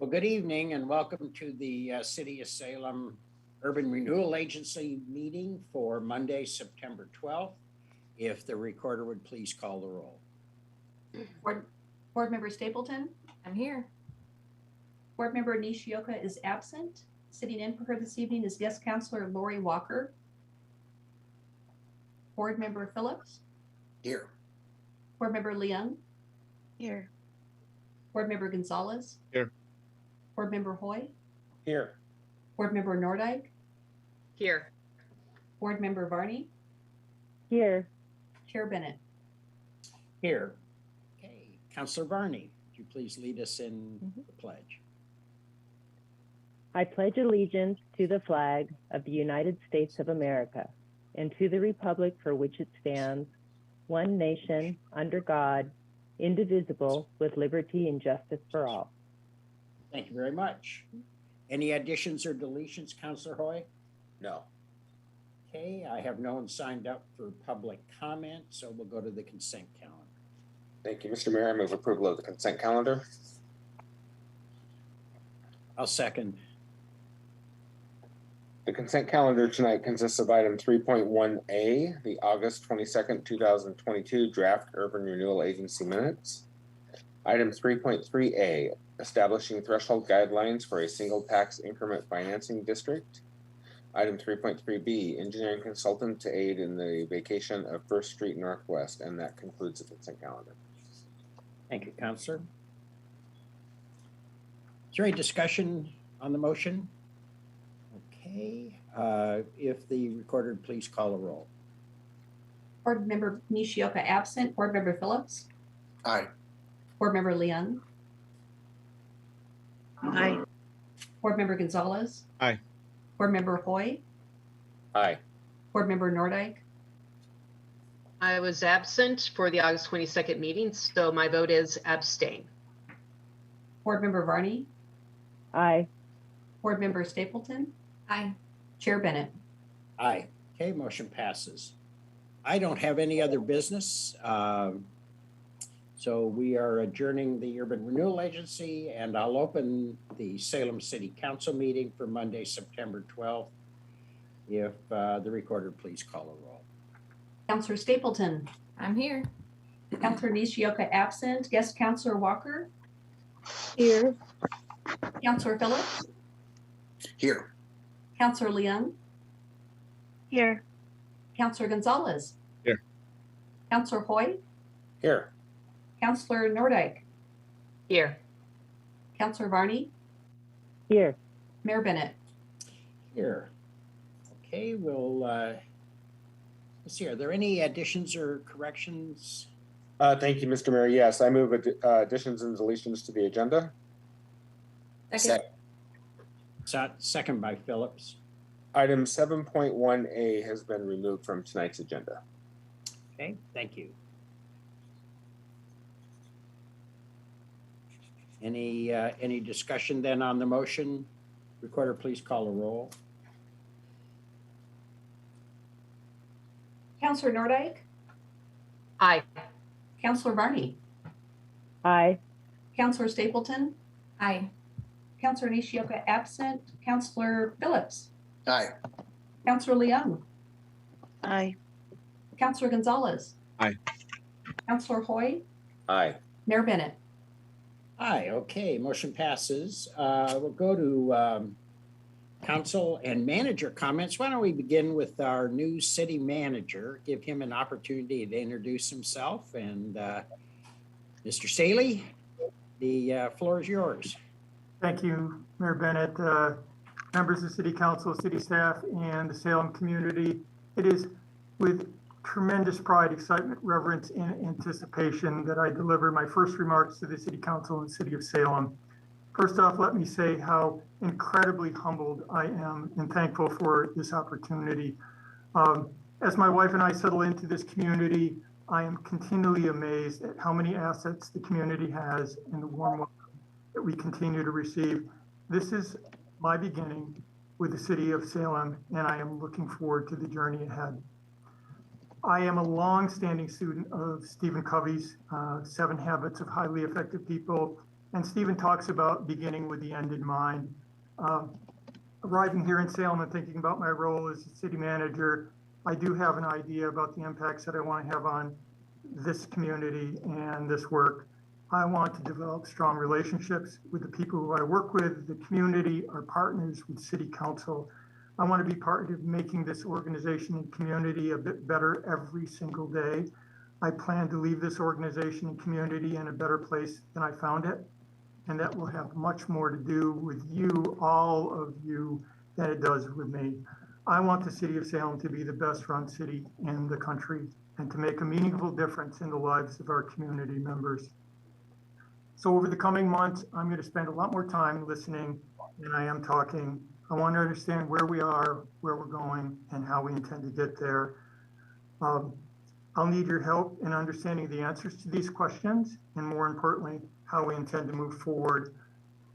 Well, good evening and welcome to the City of Salem Urban Renewal Agency meeting for Monday, September 12th. If the recorder would please call the roll. Board Member Stapleton? I'm here. Board Member Nishioka is absent. Sitting in for her this evening is guest counselor Lori Walker. Board Member Phillips? Here. Board Member Leung? Here. Board Member Gonzalez? Here. Board Member Hoy? Here. Board Member Nordijk? Here. Board Member Varney? Here. Chair Bennett? Here. Okay, Councilor Varney, would you please lead us in the pledge? I pledge allegiance to the flag of the United States of America and to the republic for which it stands, one nation, under God, indivisible, with liberty and justice for all. Thank you very much. Any additions or deletions, Councilor Hoy? No. Okay, I have no one signed up for public comment, so we'll go to the consent calendar. Thank you, Mr. Mayor. I move approval of the consent calendar. I'll second. The consent calendar tonight consists of item 3.1A, the August 22nd, 2022 draft urban renewal agency minutes. Item 3.3A, establishing threshold guidelines for a single tax increment financing district. Item 3.3B, engineering consultant to aid in the vacation of First Street Northwest, and that concludes the consent calendar. Thank you, Councilor. Is there any discussion on the motion? Okay, if the recorder please call a roll. Board Member Nishioka absent. Board Member Phillips? Aye. Board Member Leung? Aye. Board Member Gonzalez? Aye. Board Member Hoy? Aye. Board Member Nordijk? I was absent for the August 22nd meeting, so my vote is abstain. Board Member Varney? Aye. Board Member Stapleton? Aye. Chair Bennett? Aye. Okay, motion passes. I don't have any other business. So we are adjourning the Urban Renewal Agency, and I'll open the Salem City Council meeting for Monday, September 12th. If the recorder please call a roll. Councilor Stapleton? I'm here. Councilor Nishioka absent. Guest Councilor Walker? Here. Councilor Phillips? Here. Councilor Leung? Here. Councilor Gonzalez? Here. Councilor Hoy? Here. Councilor Nordijk? Here. Councilor Varney? Here. Mayor Bennett? Here. Okay, we'll, let's see, are there any additions or corrections? Thank you, Mr. Mayor. Yes, I move additions and deletions to the agenda. Second. Second by Phillips. Item 7.1A has been removed from tonight's agenda. Okay, thank you. Any discussion then on the motion? Recorder, please call a roll. Councilor Nordijk? Aye. Councilor Varney? Aye. Councilor Stapleton? Aye. Councilor Nishioka absent. Councilor Phillips? Aye. Councilor Leung? Aye. Councilor Gonzalez? Aye. Councilor Hoy? Aye. Mayor Bennett? Aye, okay, motion passes. We'll go to council and manager comments. Why don't we begin with our new city manager, give him an opportunity to introduce himself. And Mr. Saley, the floor is yours. Thank you, Mayor Bennett, members of City Council, city staff, and the Salem community. It is with tremendous pride, excitement, reverence, and anticipation that I deliver my first remarks to the City Council and City of Salem. First off, let me say how incredibly humbled I am and thankful for this opportunity. As my wife and I settle into this community, I am continually amazed at how many assets the community has and the warm welcome that we continue to receive. This is my beginning with the City of Salem, and I am looking forward to the journey ahead. I am a long-standing student of Stephen Covey's 7 Habits of Highly Effective People And Stephen talks about beginning with the end in mind. Arriving here in Salem and thinking about my role as a city manager, I do have an idea about the impacts that I want to have on this community and this work. I want to develop strong relationships with the people who I work with, the community, our partners with City Council. I want to be part of making this organization and community a bit better every single day. I plan to leave this organization and community in a better place than I found it. And that will have much more to do with you, all of you, than it does with me. I want the city of Salem to be the best run city in the country and to make a meaningful difference in the lives of our community members. So over the coming months, I'm going to spend a lot more time listening than I am talking. I want to understand where we are, where we're going, and how we intend to get there. I'll need your help in understanding the answers to these questions, and more importantly, how we intend to move forward.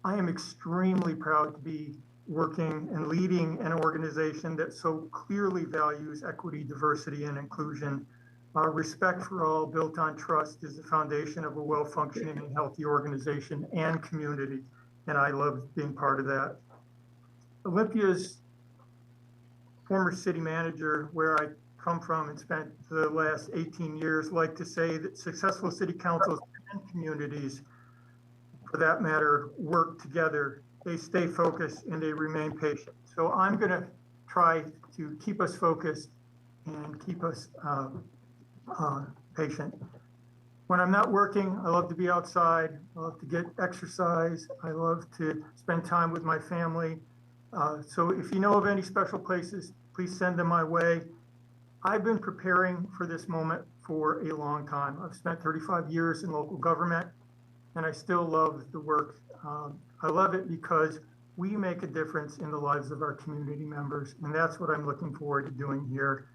I am extremely proud to be working and leading an organization that so clearly values equity, diversity, and inclusion. Respect for all, built on trust, is the foundation of a well-functioning and healthy organization and community, and I love being part of that. Olympia's former city manager, where I come from and spent the last 18 years, like to say that successful city councils and communities, for that matter, work together. They stay focused and they remain patient. So I'm going to try to keep us focused and keep us patient. When I'm not working, I love to be outside. I love to get exercise. I love to spend time with my family. So if you know of any special places, please send them my way. I've been preparing for this moment for a long time. I've spent 35 years in local government, and I still love the work. I love it because we make a difference in the lives of our community members, and that's what I'm looking forward to doing here.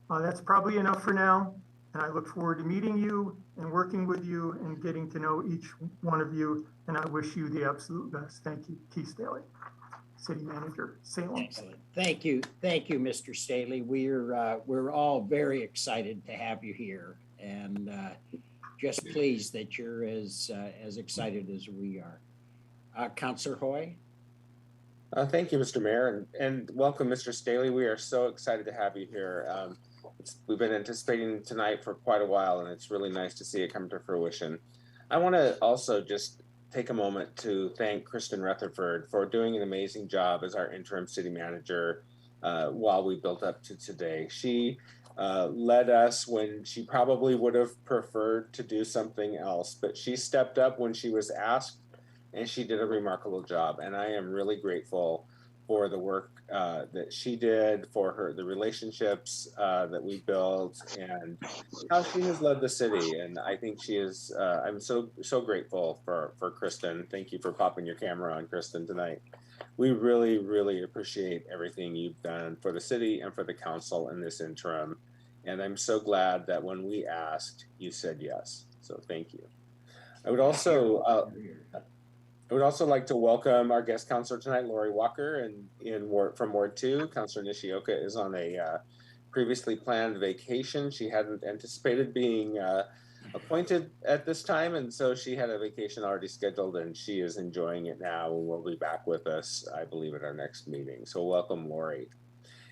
That's probably enough for now, and I look forward to meeting you and working with you and getting to know each one of you, and I wish you the absolute best. Thank you, Keith Staley, City Manager, Salem. Excellent. Thank you, Mr. Staley. We're all very excited to have you here, and just pleased that you're as excited as we are. Councilor Hoy. Thank you, Mr. Mayor, and welcome, Mr. Staley. We are so excited to have you here. We've been anticipating tonight for quite a while, and it's really nice to see it come to fruition. I want to also just take a moment to thank Kristen Rutherford for doing an amazing job as our interim city manager while we built up to today. She led us when she probably would have preferred to do something else, but she stepped up when she was asked, and she did a remarkable job. And I am really grateful for the work that she did, for the relationships that we built, and how she has led the city. And I think she is, I'm so grateful for Kristen. Thank you for popping your camera on, Kristen, tonight. We really, really appreciate everything you've done for the city and for the council in this interim. And I'm so glad that when we asked, you said yes. So thank you. I would also like to welcome our guest counselor tonight, Lori Walker, and from Ward 2. Councilor Nishioka is on a previously planned vacation. She hadn't anticipated being appointed at this time, and so she had a vacation already scheduled, and she is enjoying it now and will be back with us, I believe, at our next meeting. So welcome, Lori.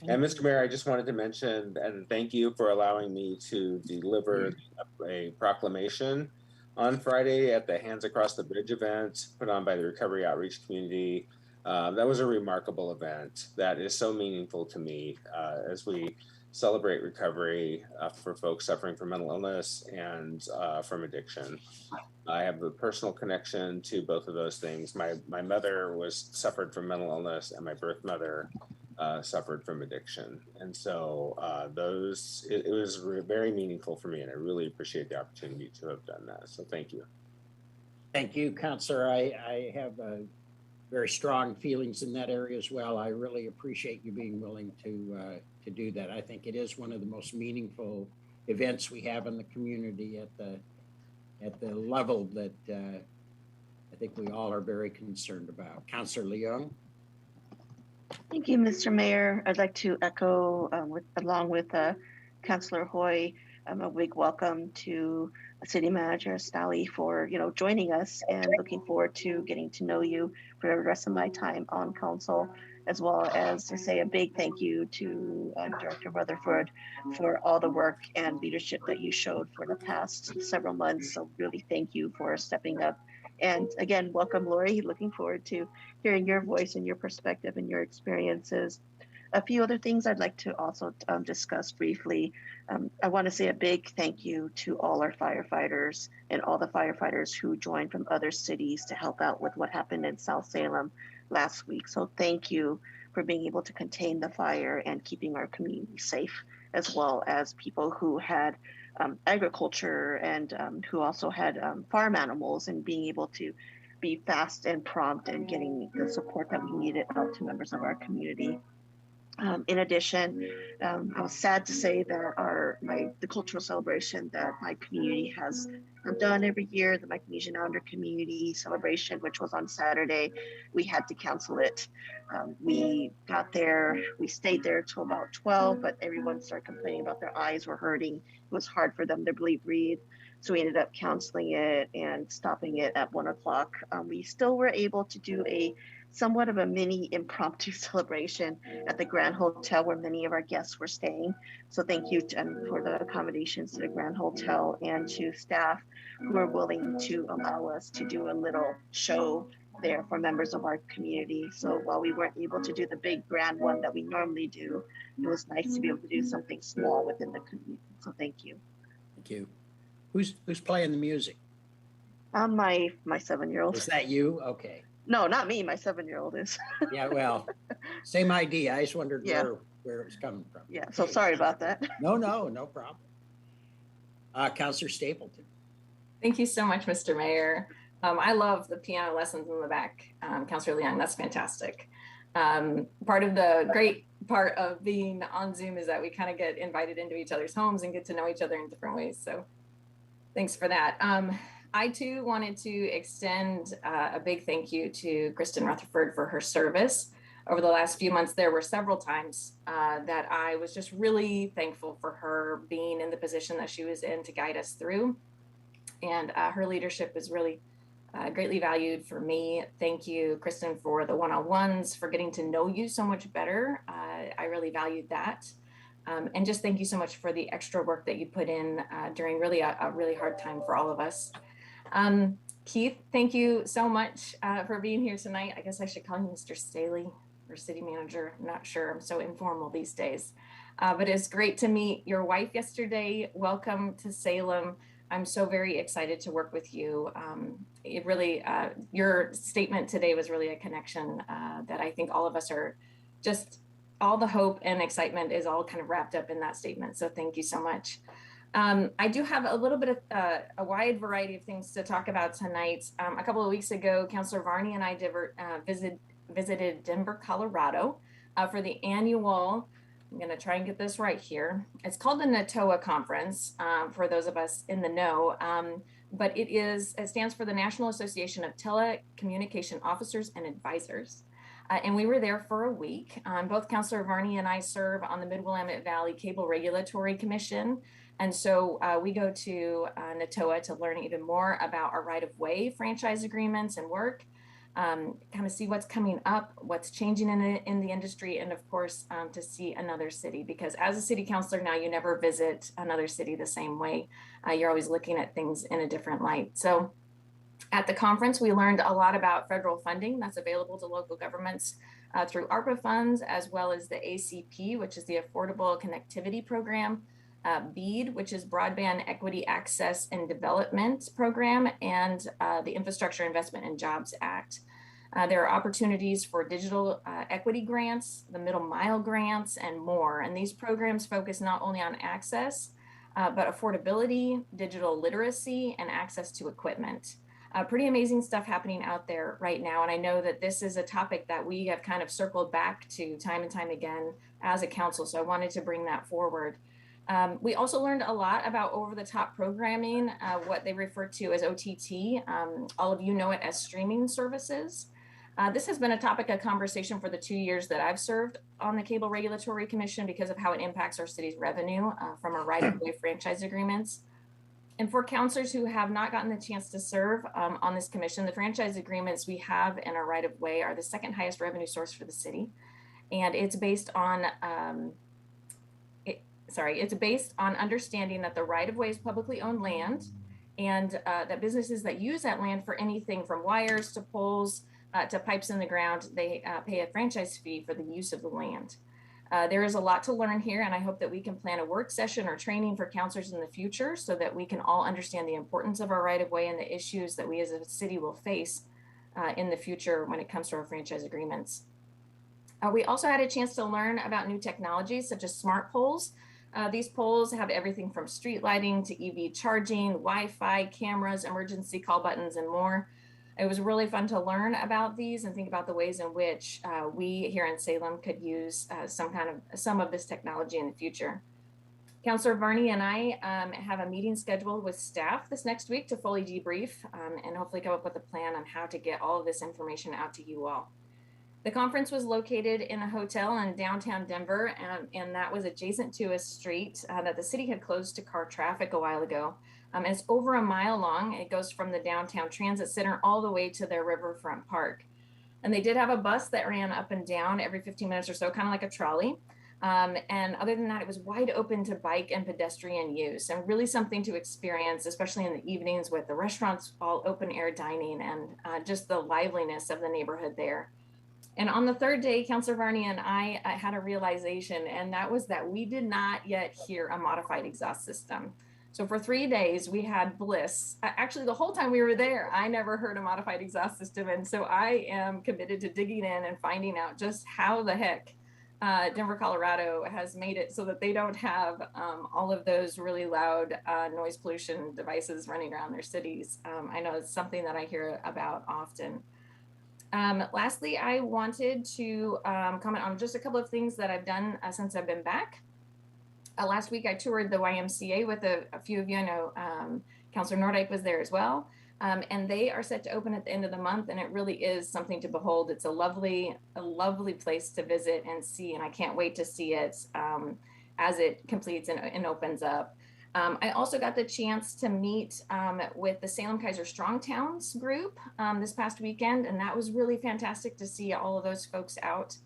And Mr. Mayor, I just wanted to mention and thank you for allowing me to deliver a proclamation on Friday at the Hands Across the Bridge event put on by the Recovery Outreach Community. That was a remarkable event that is so meaningful to me as we celebrate recovery for folks suffering from mental illness and from addiction. I have a personal connection to both of those things. My mother suffered from mental illness, and my birth mother suffered from addiction. And so it was very meaningful for me, and I really appreciate the opportunity to have done that. So thank you. Thank you, Councilor. I have very strong feelings in that area as well. I really appreciate you being willing to do that. I think it is one of the most meaningful events we have in the community at the level that I think we all are very concerned about. Councilor Leung. Thank you, Mr. Mayor. I'd like to echo along with Councilor Hoy, a big welcome to City Manager Stally for, joining us, and looking forward to getting to know you for the rest of my time on council, as well as to say a big thank you to Director Rutherford for all the work and leadership that you showed for the past several months. So really thank you for stepping up. And again, welcome, Lori. Looking forward to hearing your voice and your perspective and your experiences. A few other things I'd like to also discuss briefly. I want to say a big thank you to all our firefighters and all the firefighters who joined from other cities to help out with what happened in South Salem last week. So thank you for being able to contain the fire and keeping our community safe, as well as people who had agriculture and who also had farm animals, and being able to be fast and prompt and getting the support that we needed out to members of our community. In addition, I was sad to say that the cultural celebration that my community has done every year, the Micronesian Islander Community Celebration, which was on Saturday, we had to cancel it. We got there, we stayed there till about 12, but everyone started complaining about their eyes were hurting. It was hard for them to breathe. So we ended up canceling it and stopping it at 1 o'clock. We still were able to do somewhat of a mini impromptu celebration at the Grand Hotel, where many of our guests were staying. So thank you for the accommodations to the Grand Hotel and to staff who are willing to allow us to do a little show there for members of our community. So while we weren't able to do the big grand one that we normally do, it was nice to be able to do something small within the community. So thank you. Thank you. Who's playing the music? My 7-year-old. Is that you? Okay. No, not me. My 7-year-old is. Yeah, well, same idea. I just wondered Yeah. where it was coming from. Yeah, so sorry about that. No problem. Counselor Stapleton. Thank you so much, Mr. Mayor. I love the piano lessons in the back, Counselor Leung. That's fantastic. Part of the great part of being on Zoom is that we kind of get invited into each other's homes and get to know each other in different ways. So thanks for that. I too wanted to extend a big thank you to Kristen Rutherford for her service. Over the last few months, there were several times that I was just really thankful for her being in the position that she was in to guide us through. And her leadership is really greatly valued for me. Thank you, Kristen, for the one-on-ones, for getting to know you so much better. I really valued that. And just thank you so much for the extra work that you put in during really a really hard time for all of us. Keith, thank you so much for being here tonight. I guess I should call you Mr. Staley or City Manager. I'm not sure. I'm so informal these days. But it's great to meet your wife yesterday. Welcome to Salem. I'm so very excited to work with you. It really, your statement today was really a connection that I think all of us are just, all the hope and excitement is all kind of wrapped up in that statement. So thank you so much. I do have a little bit of a wide variety of things to talk about tonight. A couple of weeks ago, Councilor Varney and I visited Denver, Colorado for the annual, I'm going to try and get this right here. It's called the NATOA conference for those of us in the know, but it stands for the National Association of Telecommunication Officers and Advisors. And we were there for a week. Both Councilor Varney and I serve on the Mid-Willamette Valley Cable Regulatory Commission. And so we go to NATOA to learn even more about our right-of-way franchise agreements and work, kind of see what's coming up, what's changing in the industry, and of course, to see another city. Because as a city councilor now, you never visit another city the same way. You're always looking at things in a different light. So at the conference, we learned a lot about federal funding that's available to local governments through ARPA funds, as well as the ACP, which is the Affordable Connectivity Program, BEAD, which is Broadband Equity Access and Development Program, and the Infrastructure Investment and Jobs Act. There are opportunities for digital equity grants, the middle mile grants, and more. And these programs focus not only on access, but affordability, digital literacy, and access to equipment. Pretty amazing stuff happening out there right now. And I know that this is a topic that we have kind of circled back to time and time again as a council. So I wanted to bring that forward. We also learned a lot about over-the-top programming, what they refer to as OTT. All of you know it as streaming services. This has been a topic of conversation for the 2 years that I've served on the Cable Regulatory Commission because of how it impacts our city's revenue from our right-of-way franchise agreements. And for counselors who have not gotten the chance to serve on this commission, the franchise agreements we have in our right of way are the second highest revenue source for the city. And it's based on, it's based on understanding that the right of way is publicly owned land, and that businesses that use that land for anything from wires to poles to pipes in the ground, they pay a franchise fee for the use of the land. There is a lot to learn here, and I hope that we can plan a work session or training for counselors in the future so that we can all understand the importance of our right-of-way and the issues that we as a city will face in the future when it comes to our franchise agreements. We also had a chance to learn about new technologies such as smart poles. These poles have everything from street lighting to EV charging, Wi-Fi, cameras, emergency call buttons, and more. It was really fun to learn about these and think about the ways in which we here in Salem could use some of this technology in the future. Councilor Varney and I have a meeting scheduled with staff this next week to fully debrief and hopefully come up with a plan on how to get all of this information out to you all. The conference was located in a hotel in downtown Denver, and that was adjacent to a street that the city had closed to car traffic a while ago. And it's over a mile long. It goes from the downtown transit center all the way to their riverfront park. And they did have a bus that ran up and down every 15 minutes or so, kind of like a trolley. And other than that, it was wide open to bike and pedestrian use, and really something to experience, especially in the evenings with the restaurants all open air dining and just the liveliness of the neighborhood there. And on the third day, Councilor Varney and I had a realization, and that was that we did not yet hear a modified exhaust system. So for 3 days, we had bliss. Actually, the whole time we were there, I never heard a modified exhaust system. And so I am committed to digging in and finding out just how the heck Denver, Colorado has made it so that they don't have all of those really loud noise pollution devices running around their cities. I know it's something that I hear about often. Lastly, I wanted to comment on just a couple of things that I've done since I've been back. Last week, I toured the YMCA with a few of you. I know Councilor Nordyke was there as well. And they are set to open at the end of the month, and it really is something to behold. It's a lovely place to visit and see, and I can't wait to see it as it completes and opens up. I also got the chance to meet with the Salem Kaiser Strong Towns group this past weekend, and that was really fantastic to see all of those folks out.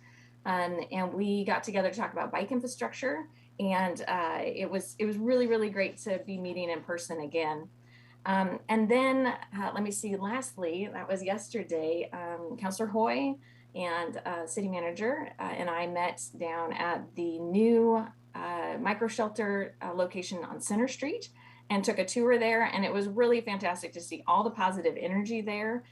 And we got together to talk about bike infrastructure, and it was really, really great to be meeting in person again. And then let me see, lastly, that was yesterday, Councilor Hoy and City Manager and I met down at the new micro shelter location on Center Street and took a tour there, and it was really fantastic to see all the positive energy there.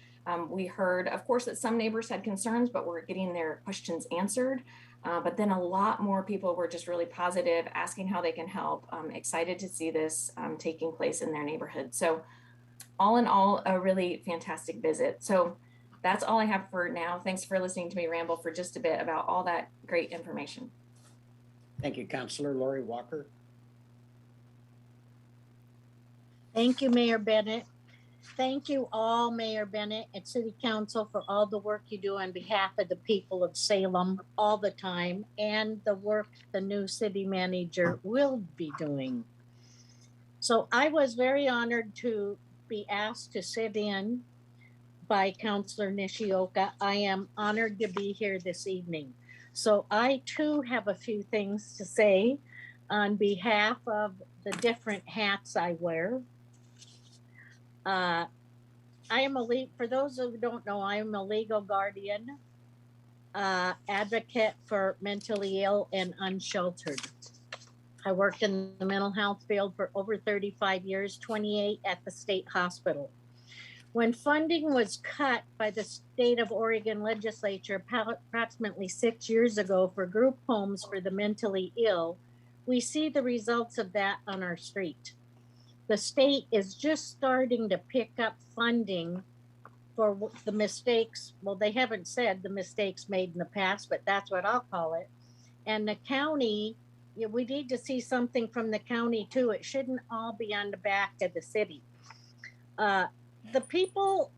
We heard, of course, that some neighbors had concerns, but we're getting their questions answered. But then a lot more people were just really positive, asking how they can help, excited to see this taking place in their neighborhood. So all in all, a really fantastic visit. So that's all I have for now. Thanks for listening to me ramble for just a bit about all that great information. Thank you, Councilor Lori Walker. Thank you, Mayor Bennett. Thank you all, Mayor Bennett and City Council, for all the work you do on behalf of the people of Salem all the time, and the work the new city manager will be doing. So I was very honored to be asked to sit in by Councilor Nishioka. I am honored to be here this evening. So I too have a few things to say on behalf of the different hats I wear. I am for those who don't know, I am a legal guardian, advocate for mentally ill and unsheltered. I worked in the mental health field for over 35 years, 28 at the state hospital. When funding was cut by the state of Oregon legislature approximately 6 years ago for group homes for the mentally ill, we see the results of that on our street. The state is just starting to pick up funding for the mistakes. Well, they haven't said the mistakes made in the past, but that's what I'll call it. And the county, we need to see something from the county too. It shouldn't all be on the back of the city. The people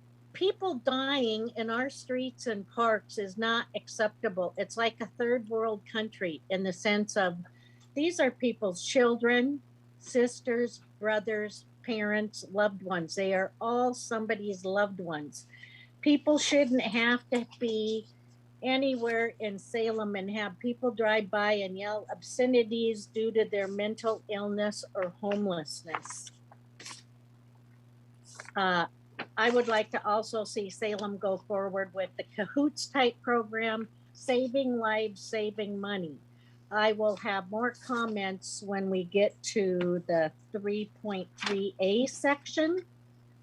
dying in our streets and parks is not acceptable. It's like a third world country in the sense of these are people's children, sisters, brothers, parents, loved ones. They are all somebody's loved ones. People shouldn't have to be anywhere in Salem and have people drive by and yell obscenities due to their mental illness or homelessness. I would like to also see Salem go forward with the Cahoots type program, saving lives, saving money. I will have more comments when we get to the 3.3A section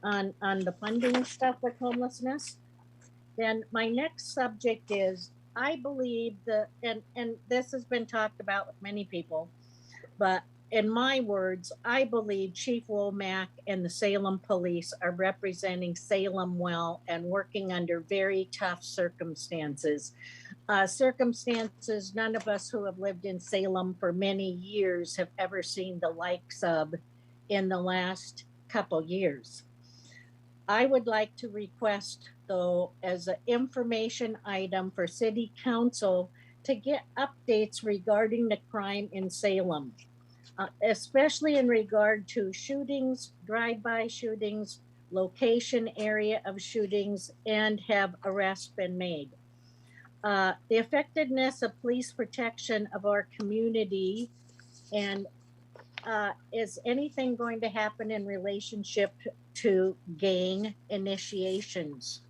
on the funding stuff with homelessness. Then my next subject is, I believe and this has been talked about with many people, but in my words, I believe Chief Womack and the Salem police are representing Salem well and working under very tough circumstances. Circumstances none of us who have lived in Salem for many years have ever seen the likes of in the last couple years. I would like to request, though, as an information item for City Council to get updates regarding the crime in Salem, especially in regard to shootings, drive-by shootings, location area of shootings, and have arrests been made. The effectiveness of police protection of our community, and is anything going to happen in relationship to gang initiations?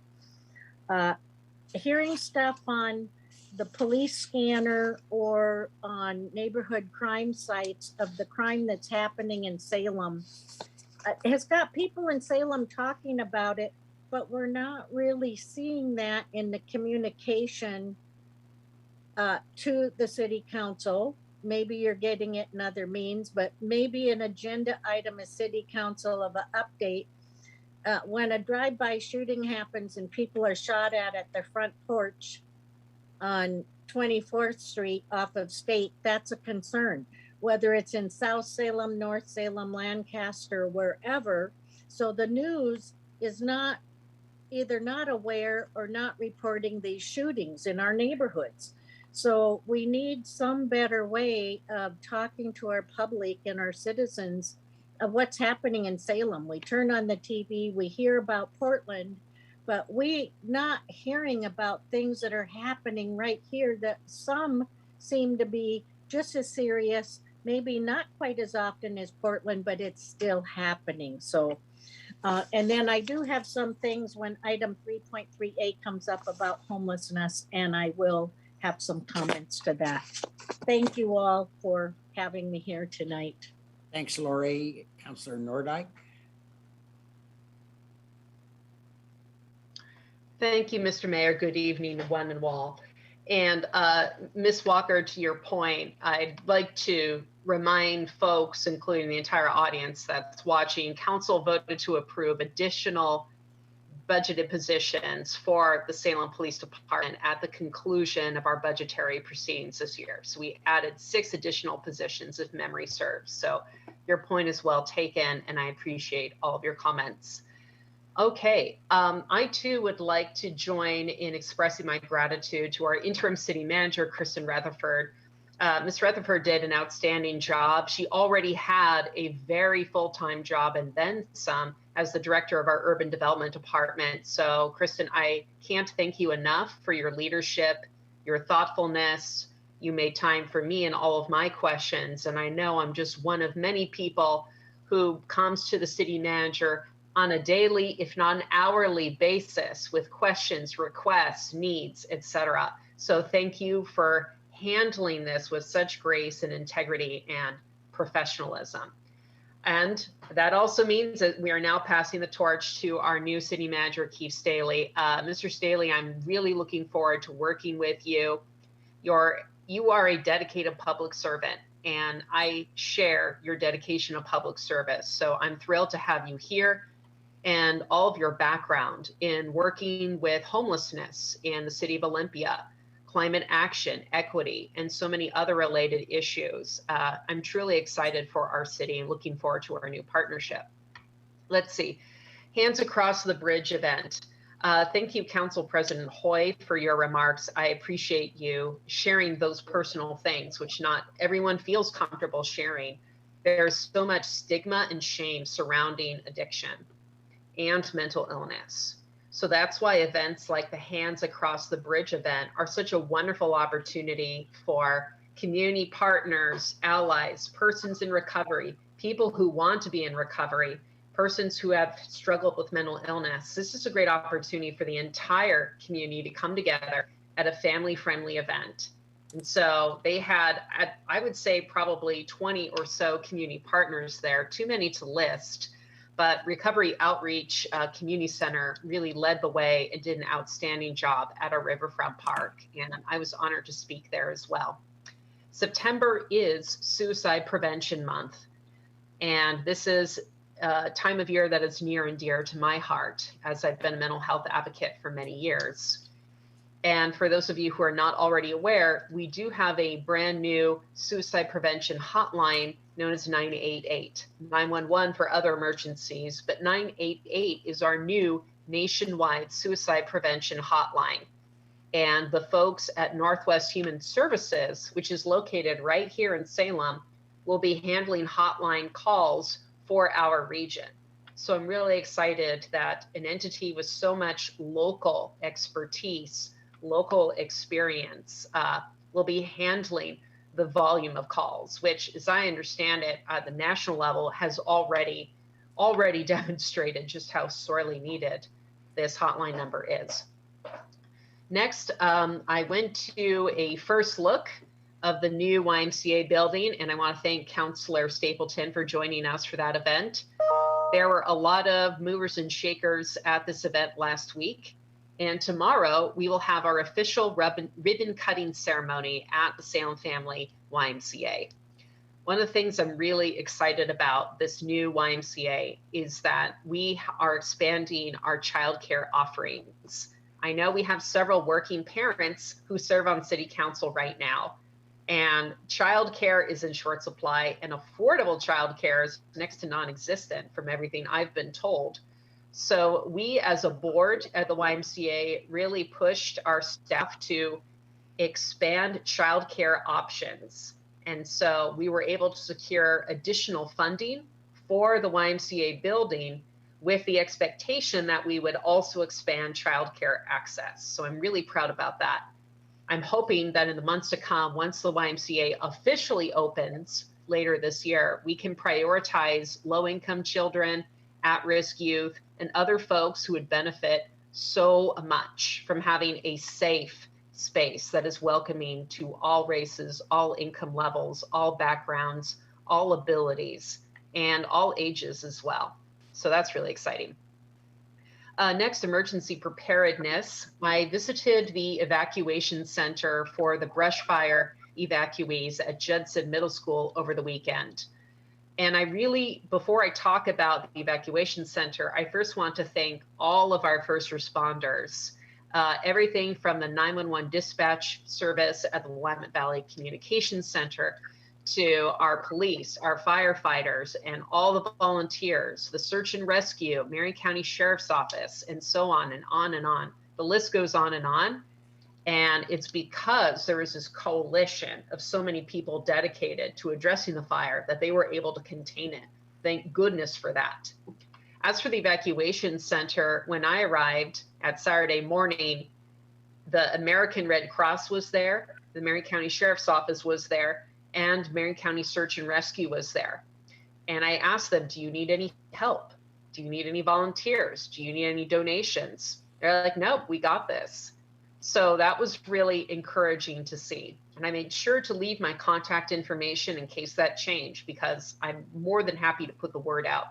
Hearing stuff on the police scanner or on neighborhood crime sites of the crime that's happening in Salem has got people in Salem talking about it, but we're not really seeing that in the communication to the City Council. Maybe you're getting it in other means, but maybe an agenda item as City Council of an update. When a drive-by shooting happens and people are shot at their front porch on 24th Street off of State, that's a concern, whether it's in South Salem, North Salem, Lancaster, wherever. So the news is not either not aware or not reporting these shootings in our neighborhoods. So we need some better way of talking to our public and our citizens of what's happening in Salem. We turn on the TV, we hear about Portland, but we not hearing about things that are happening right here that some seem to be just as serious, maybe not quite as often as Portland, but it's still happening. So, and then I do have some things when item 3.3A comes up about homelessness, and I will have some comments to that. Thank you all for having me here tonight. Thanks, Lori. Councilor Nordyke. Thank you, Mr. Mayor. Good evening, one and all. And Ms. Walker, to your point, I'd like to remind folks, including the entire audience that's watching, Council voted to approve additional budgeted positions for the Salem Police Department at the conclusion of our budgetary proceedings this year. So we added 6 additional positions, if memory serves. So your point is well taken, and I appreciate all of your comments. Okay, I too would like to join in expressing my gratitude to our interim city manager, Kristen Rutherford. Ms. Rutherford did an outstanding job. She already had a very full-time job and then some as the director of our urban development department. So Kristen, I can't thank you enough for your leadership, your thoughtfulness. You made time for me and all of my questions. And I know I'm just one of many people who comes to the city manager on a daily, if not an hourly basis with questions, requests, needs, etc. So thank you for handling this with such grace and integrity and professionalism. And that also means that we are now passing the torch to our new city manager, Keith Staley. Mr. Staley, I'm really looking forward to working with you. You are a dedicated public servant, and I share your dedication of public service. So I'm thrilled to have you here and all of your background in working with homelessness in the city of Olympia, climate action, equity, and so many other related issues. I'm truly excited for our city and looking forward to our new partnership. Let's see, Hands Across the Bridge event. Thank you, Council President Hoy, for your remarks. I appreciate you sharing those personal things, which not everyone feels comfortable sharing. There's so much stigma and shame surrounding addiction and mental illness. So that's why events like the Hands Across the Bridge event are such a wonderful opportunity for community partners, allies, persons in recovery, people who want to be in recovery, persons who have struggled with mental illness. This is a great opportunity for the entire community to come together at a family-friendly event. And so they had, I would say, probably 20 or so community partners there, too many to list. But Recovery Outreach Community Center really led the way and did an outstanding job at our Riverfront Park. And I was honored to speak there as well. September is Suicide Prevention Month. And this is a time of year that is near and dear to my heart, as I've been a mental health advocate for many years. And for those of you who are not already aware, we do have a brand new suicide prevention hotline known as 988, 911 for other emergencies, but 988 is our new nationwide suicide prevention hotline. And the folks at Northwest Human Services, which is located right here in Salem, will be handling hotline calls for our region. So I'm really excited that an entity with so much local expertise, local experience, will be handling the volume of calls, which, as I understand it, at the national level has already demonstrated just how sorely needed this hotline number is. Next, I went to a first look of the new YMCA building, and I want to thank Councillor Stapleton for joining us for that event. There were a lot of movers and shakers at this event last week. And tomorrow we will have our official ribbon cutting ceremony at the Salem Family YMCA. One of the things I'm really excited about this new YMCA is that we are expanding our childcare offerings. I know we have several working parents who serve on city council right now, and childcare is in short supply, and affordable childcare is next to non-existent from everything I've been told. So we as a board at the YMCA really pushed our staff to expand childcare options. And so we were able to secure additional funding for the YMCA building with the expectation that we would also expand childcare access. So I'm really proud about that. I'm hoping that in the months to come, once the YMCA officially opens later this year, we can prioritize low-income children, at-risk youth, and other folks who would benefit so much from having a safe space that is welcoming to all races, all income levels, all backgrounds, all abilities, and all ages as well. So that's really exciting. Next, emergency preparedness. I visited the evacuation center for the brush fire evacuees at Judson Middle School over the weekend. And I really, before I talk about the evacuation center, I first want to thank all of our first responders, everything from the 911 dispatch service at the Willamette Valley Communications Center to our police, our firefighters, and all the volunteers, the search and rescue, Marion County Sheriff's Office, and so on and on and on. The list goes on and on. And it's because there is this coalition of so many people dedicated to addressing the fire that they were able to contain it. Thank goodness for that. As for the evacuation center, when I arrived at Saturday morning, the American Red Cross was there, the Marion County Sheriff's Office was there, and Marion County Search and Rescue was there. And I asked them, do you need any help? Do you need any volunteers? Do you need any donations? They're like, nope, we got this. So that was really encouraging to see. And I made sure to leave my contact information in case that changed, because I'm more than happy to put the word out.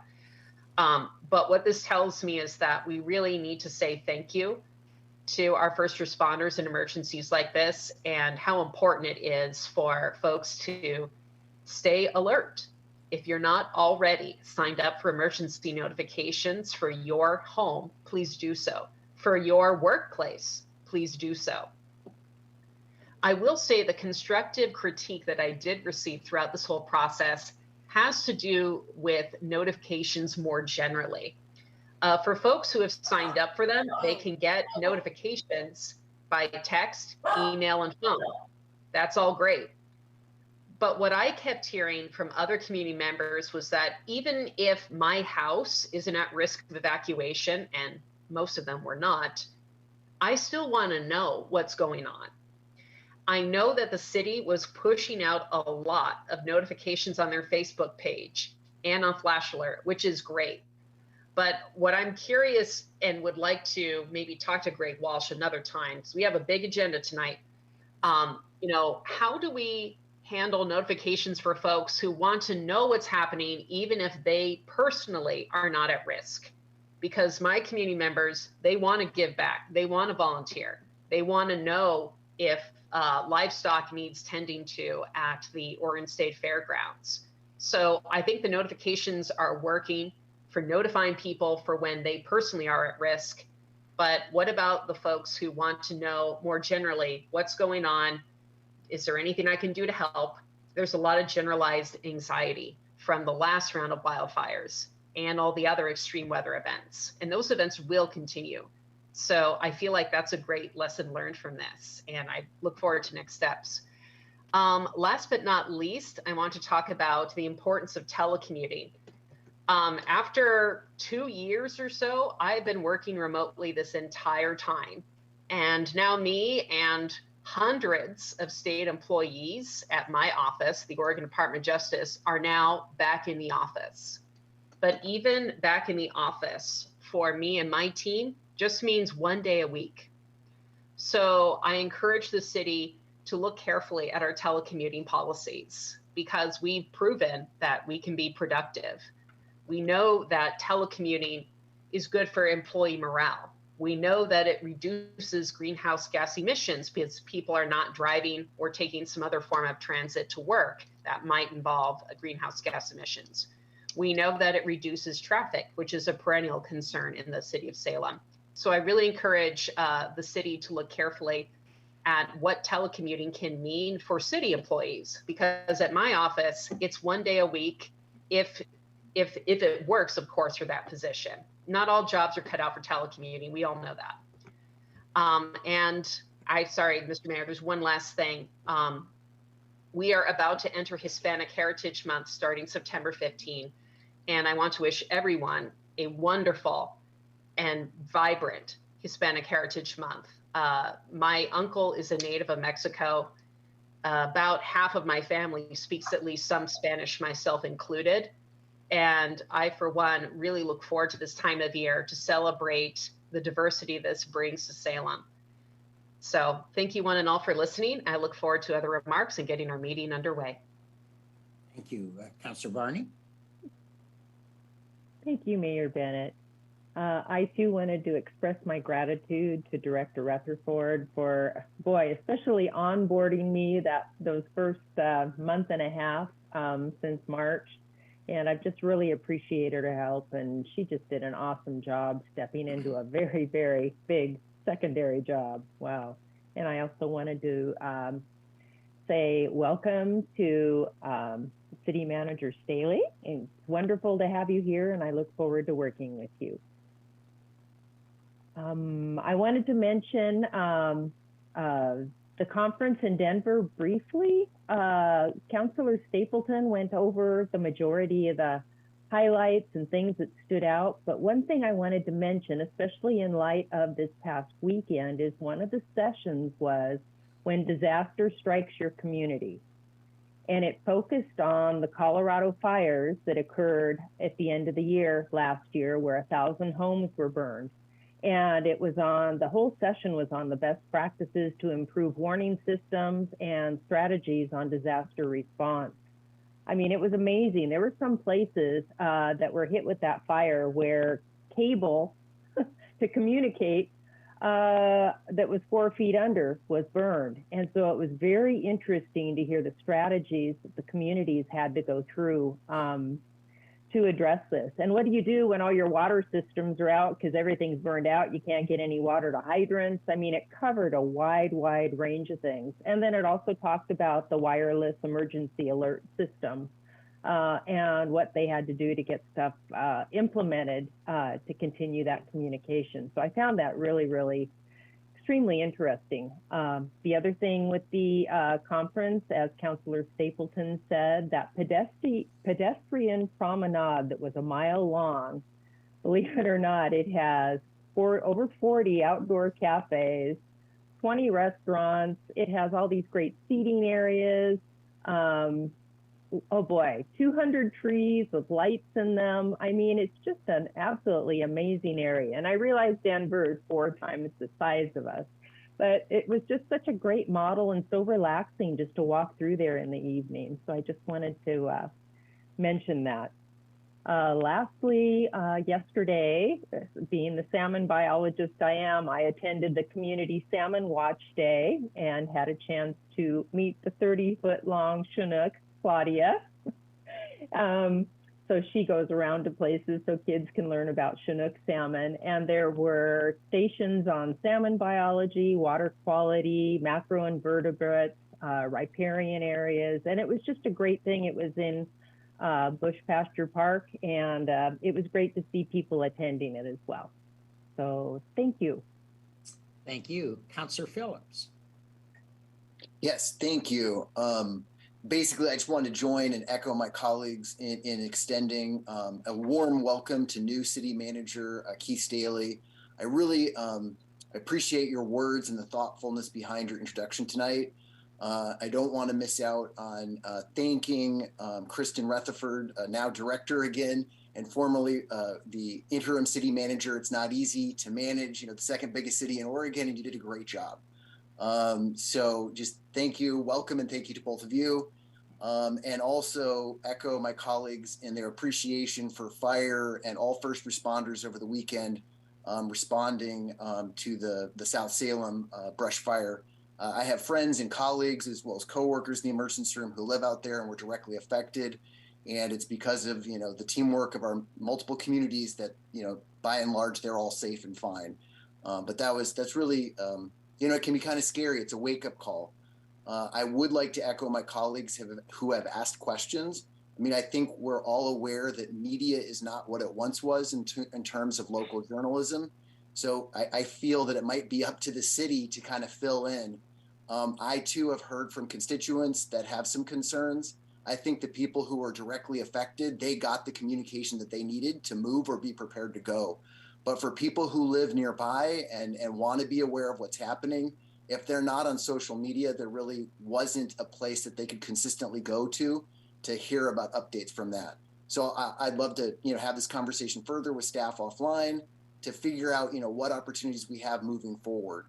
But what this tells me is that we really need to say thank you to our first responders in emergencies like this, and how important it is for folks to stay alert. If you're not already signed up for emergency notifications for your home, please do so. For your workplace, please do so. I will say the constructive critique that I did receive throughout this whole process has to do with notifications more generally. For folks who have signed up for them, they can get notifications by text, email, and phone. That's all great. But what I kept hearing from other community members was that even if my house isn't at risk of evacuation, and most of them were not, I still want to know what's going on. I know that the city was pushing out a lot of notifications on their Facebook page and on Flash Alert, which is great. But what I'm curious and would like to maybe talk to Greg Walsh another time, because we have a big agenda tonight. How do we handle notifications for folks who want to know what's happening, even if they personally are not at risk? Because my community members, they want to give back. They want to volunteer. They want to know if livestock needs tending to at the Oregon State Fairgrounds. So I think the notifications are working for notifying people for when they personally are at risk. But what about the folks who want to know more generally what's going on? Is there anything I can do to help? There's a lot of generalized anxiety from the last round of wildfires and all the other extreme weather events. And those events will continue. So I feel like that's a great lesson learned from this. And I look forward to next steps. Last but not least, I want to talk about the importance of telecommuting. After 2 years or so, I've been working remotely this entire time. And now me and hundreds of state employees at my office, the Oregon Department of Justice, are now back in the office. But even back in the office for me and my team just means 1 day a week. So I encourage the city to look carefully at our telecommuting policies, because we've proven that we can be productive. We know that telecommuting is good for employee morale. We know that it reduces greenhouse gas emissions because people are not driving or taking some other form of transit to work that might involve greenhouse gas emissions. We know that it reduces traffic, which is a perennial concern in the city of Salem. So I really encourage the city to look carefully at what telecommuting can mean for city employees, because at my office, it's 1 day a week if it works, of course, for that position. Not all jobs are cut out for telecommuting. We all know that. Sorry, Mr. Mayor, there's one last thing. We are about to enter Hispanic Heritage Month starting September 15. And I want to wish everyone a wonderful and vibrant Hispanic Heritage Month. My uncle is a native of Mexico. About half of my family speaks at least some Spanish, myself included. And I, for one, really look forward to this time of year to celebrate the diversity this brings to Salem. So thank you one and all for listening. I look forward to other remarks and getting our meeting underway. Thank you. Councilor Barney? Thank you, Mayor Bennett. I too wanted to express my gratitude to Director Rutherford for, especially onboarding me those first month and a half since March. And I've just really appreciated her help, and she just did an awesome job stepping into a very, very big secondary job. Wow. And I also wanted to say welcome to City Manager Staley. It's wonderful to have you here, and I look forward to working with you. I wanted to mention the conference in Denver briefly. Councilor Stapleton went over the majority of the highlights and things that stood out. But one thing I wanted to mention, especially in light of this past weekend, is one of the sessions was when disaster strikes your community. And it focused on the Colorado fires that occurred at the end of the year last year, where 1,000 homes were burned. And the whole session was on the best practices to improve warning systems and strategies on disaster response. I mean, it was amazing. There were some places that were hit with that fire where cable to communicate that was 4 feet under was burned. And so it was very interesting to hear the strategies that the communities had to go through to address this. And what do you do when all your water systems are out because everything's burned out? You can't get any water to hydrants. I mean, it covered a wide range of things. And then it also talked about the wireless emergency alert system and what they had to do to get stuff implemented to continue that communication. So I found that really, really extremely interesting. The other thing with the conference, as Councillor Stapleton said, that pedestrian promenade that was a mile long, believe it or not, it has over 40 outdoor cafes, 20 restaurants. It has all these great seating areas. Oh boy, 200 trees with lights in them. I mean, it's just an absolutely amazing area. And I realize Denver is 4 times the size of us, but it was just such a great model and so relaxing just to walk through there in the evening. So I just wanted to mention that. Lastly, yesterday, being the salmon biologist I am, I attended the Community Salmon Watch Day and had a chance to meet the 30-foot-long Chinook, Claudia. So she goes around to places so kids can learn about Chinook salmon. And there were stations on salmon biology, water quality, macroinvertebrates, riparian areas. And it was just a great thing. It was in Bush Pasture Park, and it was great to see people attending it as well. So thank you. Thank you. Councillor Phillips. Yes, thank you. Basically, I just wanted to join and echo my colleagues in extending a warm welcome to new city manager, Keith Staley. I really appreciate your words and the thoughtfulness behind your introduction tonight. I don't want to miss out on thanking Kristen Rutherford, now director again, and formerly the interim city manager. It's not easy to manage, the second biggest city in Oregon, and you did a great job. So just thank you, welcome, and thank you to both of you. And also echo my colleagues in their appreciation for fire and all first responders over the weekend responding to the South Salem brush fire. I have friends and colleagues as well as coworkers in the emergency room who live out there and were directly affected. And it's because of, the teamwork of our multiple communities that, by and large, they're all safe and fine. But that's really, it can be kind of scary. It's a wake-up call. I would like to echo my colleagues who have asked questions. I mean, I think we're all aware that media is not what it once was in terms of local journalism. So I feel that it might be up to the city to kind of fill in. I too have heard from constituents that have some concerns. I think the people who are directly affected, they got the communication that they needed to move or be prepared to go. But for people who live nearby and want to be aware of what's happening, if they're not on social media, there really wasn't a place that they could consistently go to hear about updates from that. So I'd love to, have this conversation further with staff offline to figure out, what opportunities we have moving forward.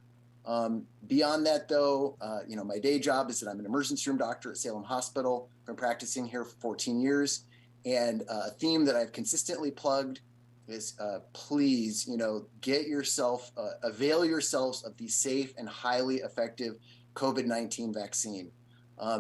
Beyond that, though, my day job is that I'm an emergency room doctor at Salem Hospital. I've been practicing here for 14 years. And a theme that I've consistently plugged is please, avail yourselves of the safe and highly effective COVID-19 vaccine.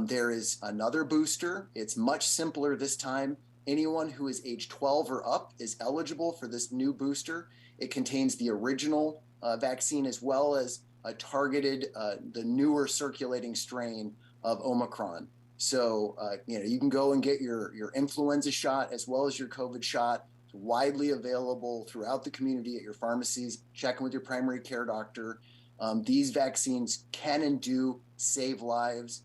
There is another booster. It's much simpler this time. Anyone who is age 12 or up is eligible for this new booster. It contains the original vaccine as well as targeted the newer circulating strain of Omicron. So, you can go and get your influenza shot as well as your COVID shot. It's widely available throughout the community at your pharmacies. Check in with your primary care doctor. These vaccines can and do save lives.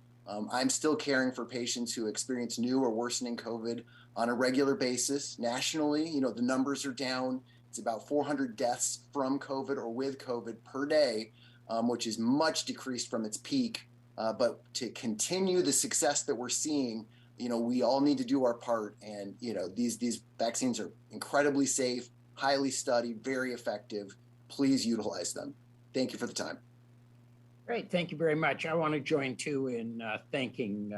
I'm still caring for patients who experience new or worsening COVID on a regular basis. Nationally, the numbers are down. It's about 400 deaths from COVID or with COVID per day, which is much decreased from its peak. But to continue the success that we're seeing, we all need to do our part. And, these vaccines are incredibly safe, highly studied, very effective. Please utilize them. Thank you for the time. Great. Thank you very much. I want to join too in thanking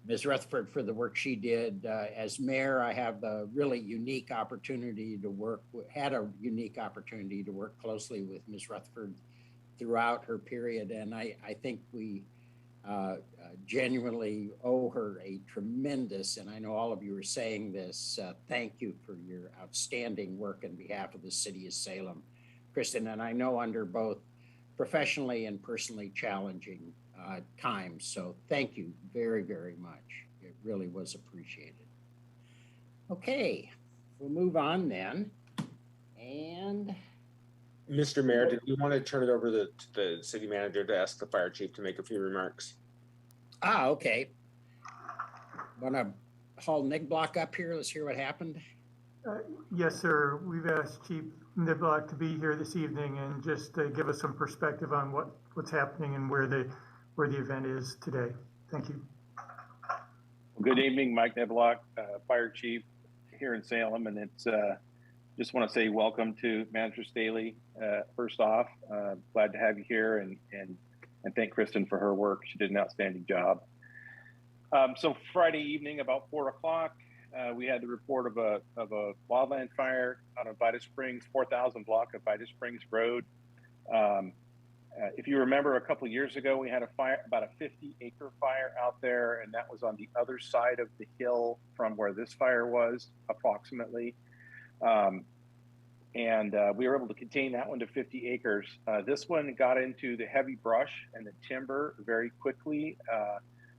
Ms. Rutherford for the work she did. As mayor, I have a really unique opportunity to work closely with Ms. Rutherford throughout her period. And I think we genuinely owe her a tremendous, and I know all of you are saying this, thank you for your outstanding work on behalf of the city of Salem, Kristen. And I know under both professionally and personally challenging times. So thank you very, very much. It really was appreciated. Okay, we'll move on then. And Mr. Mayor, did you want to turn it over to the city manager to ask the fire chief to make a few remarks? Okay. Want to haul Nick Block up here? Let's hear what happened. Yes, sir. We've asked Chief Niblock to be here this evening and just give us some perspective on what's happening and where the event is today. Thank you. Well, good evening, Mike Niblock, Fire Chief here in Salem, and it's just want to say welcome to Manager Staley. First off, glad to have you here, and thank Kristen for her work. She did an outstanding job. So Friday evening, about 4 o'clock, we had the report of a wildland fire out of Vita Springs, 4,000 block of Vita Springs Road. If you remember, a couple of years ago, we had a fire, about a 50-acre fire out there, and that was on the other side of the hill from where this fire was, approximately. We were able to contain that one to 50 acres. This one got into the heavy brush and the timber very quickly.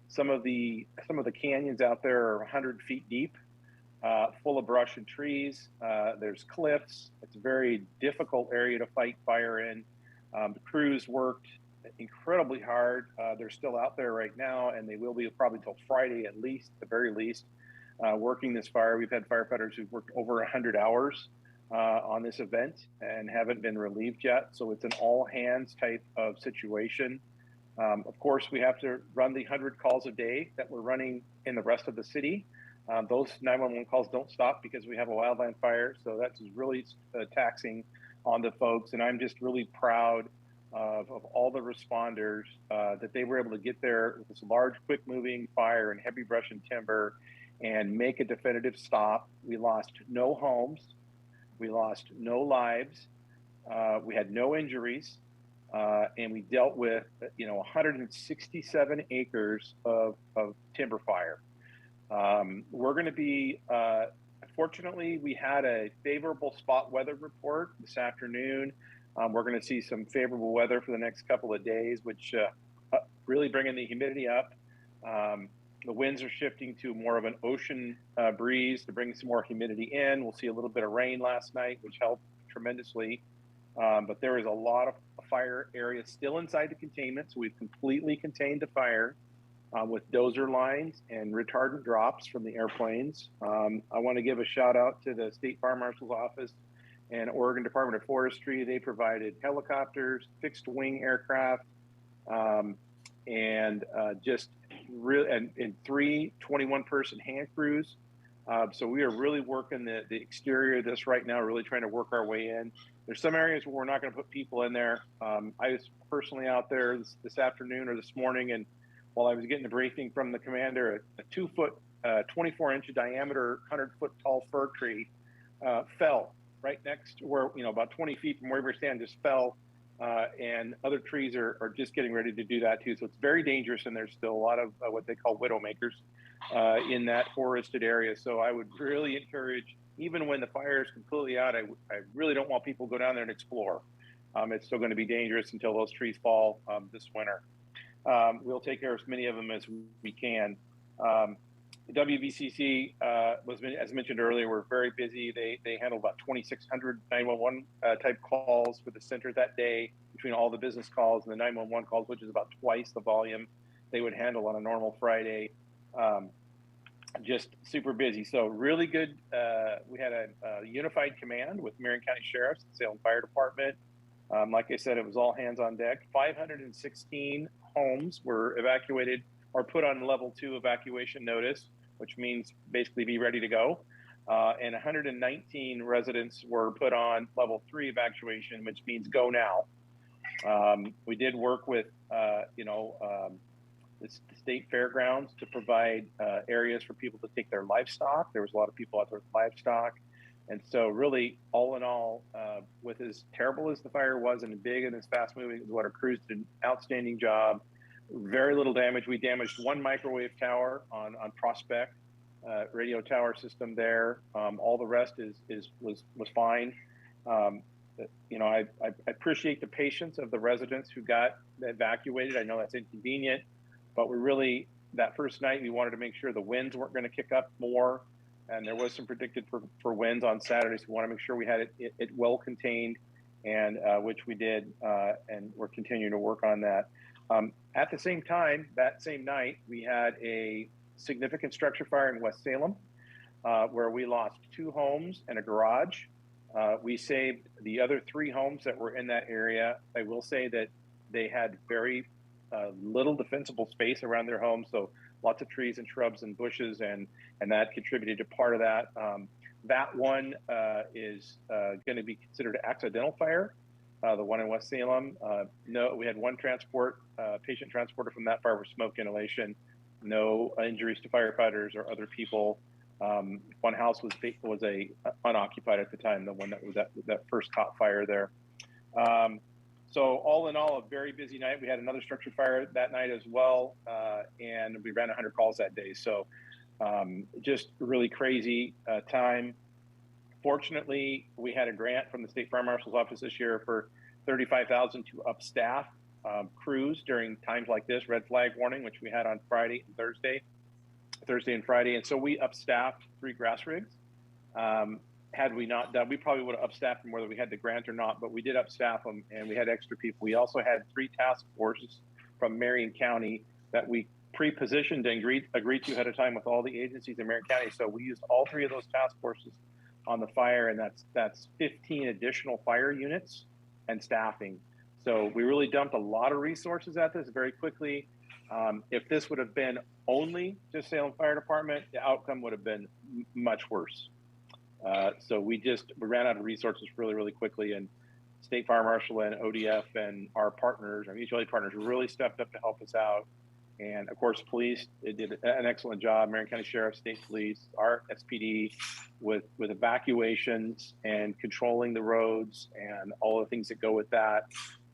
Some of the canyons out there are 100 feet deep, full of brush and trees. There's cliffs. It's a very difficult area to fight fire in. The crews worked incredibly hard. They're still out there right now, and they will be probably till Friday at least, at the very least, working this fire. We've had firefighters who've worked over 100 hours on this event and haven't been relieved yet. So it's an all hands type of situation. Of course, we have to run the 100 calls a day that we're running in the rest of the city. Those 911 calls don't stop because we have a wildland fire. So that's really taxing on the folks. And I'm just really proud of all the responders that they were able to get there with this large, quick moving fire and heavy brush and timber and make a definitive stop. We lost no homes. We lost no lives. We had no injuries. And we dealt with, 167 acres of timber fire. We're going to be, fortunately, we had a favorable spot weather report this afternoon. We're going to see some favorable weather for the next couple of days, which really bringing the humidity up. The winds are shifting to more of an ocean breeze to bring some more humidity in. We'll see a little bit of rain last night, which helped tremendously. But there is a lot of fire areas still inside the containment. So we've completely contained the fire with dozer lines and retardant drops from the airplanes. I want to give a shout out to the State Fire Marshal's Office and Oregon Department of Forestry. They provided helicopters, fixed wing aircraft, and three 21-person hand crews. So we are really working the exterior of this right now, really trying to work our way in. There's some areas where we're not going to put people in there. I was personally out there this afternoon or this morning, and while I was getting a briefing from the commander, a 2-foot, 24-inch diameter, 100-foot tall fir tree fell right next to where, about 20 feet from where we were standing, just fell. And other trees are just getting ready to do that too. So it's very dangerous, and there's still a lot of what they call widow makers in that forested area. So I would really encourage, even when the fire is completely out, I really don't want people to go down there and explore. It's still going to be dangerous until those trees fall this winter. We'll take care of as many of them as we can. The WVCC was, as mentioned earlier, we're very busy. They handled about 2,600 911 type calls for the center that day, between all the business calls and the 911 calls, which is about twice the volume they would handle on a normal Friday. Just super busy. So really good. We had a unified command with Marion County Sheriff's, Salem Fire Department. Like I said, it was all hands on deck. 516 homes were evacuated or put on level 2 evacuation notice, which means basically be ready to go. And 119 residents were put on level 3 evacuation, which means go now. We did work with, the state fairgrounds to provide areas for people to take their livestock. There was a lot of people out there with livestock. And so really, all in all, with as terrible as the fire was and big and as fast moving as what our crews did an outstanding job. Very little damage. We damaged one microwave tower on Prospect, radio tower system there. All the rest was fine. I appreciate the patience of the residents who got evacuated. I know that's inconvenient, but we really, that first night, we wanted to make sure the winds weren't going to kick up more. And there was some predicted for winds on Saturday, so we want to make sure we had it well contained. and which we did, and we're continuing to work on that. At the same time, that same night, we had a significant structure fire in West Salem, where we lost 2 homes and a garage. We saved the other 3 homes that were in that area. I will say that they had very little defensible space around their homes, so lots of trees and shrubs and bushes, and that contributed to part of that. That one is going to be considered an accidental fire. The one in West Salem, no, we had 1 patient transporter from that fire with smoke inhalation, no injuries to firefighters or other people. One house was unoccupied at the time, the one that was that first caught fire there. So all in all, a very busy night. We had another structure fire that night as well, and we ran 100 calls that day. So just really crazy time. Fortunately, we had a grant from the State Fire Marshal's office this year for $35,000 to upstaff crews during times like this, red flag warning, which we had on Friday and Thursday and Friday. And so we upstaffed 3 grass rigs. Had we not done, we probably would have upstaffed them whether we had the grant or not, but we did upstaff them and we had extra people. We also had 3 task forces from Marion County that we pre-positioned and agreed to ahead of time with all the agencies in Marion County. So we used all 3 of those task forces on the fire, and that's 15 additional fire units and staffing. So we really dumped a lot of resources at this very quickly. If this would have been only just Salem Fire Department, the outcome would have been much worse. So we ran out of resources really, really quickly, and State Fire Marshal and ODF and our partners, our mutual aid partners, really stepped up to help us out. And of course, police, it did an excellent job. Marion County Sheriff, State Police, our SPD with evacuations and controlling the roads and all the things that go with that.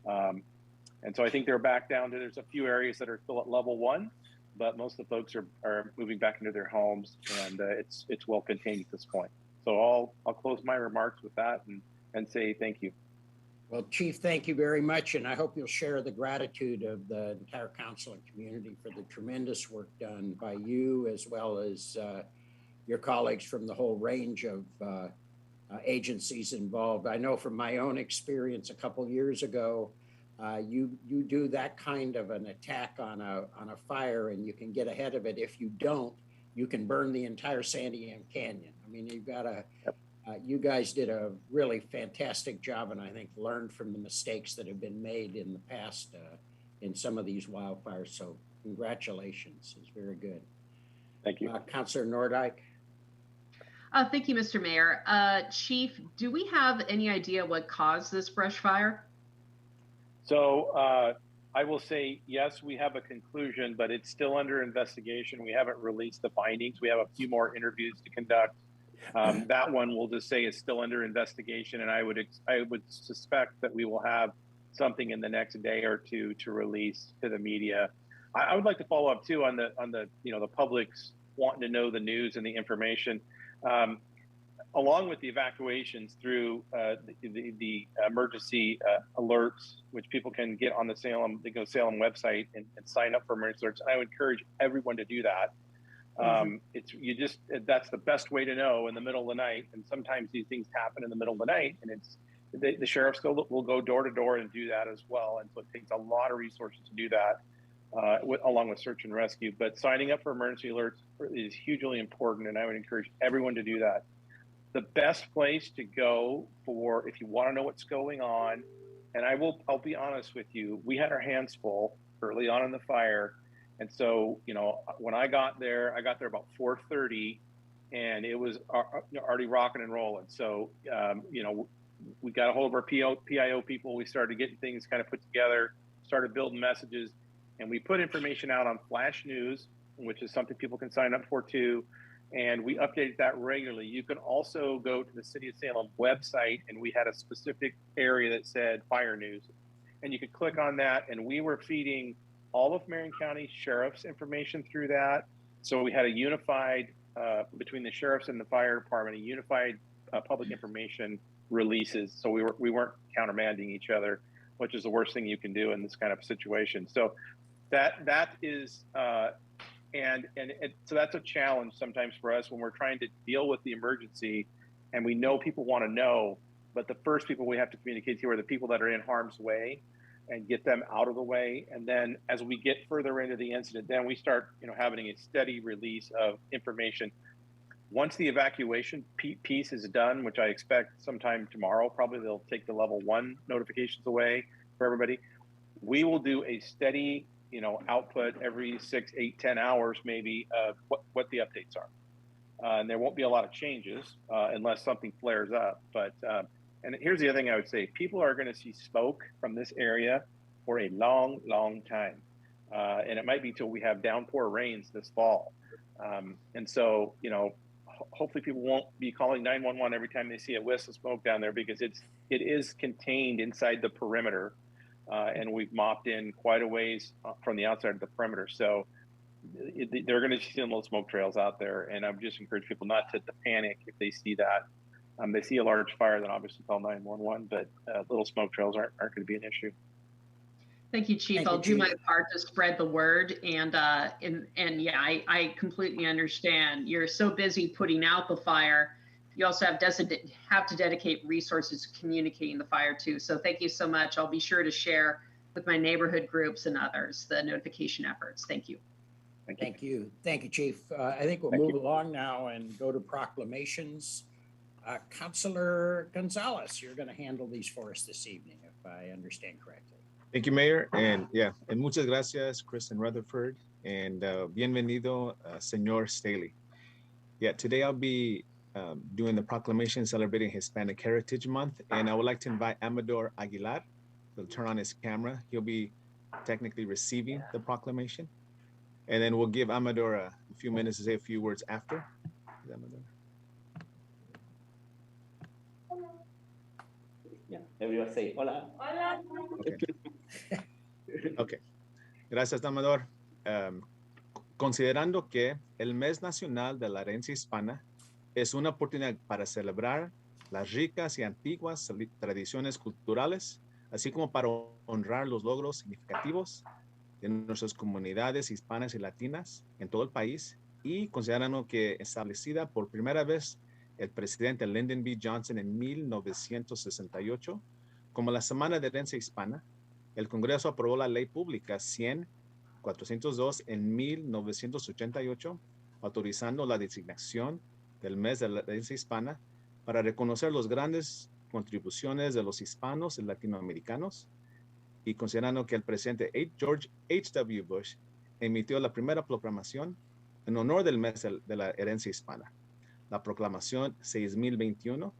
And so I think they're back down to, there's a few areas that are still at level 1, but most of the folks are moving back into their homes, and it's well contained at this point. So I'll close my remarks with that and say thank you. Well, Chief, thank you very much, and I hope you'll share the gratitude of the entire council and community for the tremendous work done by you, as well as your colleagues from the whole range of agencies involved. I know from my own experience a couple years ago, you do that kind of an attack on a fire, and you can get ahead of it. If you don't, you can burn the entire Sandy Am Canyon. I mean, you've got to. You guys did a really fantastic job, and I think learned from the mistakes that have been made in the past in some of these wildfires. So congratulations, it's very good. Thank you. Councilor Nordyke. Thank you, Mr. Mayor. Chief, do we have any idea what caused this brush fire? So I will say, yes, we have a conclusion, but it's still under investigation. We haven't released the findings. We have a few more interviews to conduct. That one we'll just say is still under investigation, and I would suspect that we will have something in the next day or 2 to release to the media. I would like to follow up too on the the public's wanting to know the news and the information, along with the evacuations through the emergency alerts, which people can get on the Salem website and sign up for emergency alerts. I would encourage everyone to do that. That's the best way to know in the middle of the night. And sometimes these things happen in the middle of the night, and the sheriff still will go door to door and do that as well. And so it takes a lot of resources to do that, along with search and rescue. But signing up for emergency alerts is hugely important, and I would encourage everyone to do that. The best place to go if you want to know what's going on, and I'll be honest with you, we had our hands full early on in the fire. And so, when I got there about 4:30, and it was already rocking and rolling. So, we got a hold of our PIO people. We started getting things kind of put together, started building messages, and we put information out on Flash News, which is something people can sign up for too. And we updated that regularly. You can also go to the City of Salem website, and we had a specific area that said Fire News. And you could click on that, and we were feeding all of Marion County Sheriff's information through that. So we had a unified, between the sheriffs and the fire department, a unified public information releases. So we weren't countermanding each other, which is the worst thing you can do in this kind of situation. So that is, so that's a challenge sometimes for us when we're trying to deal with the emergency, and we know people want to know. but the first people we have to communicate to are the people that are in harm's way and get them out of the way. And then as we get further into the incident, then we start, having a steady release of information. Once the evacuation piece is done, which I expect sometime tomorrow, probably they'll take the level 1 notifications away for everybody. We will do a steady, output every 6, 8, 10 hours, maybe, of what the updates are. And there won't be a lot of changes unless something flares up. But and here's the other thing I would say: people are going to see smoke from this area for a long, long time, and it might be till we have downpour rains this fall. And so, hopefully, people won't be calling 911 every time they see a wisp of smoke down there, because it is contained inside the perimeter, and we've mopped in quite a ways from the outside of the perimeter. So they're going to see some little smoke trails out there, and I would just encourage people not to panic if they see that. They see a large fire, then obviously call 911, but little smoke trails aren't going to be an issue. Thank you, Chief. I'll do my part to spread the word, and yeah, I completely understand. You're so busy putting out the fire, you also have to dedicate resources to communicating the fire too. So thank you so much. I'll be sure to share with my neighborhood groups and others the notification efforts. Thank you. Thank you, Chief. I think we'll move along now and go to proclamations. Councilor Gonzalez, you're going to handle these for us this evening, if I understand correctly. Thank you, Mayor. And muchas gracias, Chris and Rutherford. And bienvenido, Señor Staley. Today I'll be doing the proclamation celebrating Hispanic Heritage Month. And I would like to invite Amador Aguilar to turn on his camera. He'll be technically receiving the proclamation. And then we'll give Amador a few minutes to say a few words after. Everyone say hola. Hola. Okay. Gracias, Amador. Considerando que el Mes Nacional de la Herencia Hispana es una oportunidad para celebrar las ricas y antiguas tradiciones culturales, así como para honrar los logros significativos de nuestras comunidades hispanas y latinas en todo el país, y considerando que establecida por primera vez el presidente Lyndon B. Johnson en 1968 como la Semana de Herencia Hispana, el Congreso aprobó la Ley Pública 100-402 en 1988, autorizando la designación del Mes de la Herencia Hispana para reconocer las grandes contribuciones de los hispanos y latinoamericanos, y considerando que el presidente George H.W. Bush emitió la primera proclamación en honor del Mes de la Herencia Hispana, la Proclamación 6021,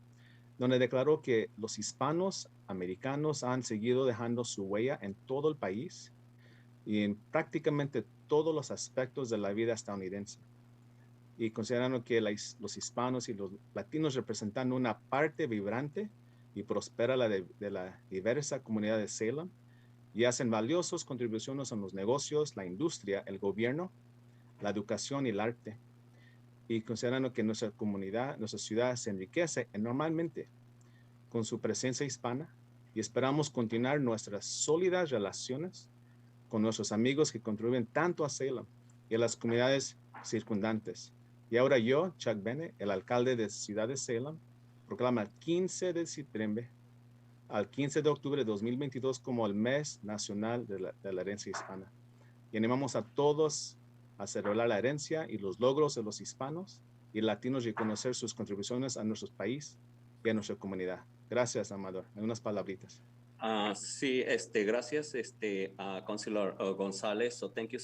donde declaró que los hispanos americanos han seguido dejando su huella en todo el país y en prácticamente todos los aspectos de la vida estadounidense. Y considerando que los hispanos y los latinos representan una parte vibrante y próspera de la diversa comunidad de Salem, y hacen valiosas contribuciones en los negocios, la industria, el gobierno, la educación y el arte. Y considerando que nuestra comunidad, nuestra ciudad se enriquece enormemente con su presencia hispana, y esperamos continuar nuestras sólidas relaciones con nuestros amigos que contribuyen tanto a Salem y a las comunidades circundantes. Y ahora yo, Chuck Bennett, el alcalde de Ciudad de Salem, proclama el 15 de septiembre al 15 de octubre de 2022 como el Mes Nacional de la Herencia Hispana. Y animamos a todos a celebrar la herencia y los logros de los hispanos y latinos y reconocer sus contribuciones a nuestro país y a nuestra comunidad. Gracias, Amador. En unas palabritas. Sí, gracias, Councilor Gonzalez. So thank you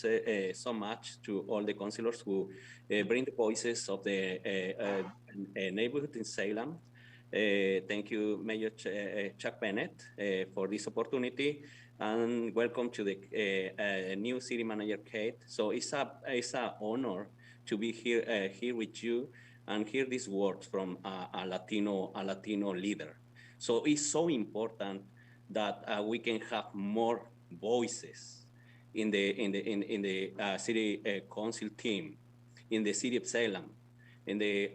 so much to all the councilors who bring the voices of the neighborhood in Salem. Thank you, Mayor Chuck Bennett, for this opportunity, and welcome to the new city manager, Kate. So it's a honor to be here with you and hear these words from a Latino leader. So it's so important that we can have more voices in the city council team, in the city of Salem, in the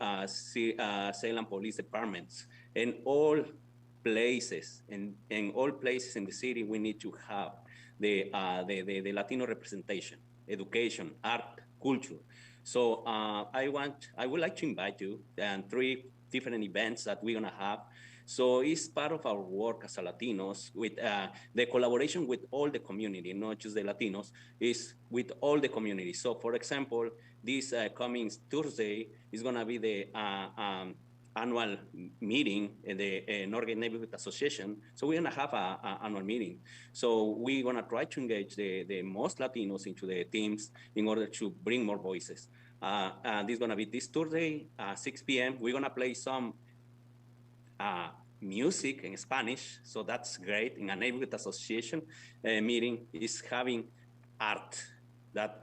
Salem Police Departments, in all places, in all places in the city. We need to have the Latino representation, education, art, culture. So I would like to invite you to 3 different events that we're gonna have. So it's part of our work as a Latinos with the collaboration with all the community, not just the Latinos, is with all the community. So for example, this coming Thursday is gonna be the annual meeting in the Norgate Neighborhood Association. So we're gonna have an annual meeting. So we're gonna try to engage the most Latinos into the teams in order to bring more voices. And this is gonna be this Thursday, 6 p.m. We're gonna play some music in Spanish, so that's great. In a neighborhood association meeting is having art that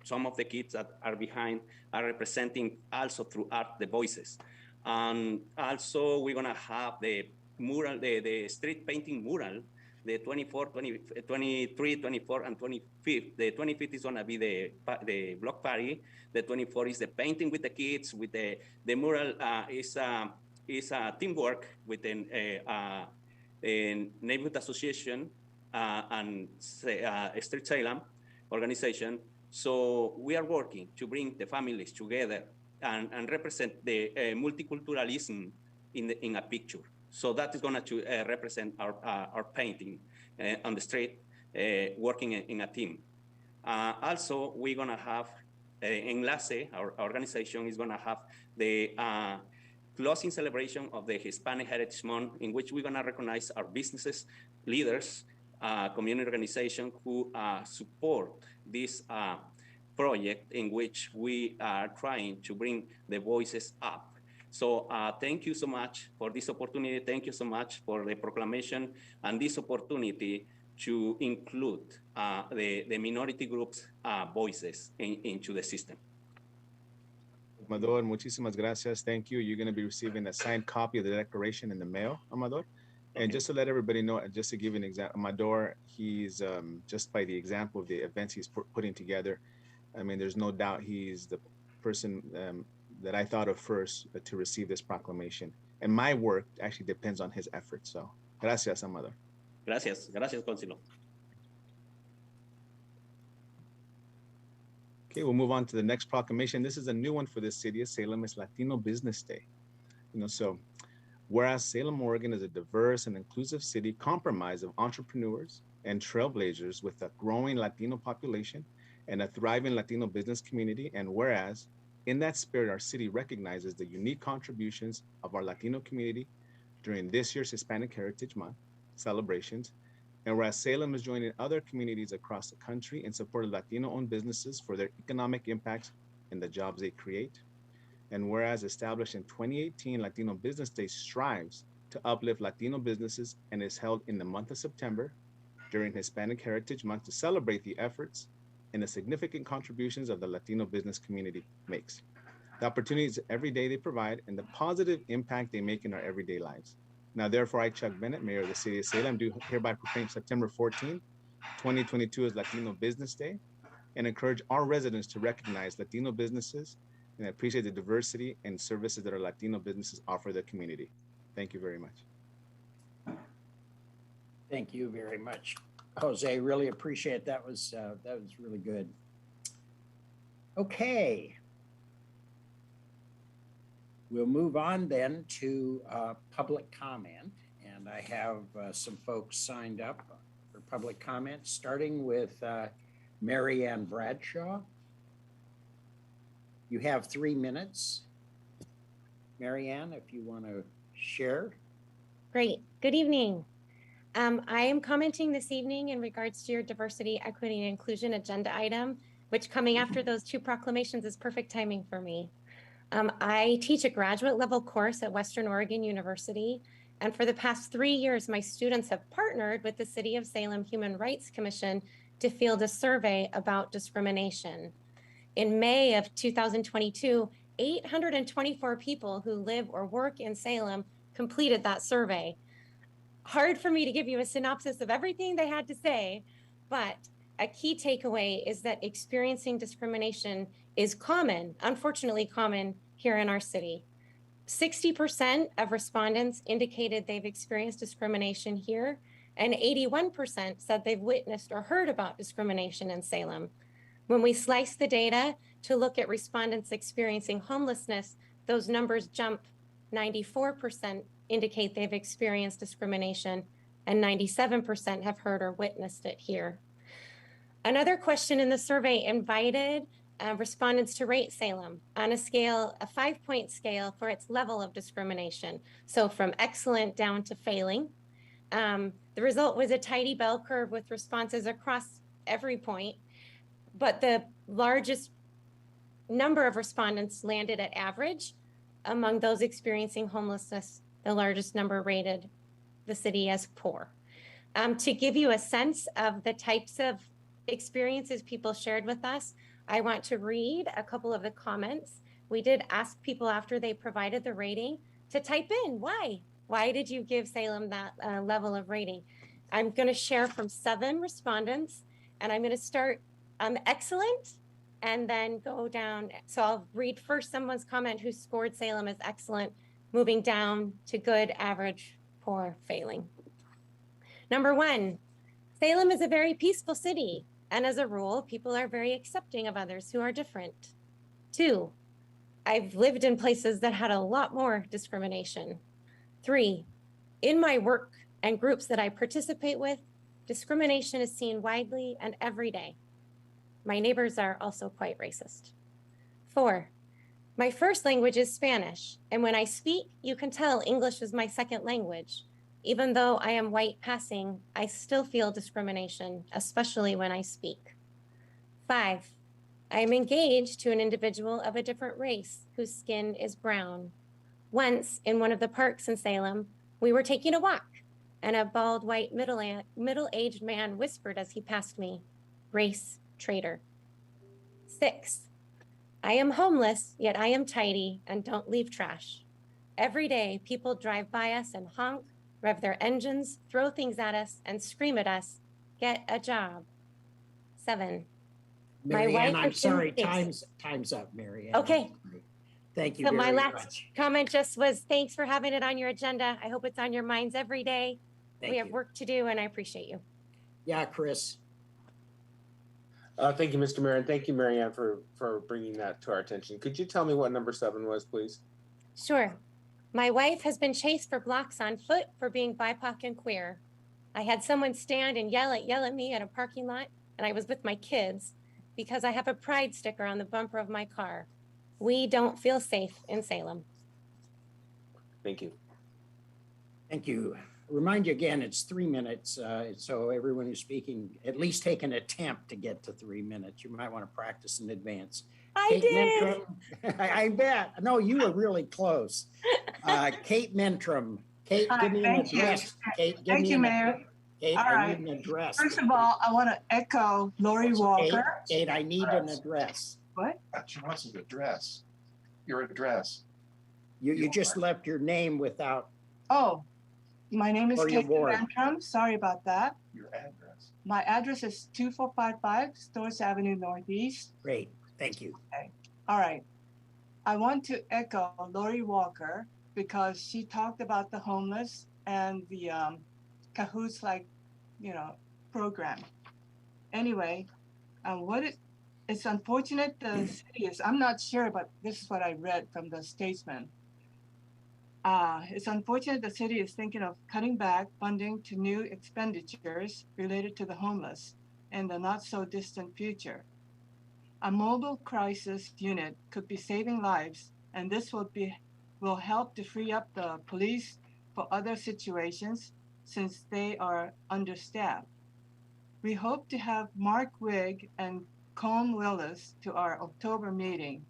some of the kids that are behind are representing also through art the voices. And also we're gonna have the mural, the street painting mural, the 23, 24, and 25th. The 25th is gonna be the block party. The 24th is the painting with the kids. With the mural is a teamwork within a neighborhood association and Street Salem organization. So we are working to bring the families together and represent the multiculturalism in a picture. So that is going to represent our painting on the street, working in a team. Also, we're going to have Enlace, our organization is going to have the closing celebration of the Hispanic Heritage Month, in which we're going to recognize our businesses, leaders, community organization who support this project in which we are trying to bring the voices up. So thank you so much for this opportunity. Thank you so much for the proclamation and this opportunity to include the minority groups' voices into the system. Amador, muchísimas gracias. Thank you. You're going to be receiving a signed copy of the declaration in the mail, Amador. And just to let everybody know, just to give an example, Amador, he's just by the example of the events he's putting together, I mean, there's no doubt he's the person that I thought of first to receive this proclamation. And my work actually depends on his efforts. So, gracias, Amador. Gracias. Gracias, Consuelo. Okay, we'll move on to the next proclamation. This is a new one for the city of Salem. It's Latino Business Day. So whereas Salem, Oregon is a diverse and inclusive city comprised of entrepreneurs and trailblazers with a growing Latino population and a thriving Latino business community, and whereas in that spirit, our city recognizes the unique contributions of our Latino community during this year's Hispanic Heritage Month celebrations, and whereas Salem is joining other communities across the country in support of Latino-owned businesses for their economic impacts and the jobs they create, and whereas established in 2018, Latino Business Day strives to uplift Latino businesses and is held in the month of September during Hispanic Heritage Month to celebrate the efforts and the significant contributions of the Latino business community makes, the opportunities every day they provide, and the positive impact they make in our everyday lives. Now, therefore, I, Chuck Bennett, Mayor of the City of Salem, do hereby proclaim September 14, 2022 as Latino Business Day and encourage our residents to recognize Latino businesses and appreciate the diversity and services that our Latino businesses offer the community. Thank you very much. Thank you very much, Jose. Really appreciate that. Was really good. Okay. We'll move on then to public comment, and I have some folks signed up for public comment, starting with Mary Ann Bradshaw. You have 3 minutes. Mary Ann, if you want to share. Great. Good evening. I am commenting this evening in regards to your diversity, equity, and inclusion agenda item, which coming after those 2 proclamations is perfect timing for me. I teach a graduate level course at Western Oregon University, and for the past 3 years, my students have partnered with the City of Salem Human Rights Commission to field a survey about discrimination. In May of 2022, 824 people who live or work in Salem completed that survey. Hard for me to give you a synopsis of everything they had to say, but a key takeaway is that experiencing discrimination is common, unfortunately common here in our city. 60% of respondents indicated they've experienced discrimination here, and 81% said they've witnessed or heard about discrimination in Salem. When we slice the data to look at respondents experiencing homelessness, those numbers jump 94% indicate they've experienced discrimination, and 97% have heard or witnessed it here. Another question in the survey invited respondents to rate Salem on a 5-point scale for its level of discrimination. So from excellent down to failing. The result was a tidy bell curve with responses across every point, but the largest number of respondents landed at average. Among those experiencing homelessness, the largest number rated the city as poor. To give you a sense of the types of experiences people shared with us, I want to read a couple of the comments. We did ask people after they provided the rating to type in why. Why did you give Salem that level of rating? I'm going to share from 7 respondents, and I'm going to start excellent and then go down. So I'll read first someone's comment who scored Salem as excellent, moving down to good, average, poor, failing. Number 1, Salem is a very peaceful city, and as a rule, people are very accepting of others who are different. 2, I've lived in places that had a lot more discrimination. 3, in my work and groups that I participate with, discrimination is seen widely and every day. My neighbors are also quite racist. 4, my first language is Spanish, and when I speak, you can tell English is my second language. Even though I am white passing, I still feel discrimination, especially when I speak. 5, I am engaged to an individual of a different race whose skin is brown. Once, in one of the parks in Salem, we were taking a walk, and a bald white middle-aged man whispered as he passed me, "Race traitor." 6, I am homeless, yet I am tidy and don't leave trash. Every day, people drive by us and honk, rev their engines, throw things at us, and scream at us, "Get a job." 7, Mary Ann, I'm has been- sorry, time's up, Mary Ann. Okay. Thank you So very my last much. comment just was thanks for having it on your agenda. I hope it's on your minds every day. Thank We have you. work to do, and I appreciate you. Yeah, Chris. Thank you, Mr. Mayor, and thank you, Mary Ann, for bringing that to our attention. Could you tell me what number 7 was, please? Sure. My wife has been chased for blocks on foot for being BIPOC and queer. I had someone stand and yell at me at a parking lot, and I was with my kids because I have a pride sticker on the bumper of my car. We don't feel safe in Salem. Thank you. Thank you. Remind you again, it's 3 minutes. So everyone who's speaking, at least take an attempt to get to 3 minutes. You might want to practice in advance. I Kate did. Mentrum, I bet. No, you were really close. Kate Mentrum. Kate, give me an address. Kate, give Thank me you, an Mayor. Kate, All I right. need an address. First of all, I want to echo Lori Walker. Kate, I need an address. What? She wants an address. Your address. You just left your name without. Oh, my name is Or your Kate ward. Mantrum. Sorry about that. Your address. My address is 2455 Stores Avenue Northeast. Great, thank you. Okay. All right. I want to echo Lori Walker because she talked about the homeless and the Cahoots program. Anyway, it's unfortunate the city is, I'm not sure, but this is what I read from the Statesman. It's unfortunate the city is thinking of cutting back funding to new expenditures related to the homeless in the not so distant future. A mobile crisis unit could be saving lives, and this will help to free up the police for other situations since they are understaffed. We hope to have Mark Wigg and Colm Willis to our October meeting.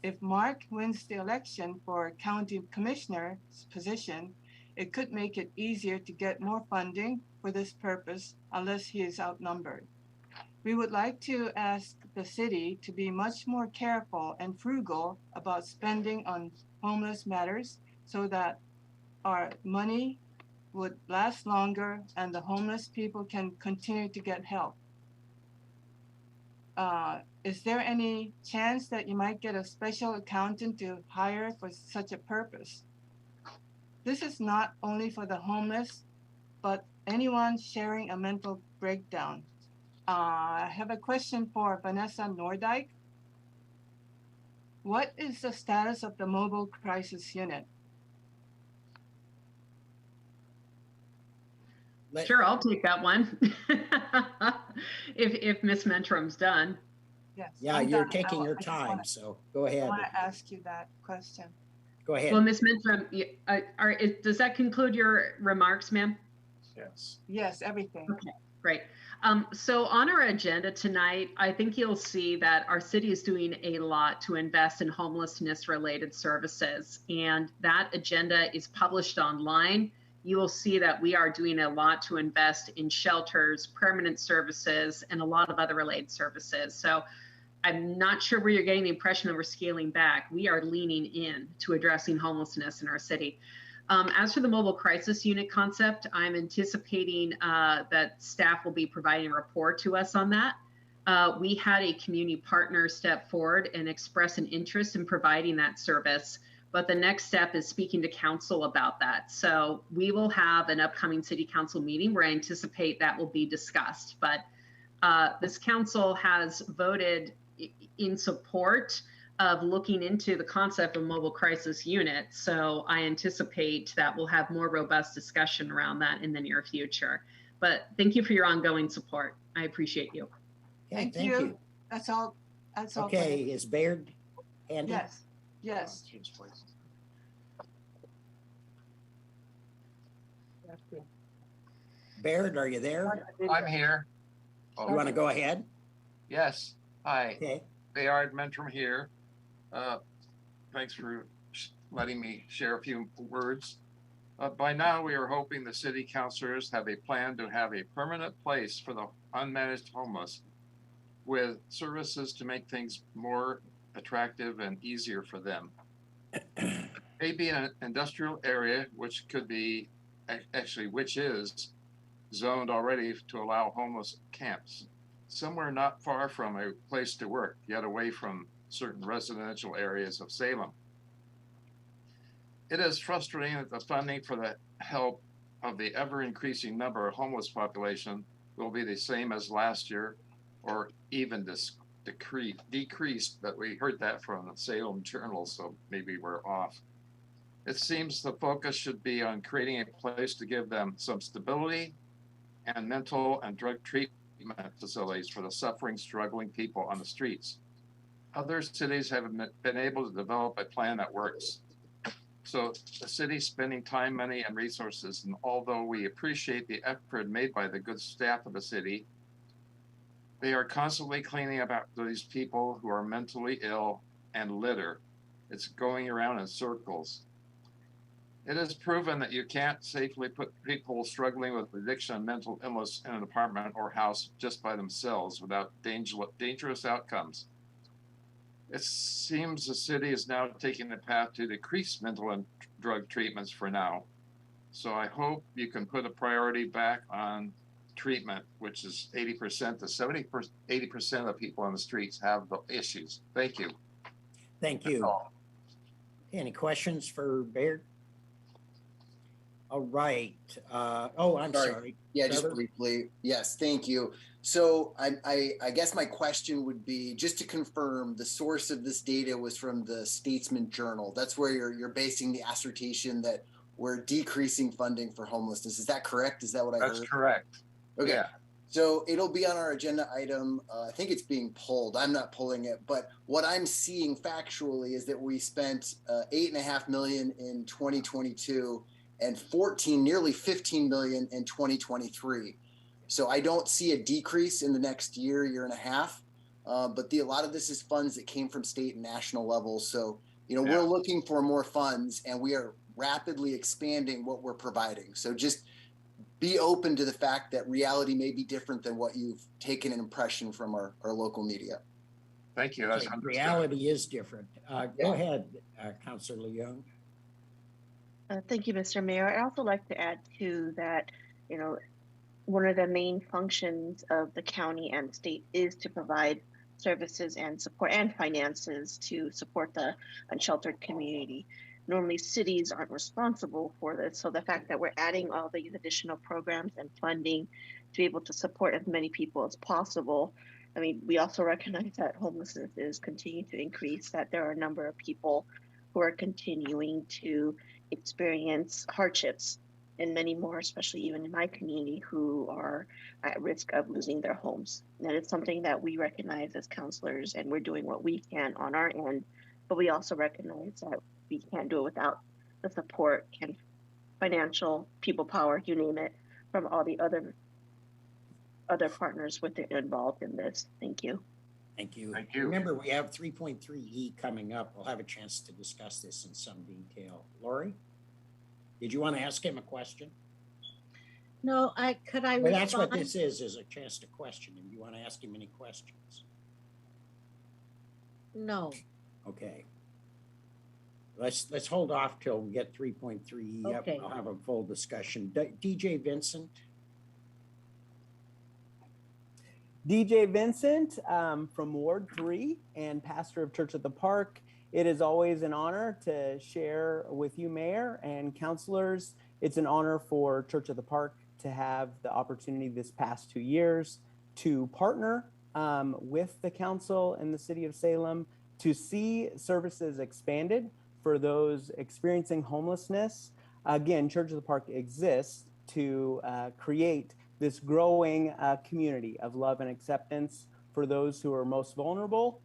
If Mark wins the election for county commissioner's position, it could make it easier to get more funding for this purpose unless he is outnumbered. We would like to ask the city to be much more careful and frugal about spending on homeless matters so that our money would last longer and the homeless people can continue to get help. Is there any chance that you might get a special accountant to hire for such a purpose? This is not only for the homeless, but anyone sharing a mental breakdown. I have a question for Vanessa Nordyke. What is the status of the mobile crisis unit? Sure, I'll take that one. If Miss Mentrum's done. Yes. Yeah, I'm you're done. taking your I just time, wanna- so go I ahead. want to ask you that question. Go ahead. Well, Miss Mentrum, does that conclude your remarks, ma'am? Yes. Yes, everything. Okay, great. So on our agenda tonight, I think you'll see that our city is doing a lot to invest in homelessness related services, and that agenda is published online. You will see that we are doing a lot to invest in shelters, permanent services, and a lot of other related services. So I'm not sure where you're getting the impression that we're scaling back. We are leaning in to addressing homelessness in our city. As for the mobile crisis unit concept, I'm anticipating that staff will be providing a report to us on that. We had a community partner step forward and express an interest in providing that service, but the next step is speaking to council about that. So we will have an upcoming city council meeting where I anticipate that will be discussed. But this council has voted in support of looking into the concept of mobile crisis unit. So I anticipate that we'll have more robust discussion around that in the near future. But thank you for your ongoing support. I appreciate you. Okay, Thank you. That's all. That's all. for Okay, me. is Baird handy? Yes. Yes. Baird, are you there? I'm here. You want to go ahead? Yes. Hi. Okay. Bayard Mentrum here. Thanks for letting me share a few words. By now, we are hoping the city councilors have a plan to have a permanent place for the unmanaged homeless with services to make things more attractive and easier for them. Maybe an industrial area, which could be, actually, which is zoned already to allow homeless camps. Somewhere not far from a place to work, yet away from certain residential areas of Salem. It is frustrating that the funding for the help of the ever-increasing number of homeless population will be the same as last year, or even decreased, but we heard that from the Salem Journal, so maybe we're off. It seems the focus should be on creating a place to give them some stability and mental and drug treatment facilities for the suffering, struggling people on the streets. Other cities have been able to develop a plan that works. So the city's spending time, money, and resources, and although we appreciate the effort made by the good staff of the city, they are constantly cleaning up after these people who are mentally ill and litter. It's going around in circles. It is proven that you can't safely put people struggling with addiction and mental illness in an apartment or house just by themselves without dangerous outcomes. It seems the city is now taking the path to decrease mental and drug treatments for now. So I hope you can put a priority back on treatment, which is 80% to 80% of people on the streets have the issues. Thank you. Thank you. Any questions for Baird? All right. Oh, I'm sorry. Yeah, Trevor? just briefly. Yes, thank you. So I guess my question would be, just to confirm, the source of this data was from the Statesman Journal. That's where you're basing the assertion that we're decreasing funding for homelessness. Is that correct? Is that what I heard? That's correct. Okay. Yeah. So it'll be on our agenda item. I think it's being pulled. I'm not pulling it, but what I'm seeing factually is that we spent $8.5 million in 2022 and nearly 15 million in 2023. So I don't see a decrease in the next year and a half. But a lot of this is funds that came from state and national levels. So, we're looking for more funds, and we are rapidly expanding what we're providing. So just be open to the fact that reality may be different than what you've taken an impression from our local media. Thank you. Okay, reality is different. Go ahead, Councilor Young. Thank you, Mr. Mayor. I'd also like to add to that, one of the main functions of the county and state is to provide services and support and finances to support the unsheltered community. Normally cities aren't responsible for this. So the fact that we're adding all these additional programs and funding to be able to support as many people as possible. I mean, we also recognize that homelessness is continuing to increase, that there are a number of people who are continuing to experience hardships and many more, especially even in my community, who are at risk of losing their homes. And it's something that we recognize as counselors, and we're doing what we can on our end, but we also recognize that we can't do it without the support and financial, people power, you name it, from all the other partners involved in this. Thank you. Thank you. Thank you. Remember, we have 3.3E coming up. We'll have a chance to discuss this in some detail. Lori, did you want to ask him a question? No, could I Well, that's what respond? this is a chance to question him. Do you want to ask him any questions? No. Okay. Let's hold off till we get 3.3E up. Okay. I'll have a full discussion. DJ Vincent. DJ Vincent from Ward 3 and pastor of Church at the Park. It is always an honor to share with you, Mayor and counselors. It's an honor for Church at the Park to have the opportunity this past 2 years to partner with the council and the city of Salem to see services expanded for those experiencing homelessness. Again, Church of the Park exists to create this growing community of love and acceptance for those who are most vulnerable.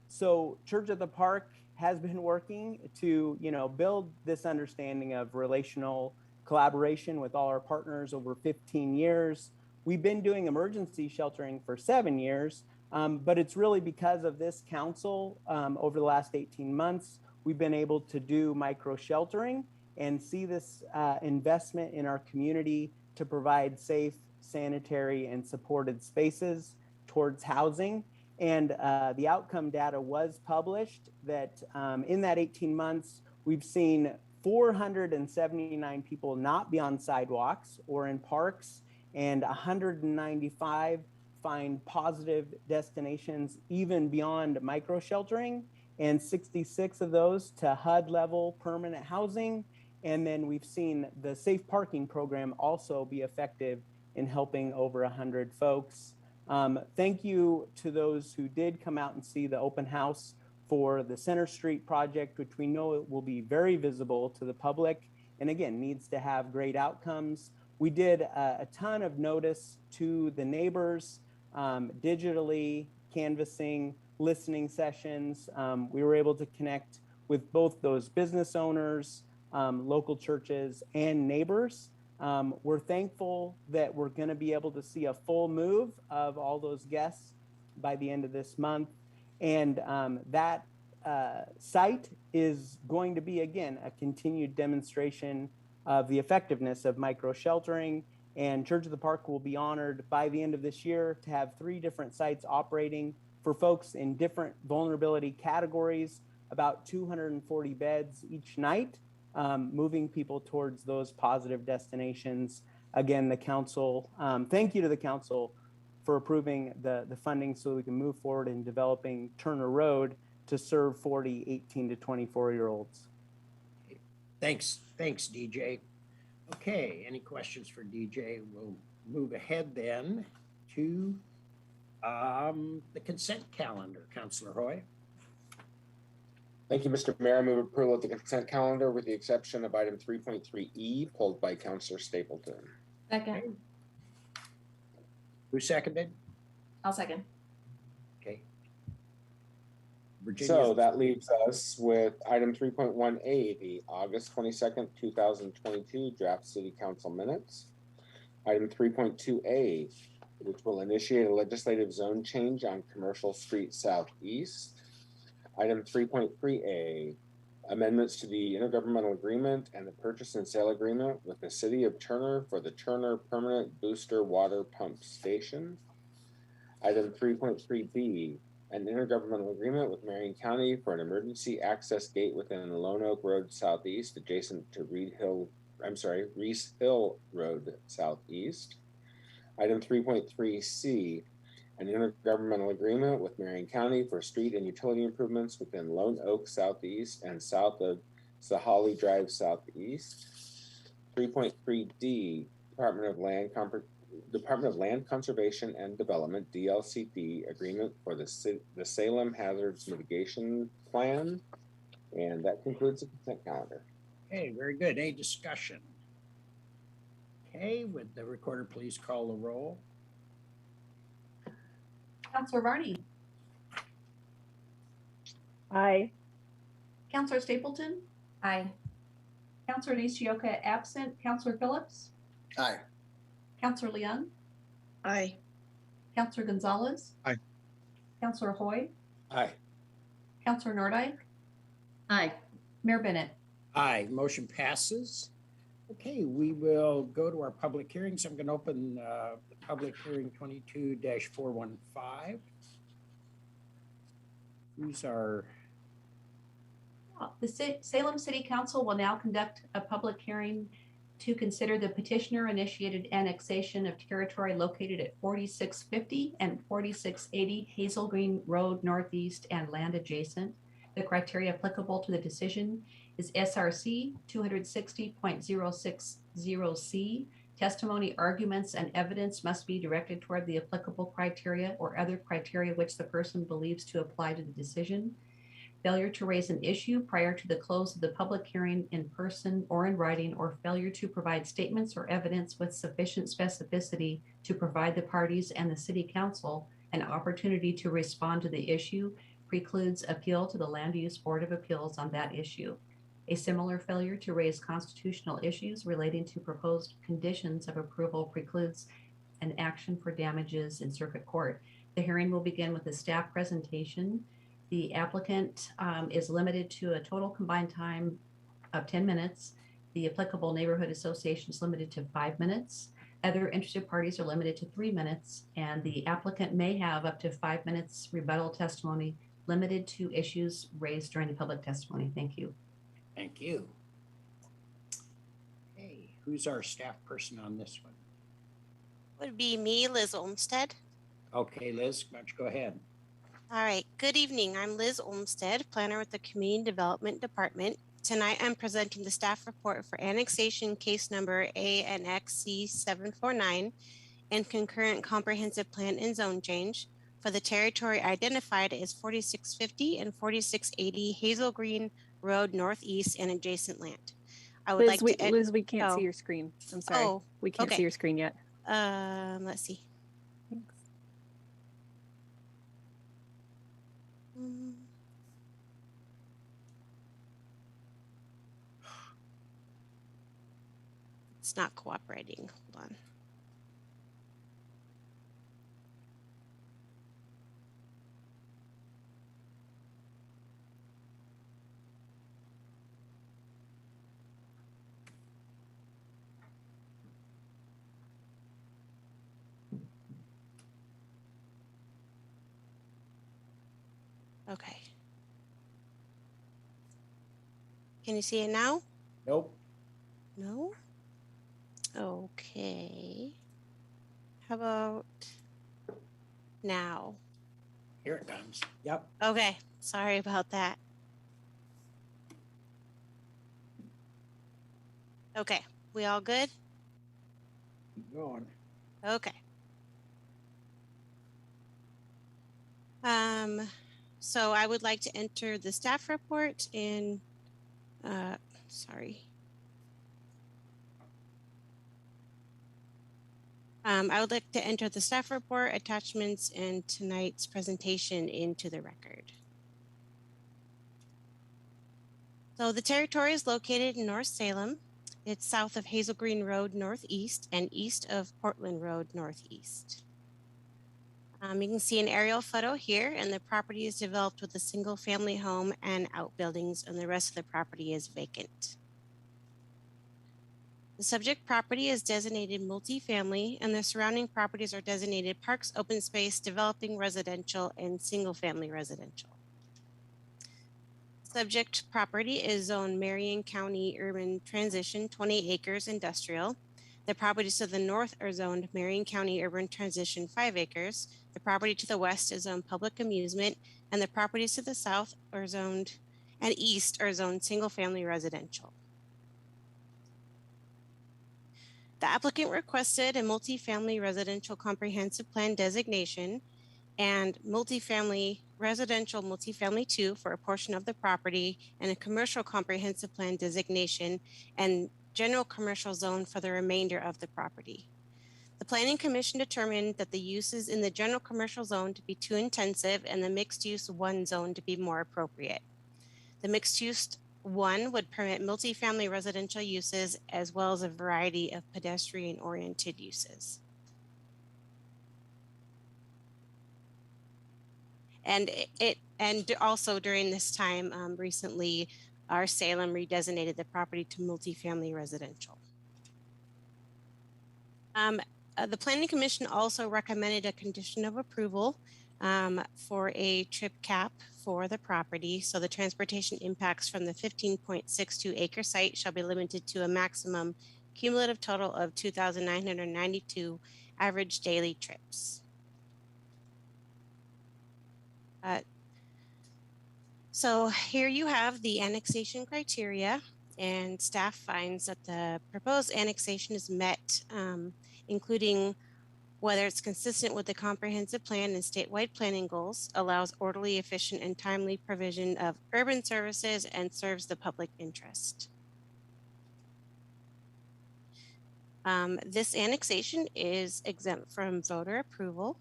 So Church at the Park has been working to, build this understanding of relational collaboration with all our partners over 15 years. We've been doing emergency sheltering for 7 years, but it's really because of this council over the last 18 months, we've been able to do micro sheltering and see this investment in our community to provide safe, sanitary, and supported spaces towards housing. And the outcome data was published that in that 18 months, we've seen 479 people not be on sidewalks or in parks, and 195 find positive destinations even beyond micro sheltering, and 66 of those to HUD level permanent housing. And then we've seen the safe parking program also be effective in helping over 100 folks. Thank you to those who did come out and see the open house for the Center Street project, which we know will be very visible to the public and again, needs to have great outcomes. We did a ton of notice to the neighbors, digitally, canvassing, listening sessions. We were able to connect with both those business owners, local churches, and neighbors. We're thankful that we're going to be able to see a full move of all those guests by the end of this month. And that site is going to be, again, a continued demonstration of the effectiveness of micro sheltering. And Church of the Park will be honored by the end of this year to have 3 different sites operating for folks in different vulnerability categories, about 240 beds each night. Moving people towards those positive destinations. Again, the council, thank you to the council for approving the funding so we can move forward in developing Turner Road to serve 40, 18 to 24-year-olds. Thanks, DJ. Okay, any questions for DJ? We'll move ahead then to the consent calendar. Councilor Hoy. Thank you, Mr. Mayor. I move approval of the consent calendar with the exception of item 3.3E, pulled by Councilor Stapleton. Second. Who seconded? I'll second. Okay. Virginia. So that leaves us with item 3.1A, the August 22nd, 2022 draft city council minutes. Item 3.2A, which will initiate a legislative zone change on Commercial Street Southeast. Item 3.3A, amendments to the intergovernmental agreement and the purchase and sale agreement with the city of Turner for the Turner Permanent Booster Water Pump Station. Item 3.3B, an intergovernmental agreement with Marion County for an emergency access gate within Lone Oak Road Southeast adjacent to Reese Hill Road Southeast. Item 3.3C, an intergovernmental agreement with Marion County for street and utility improvements within Lone Oak Southeast and south of Sahali Drive Southeast. 3.3D, Department of Land Conservation and Development, DLCD, agreement for the Salem Hazards Mitigation Plan. And that concludes the consent calendar. Okay, very good. Any discussion? Okay, would the recorder please call the roll? Counselor Varney, Aye. Counselor Stapleton, Aye. Counselor Nishioka absent, Counselor Phillips, Aye. Counselor Leung, Aye. Counselor Gonzalez, Aye. Counselor Hoy, Aye. Counselor Nordike, Aye. Mayor Bennett. Aye, motion passes. Okay, we will go to our public hearings. I'm going to open the public hearing 22-415. Who's our? The Salem City Council will now conduct a public hearing to consider the petitioner-initiated annexation of territory located at 4650 and 4680 Hazelgreen Road Northeast and land adjacent. The criteria applicable to the decision is SRC 260.060C. Testimony, arguments, and evidence must be directed toward the applicable criteria or other criteria which the person believes to apply to the decision. Failure to raise an issue prior to the close of the public hearing in person or in writing, or failure to provide statements or evidence with sufficient specificity to provide the parties and the City Council an opportunity to respond to the issue precludes appeal to the Land Use Board of Appeals on that issue. A similar failure to raise constitutional issues relating to proposed conditions of approval precludes an action for damages in circuit court. The hearing will begin with a staff presentation. The applicant is limited to a total combined time of 10 minutes. The applicable neighborhood association is limited to 5 minutes. Other interested parties are limited to 3 minutes, and the applicant may have up to 5 minutes rebuttal testimony limited to issues raised during the public testimony. Thank you. Thank you. Hey, who's our staff person on this one? Would be me, Liz Olmsted. Okay, Liz, why don't you go ahead? All right. Good evening. I'm Liz Olmsted, planner with the Community Development Department. Tonight, I'm presenting the staff report for annexation case number ANXC 749 and concurrent comprehensive plan and zone change for the territory identified as 4650 and 4680 Hazelgreen Road Northeast and adjacent land. I would Liz, like to Liz, we can't see your screen. I'm sorry. Oh, we can't okay. see your screen yet. Let's see. Thanks. It's not cooperating. Hold on. Okay. Can you see it now? Nope. No? Okay. How about now? Here it comes. Yep. Okay. Sorry about that. Okay. We all good? Keep going. Okay. So I would like to enter the staff report in, sorry. I would like to enter the staff report, attachments, and tonight's presentation into the record. So the territory is located in North Salem. It's south of Hazelgreen Road Northeast and east of Portland Road Northeast. You can see an aerial photo here, and the property is developed with a single family home and outbuildings, and the rest of the property is vacant. The subject property is designated multifamily, and the surrounding properties are designated parks, open space, developing residential, and single family residential. Subject property is zoned Marion County Urban Transition 20 acres industrial. The properties to the north are zoned Marion County Urban Transition 5 acres. The property to the west is zoned public amusement, and the properties to the south are zoned and east are zoned single family residential. The applicant requested a multifamily residential comprehensive plan designation and multifamily residential multifamily 2 for a portion of the property, and a commercial comprehensive plan designation and general commercial zone for the remainder of the property. The Planning Commission determined that the uses in the general commercial zone to be too intensive and the mixed use 1 zone to be more appropriate. The mixed use 1 would permit multifamily residential uses as well as a variety of pedestrian oriented uses. And also during this time, recently, our Salem redesignated the property to multifamily residential. The Planning Commission also recommended a condition of approval for a trip cap for the property. So the transportation impacts from the 15.62 acre site shall be limited to a maximum cumulative total of 2,992 average daily trips. So here you have the annexation criteria, and staff finds that the proposed annexation is met, including whether it's consistent with the comprehensive plan and statewide planning goals, allows orderly, efficient, and timely provision of urban services, and serves the public interest. This annexation is exempt from voter approval.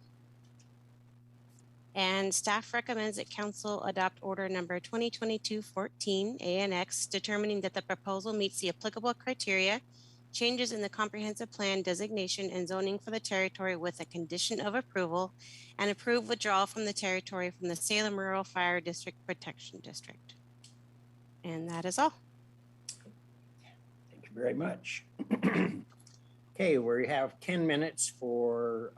And staff recommends that council adopt order number 2022-14 ANX, determining that the proposal meets the applicable criteria, changes in the comprehensive plan designation and zoning for the territory with a condition of approval, and approve withdrawal from the territory from the Salem Rural Fire District Protection District. And that is all. Thank you very much. Okay, we have 10 minutes for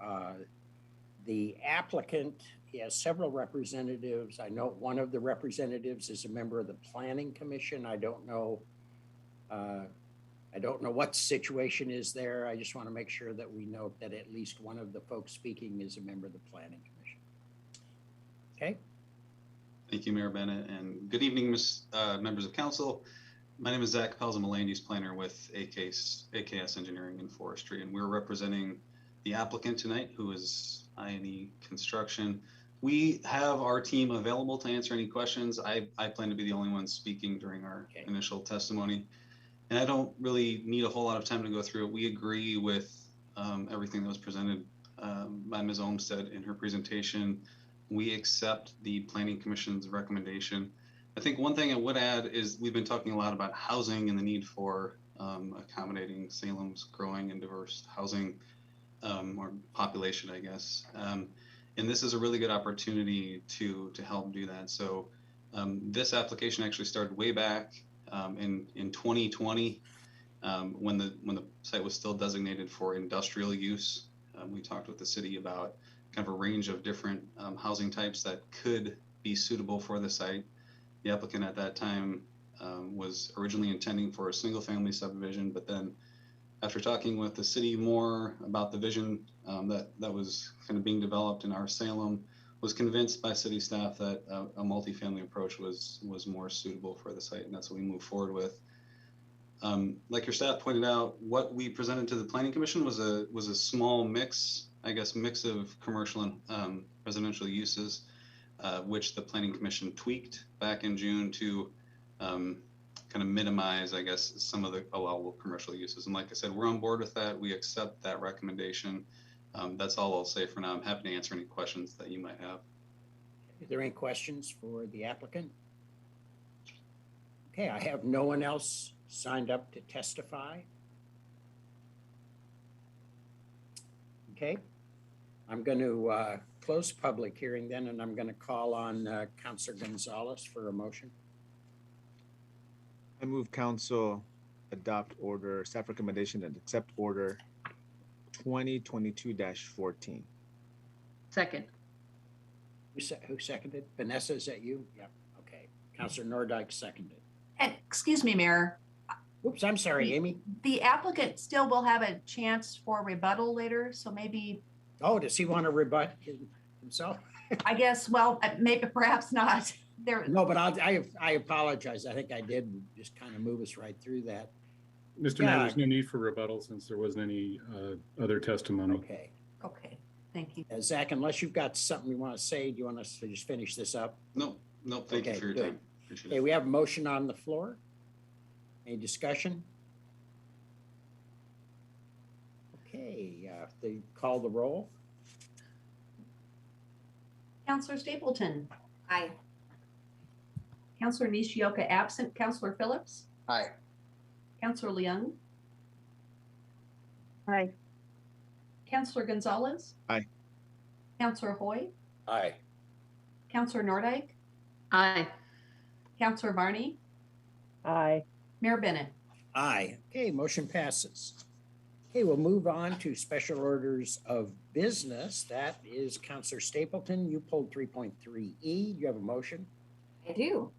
the applicant. He has several representatives. I know one of the representatives is a member of the Planning Commission. I don't know what situation is there. I just want to make sure that we note that at least one of the folks speaking is a member of the Planning Commission. Okay. Thank you, Mayor Bennett, and good evening, members of council. My name is Zach Pels. I'm a land use planner with AKS Engineering and Forestry, and we're representing the applicant tonight, who is INE Construction. We have our team available to answer any questions. I plan to be the only one speaking during our initial testimony, and I don't really need a whole lot of time to go through it. We agree with everything that was presented by Ms. Olmsted in her presentation. We accept the Planning Commission's recommendation. I think one thing I would add is we've been talking a lot about housing and the need for accommodating Salem's growing and diverse housing or population, I guess. And this is a really good opportunity to help do that. So this application actually started way back in 2020 when the site was still designated for industrial use. We talked with the city about kind of a range of different housing types that could be suitable for the site. The applicant at that time was originally intending for a single family subdivision, but then after talking with the city more about the vision that was kind of being developed in our Salem, was convinced by city staff that a multifamily approach was more suitable for the site, and that's what we moved forward with. Like your staff pointed out, what we presented to the Planning Commission was a small mix, I guess, mix of commercial and residential uses, which the Planning Commission tweaked back in June to kind of minimize, I guess, some of the allowable commercial uses. And like I said, we're on board with that. We accept that recommendation. That's all I'll say for now. I'm happy to answer any questions that you might have. Are there any questions for the applicant? Okay, I have no one else signed up to testify. Okay, I'm going to close public hearing then, and I'm going to call on Councilor Gonzalez for a motion. I move council adopt order, staff recommendation, and accept order 2022-14. Second. Who seconded? Vanessa, is that you? Yep. Okay. Councilor Nordyke seconded. And excuse me, Mayor. Oops, I'm sorry, Amy. The applicant still will have a chance for rebuttal later, so maybe. Oh, does he want to rebut himself? I guess, well, maybe, perhaps not. No, but I apologize. I think I did just kind of move us right through that. Mr. Mayor, there's no need for rebuttal since there wasn't any other testimony. Okay. Okay, thank you. Zach, unless you've got something you want to say, do you want us to just finish this up? No, thank you for your time. Appreciate it. Okay, we have a motion on the floor. Any discussion? Okay, they call the roll. Counselor Stapleton, Aye. Counselor Nishioka absent, Counselor Phillips, Aye. Counselor Leung, Aye. Counselor Gonzalez, Aye. Counselor Hoy, Aye. Counselor Nordike, Aye. Counselor Barney, Aye. Mayor Bennett. Aye. Okay, motion passes. Okay, we'll move on to special orders of business. That is Counselor Stapleton. You pulled 3.3E. Do you have a motion? I do.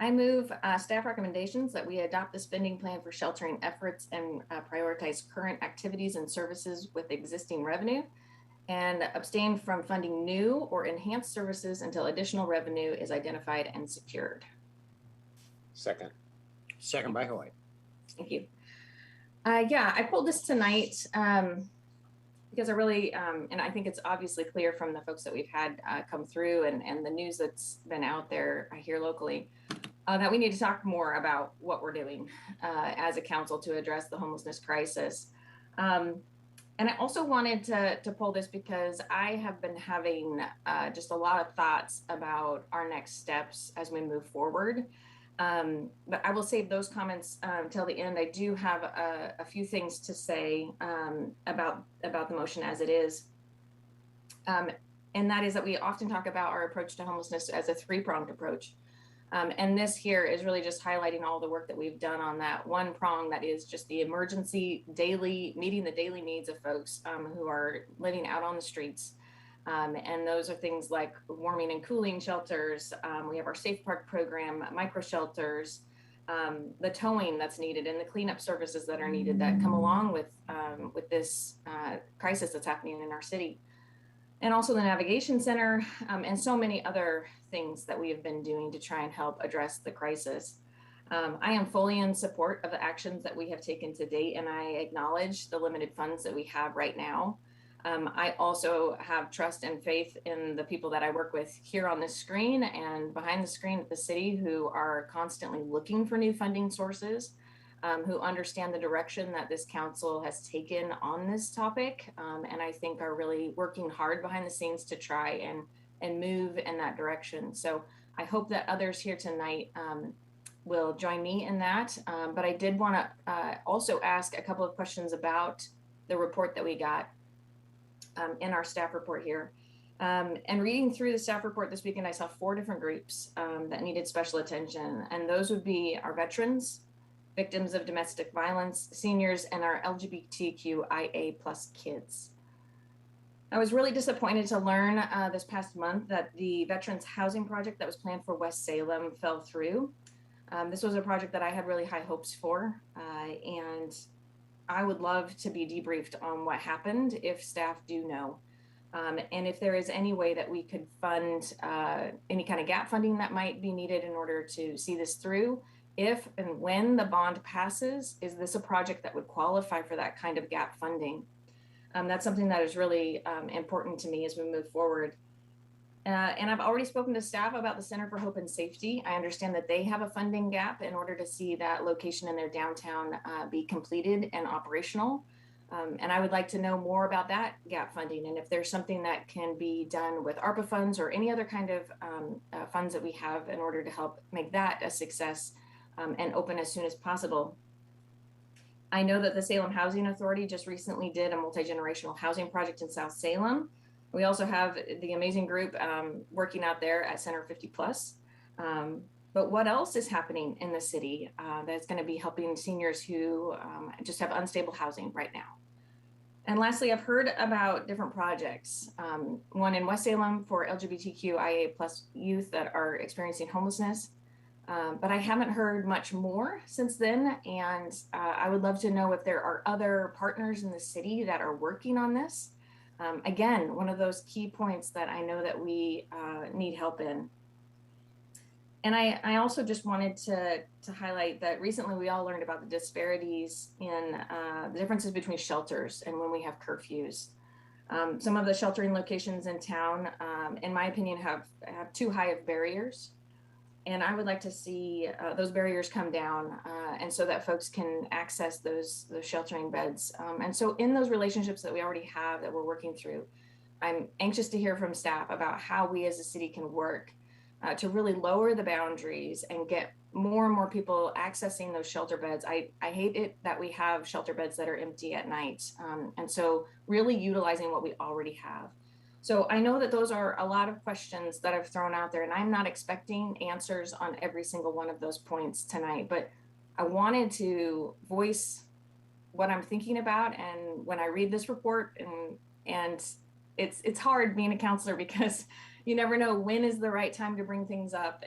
I move staff recommendations that we adopt the spending plan for sheltering efforts and prioritize current activities and services with existing revenue and abstain from funding new or enhanced services until additional revenue is identified and secured. Second. Second by Hoy. Thank you. Yeah, I pulled this tonight because I really, and I think it's obviously clear from the folks that we've had come through and the news that's been out there here locally, that we need to talk more about what we're doing as a council to address the homelessness crisis. And I also wanted to pull this because I have been having just a lot of thoughts about our next steps as we move forward. But I will save those comments till the end. I do have a few things to say about the motion as it is. And that is that we often talk about our approach to homelessness as a three-pronged approach. And this here is really just highlighting all the work that we've done on that one prong that is just the emergency daily, meeting the daily needs of folks who are living out on the streets. And those are things like warming and cooling shelters. We have our Safe Park program, micro shelters, the towing that's needed and the cleanup services that are needed that come along with this crisis that's happening in our city. And also the Navigation Center and so many other things that we have been doing to try and help address the crisis. I am fully in support of the actions that we have taken to date, and I acknowledge the limited funds that we have right now. I also have trust and faith in the people that I work with here on the screen and behind the screen at the city who are constantly looking for new funding sources, who understand the direction that this council has taken on this topic, and I think are really working hard behind the scenes to try and move in that direction. So I hope that others here tonight will join me in that. But I did want to also ask a couple of questions about the report that we got in our staff report here. And reading through the staff report this weekend, I saw 4 different groups that needed special attention. And those would be our veterans, victims of domestic violence, seniors, and our LGBTQIA+ kids. I was really disappointed to learn this past month that the Veterans Housing Project that was planned for West Salem fell through. This was a project that I had really high hopes for, and I would love to be debriefed on what happened if staff do know. And if there is any way that we could fund any kind of gap funding that might be needed in order to see this through. If and when the bond passes, is this a project that would qualify for that kind of gap funding? That's something that is really important to me as we move forward. And I've already spoken to staff about the Center for Hope and Safety. I understand that they have a funding gap in order to see that location in their downtown be completed and operational. And I would like to know more about that gap funding and if there's something that can be done with ARPA funds or any other kind of funds that we have in order to help make that a success and open as soon as possible. I know that the Salem Housing Authority just recently did a multi-generational housing project in South Salem. We also have the amazing group working out there at Center 50+. But what else is happening in the city that's going to be helping seniors who just have unstable housing right now? And lastly, I've heard about different projects. One in West Salem for LGBTQIA+ youth that are experiencing homelessness. But I haven't heard much more since then. And I would love to know if there are other partners in the city that are working on this. Again, one of those key points that I know that we need help in. And I also just wanted to highlight that recently we all learned about the disparities in the differences between shelters and when we have curfews. Some of the sheltering locations in town, in my opinion, have too high of barriers. And I would like to see those barriers come down, and so that folks can access those sheltering beds. And so in those relationships that we already have that we're working through, I'm anxious to hear from staff about how we as a city can work to really lower the boundaries and get more and more people accessing those shelter beds. I hate it that we have shelter beds that are empty at night. And so really utilizing what we already have. So I know that those are a lot of questions that I've thrown out there, and I'm not expecting answers on every single one of those points tonight, but I wanted to voice what I'm thinking about. And when I read this report, and it's hard being a counselor because you never know when is the right time to bring things up,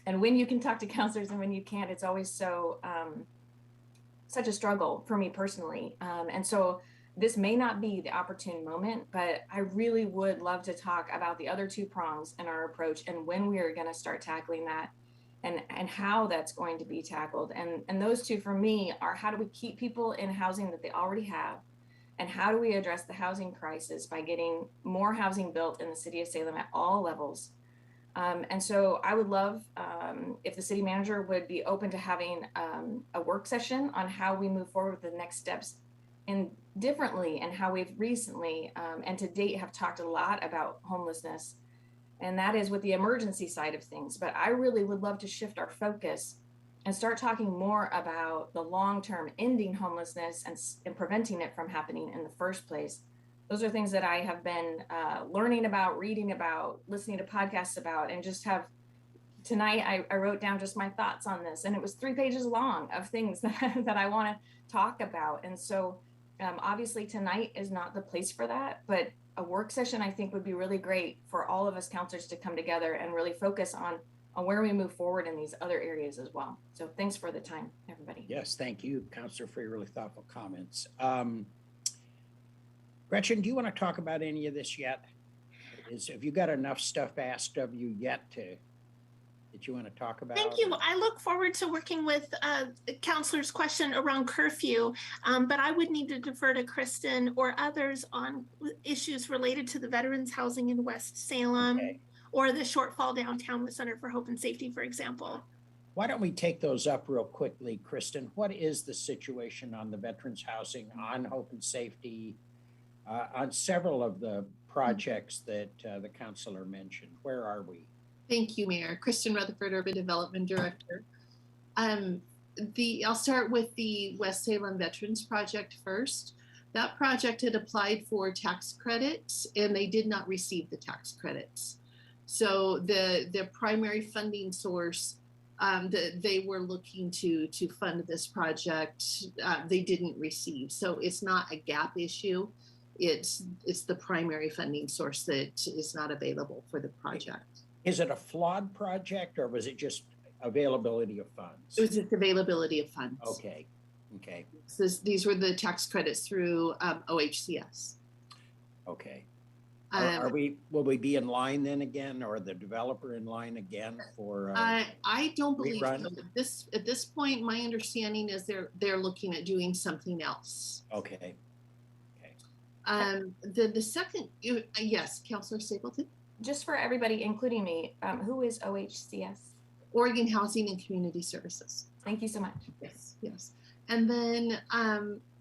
and when you can talk to counselors and when you can't. It's always so such a struggle for me personally. And so this may not be the opportune moment, but I really would love to talk about the other two prongs in our approach and when we are going to start tackling that, and how that's going to be tackled. And those two for me are, how do we keep people in housing that they already have? And how do we address the housing crisis by getting more housing built in the city of Salem at all levels? And so I would love if the city manager would be open to having a work session on how we move forward with the next steps and differently, and how we've recently and to date have talked a lot about homelessness, and that is with the emergency side of things. But I really would love to shift our focus and start talking more about the long-term ending homelessness and preventing it from happening in the first place. Those are things that I have been learning about, reading about, listening to podcasts about, and just have tonight I wrote down just my thoughts on this, and it was 3 pages long of things that I want to talk about. And so obviously tonight is not the place for that, but a work session I think would be really great for all of us counselors to come together and really focus on where we move forward in these other areas as well. So thanks for the time, everybody. Yes, thank you, Counselor, for your really thoughtful comments. Gretchen, do you want to talk about any of this yet? Have you got enough stuff asked of you yet that you want to talk about? Thank you. I look forward to working with Counselor's question around curfew, but I would need to defer to Kristen or others on issues related to the veterans housing in West Salem, or the shortfall downtown with Center for Hope and Safety, for example. Why don't we take those up real quickly, Kristen? What is the situation on the veterans housing, on Hope and Safety, on several of the projects that the counselor mentioned? Where are we? Thank you, Mayor. Kristen Rutherford, Urban Development Director. I'll start with the West Salem Veterans Project first. That project had applied for tax credits, and they did not receive the tax credits. So the primary funding source that they were looking to fund this project, they didn't receive. So it's not a gap issue. It's the primary funding source that is not available for the project. Is it a flawed project, or was it just availability of funds? It was just availability of funds. Okay. So these were the tax credits through OHCS. Okay. Will we be in line then again, or the developer in line again for? I don't believe rerun? so. At this point, my understanding is they're looking at doing something else. Okay. The second, yes, Councilor Stapleton. Just for everybody, including me, who is OHCS? Oregon Housing and Community Services. Thank you so much. Yes. And then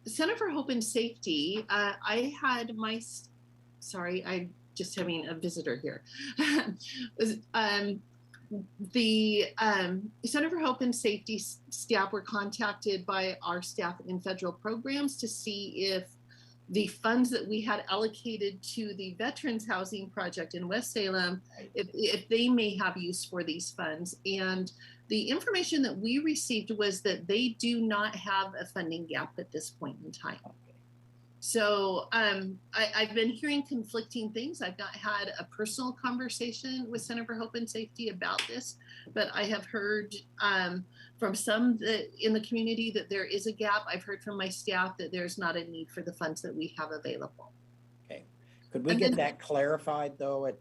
Center for Hope and Safety, I had I'm just having a visitor here. The Center for Hope and Safety staff were contacted by our staff in federal programs to see if the funds that we had allocated to the Veterans Housing Project in West Salem, if they may have use for these funds. And the information that we received was that they do not have a funding gap at this point in time. So I've been hearing conflicting things. I've not had a personal conversation with Center for Hope and Safety about this, but I have heard from some in the community that there is a gap. I've heard from my staff that there's not a need for the funds that we have available. Okay. Could we get that clarified though at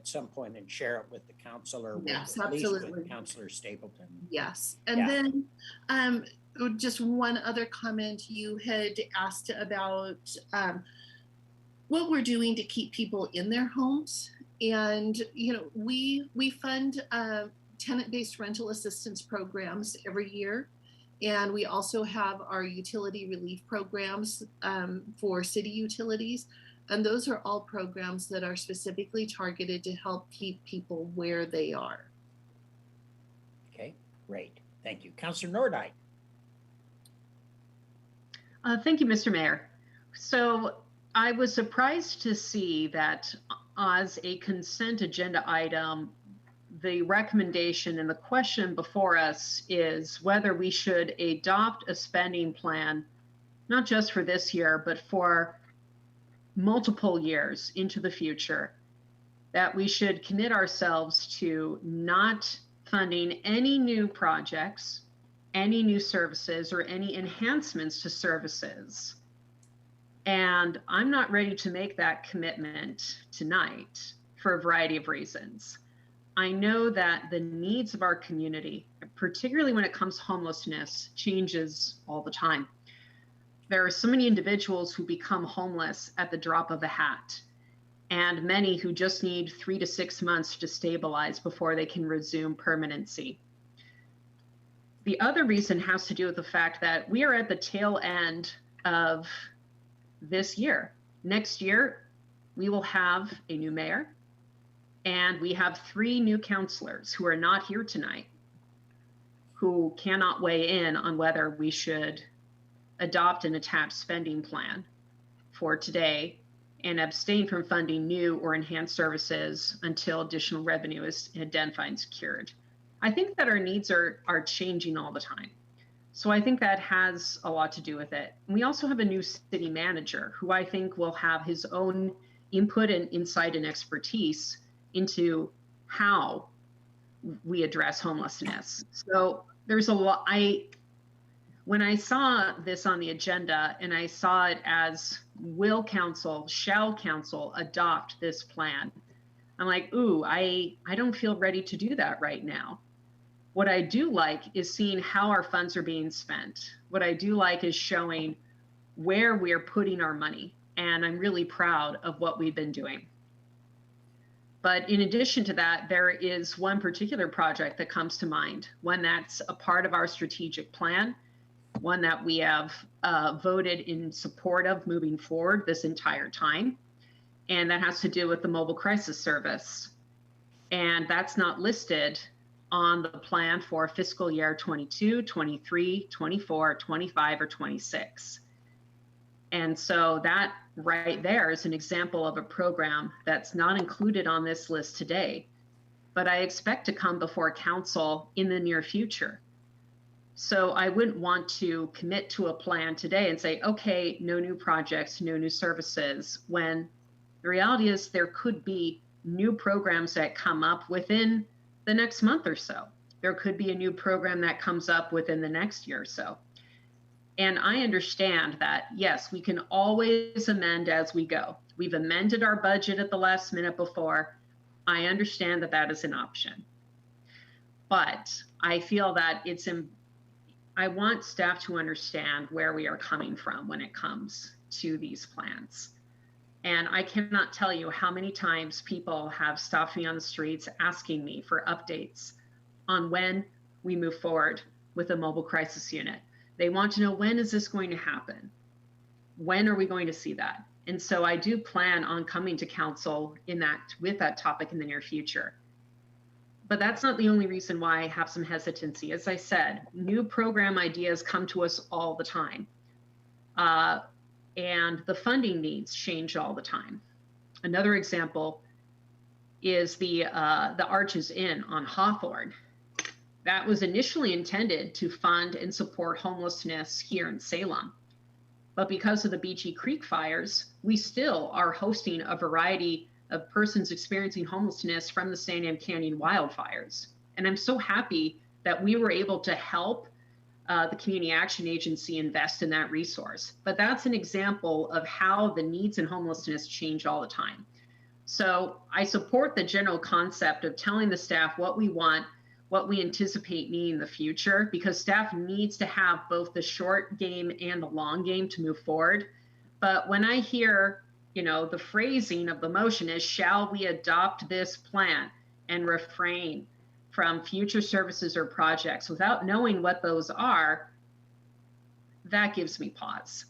some point and share it with the counselor? Yes, at least absolutely. with Counselor Stapleton. Yes. And then just one other comment, you had asked about what we're doing to keep people in their homes. And, we fund tenant-based rental assistance programs every year. And we also have our utility relief programs for city utilities. And those are all programs that are specifically targeted to help keep people where they are. Okay, great. Thank you. Councilor Nordike. Thank you, Mr. Mayor. So I was surprised to see that as a consent agenda item, the recommendation and the question before us is whether we should adopt a spending plan, not just for this year, but for multiple years into the future, that we should commit ourselves to not funding any new projects, any new services, or any enhancements to services. And I'm not ready to make that commitment tonight for a variety of reasons. I know that the needs of our community, particularly when it comes to homelessness, changes all the time. There are so many individuals who become homeless at the drop of a hat, and many who just need 3 to 6 months to stabilize before they can resume permanency. The other reason has to do with the fact that we are at the tail end of this year. Next year, we will have a new mayor, and we have 3 new councilors who are not here tonight, who cannot weigh in on whether we should adopt an attached spending plan for today and abstain from funding new or enhanced services until additional revenue is identified and secured. I think that our needs are changing all the time. So I think that has a lot to do with it. We also have a new city manager who I think will have his own input and insight and expertise into how we address homelessness. So there's a lot. When I saw this on the agenda and I saw it as shall council adopt this plan, I'm like, ooh, I don't feel ready to do that right now. What I do like is seeing how our funds are being spent. What I do like is showing where we're putting our money. And I'm really proud of what we've been doing. But in addition to that, there is one particular project that comes to mind, one that's a part of our strategic plan, one that we have voted in support of moving forward this entire time. And that has to do with the mobile crisis service. And that's not listed on the plan for fiscal year 22, 23, 24, 25, or 26. And so that right there is an example of a program that's not included on this list today, but I expect to come before council in the near future. So I wouldn't want to commit to a plan today and say, okay, no new projects, no new services, when the reality is there could be new programs that come up within the next month or so. There could be a new program that comes up within the next year or so. And I understand that, yes, we can always amend as we go. We've amended our budget at the last minute before. I understand that that is an option. But I feel that I want staff to understand where we are coming from when it comes to these plans. And I cannot tell you how many times people have stopped me on the streets asking me for updates on when we move forward with a mobile crisis unit. They want to know, when is this going to happen? When are we going to see that? And so I do plan on coming to council with that topic in the near future. But that's not the only reason why I have some hesitancy. As I said, new program ideas come to us all the time. And the funding needs change all the time. Another example is the Arches Inn on Hawthorne. That was initially intended to fund and support homelessness here in Salem. But because of the Beachy Creek fires, we still are hosting a variety of persons experiencing homelessness from the San Am Canyon wildfires. And I'm so happy that we were able to help the Community Action Agency invest in that resource. But that's an example of how the needs in homelessness change all the time. So I support the general concept of telling the staff what we want, what we anticipate needing in the future, because staff needs to have both the short game and the long game to move forward. But when I hear, the phrasing of the motion is, shall we adopt this plan, and refrain from future services or projects without knowing what those are, that gives me pause.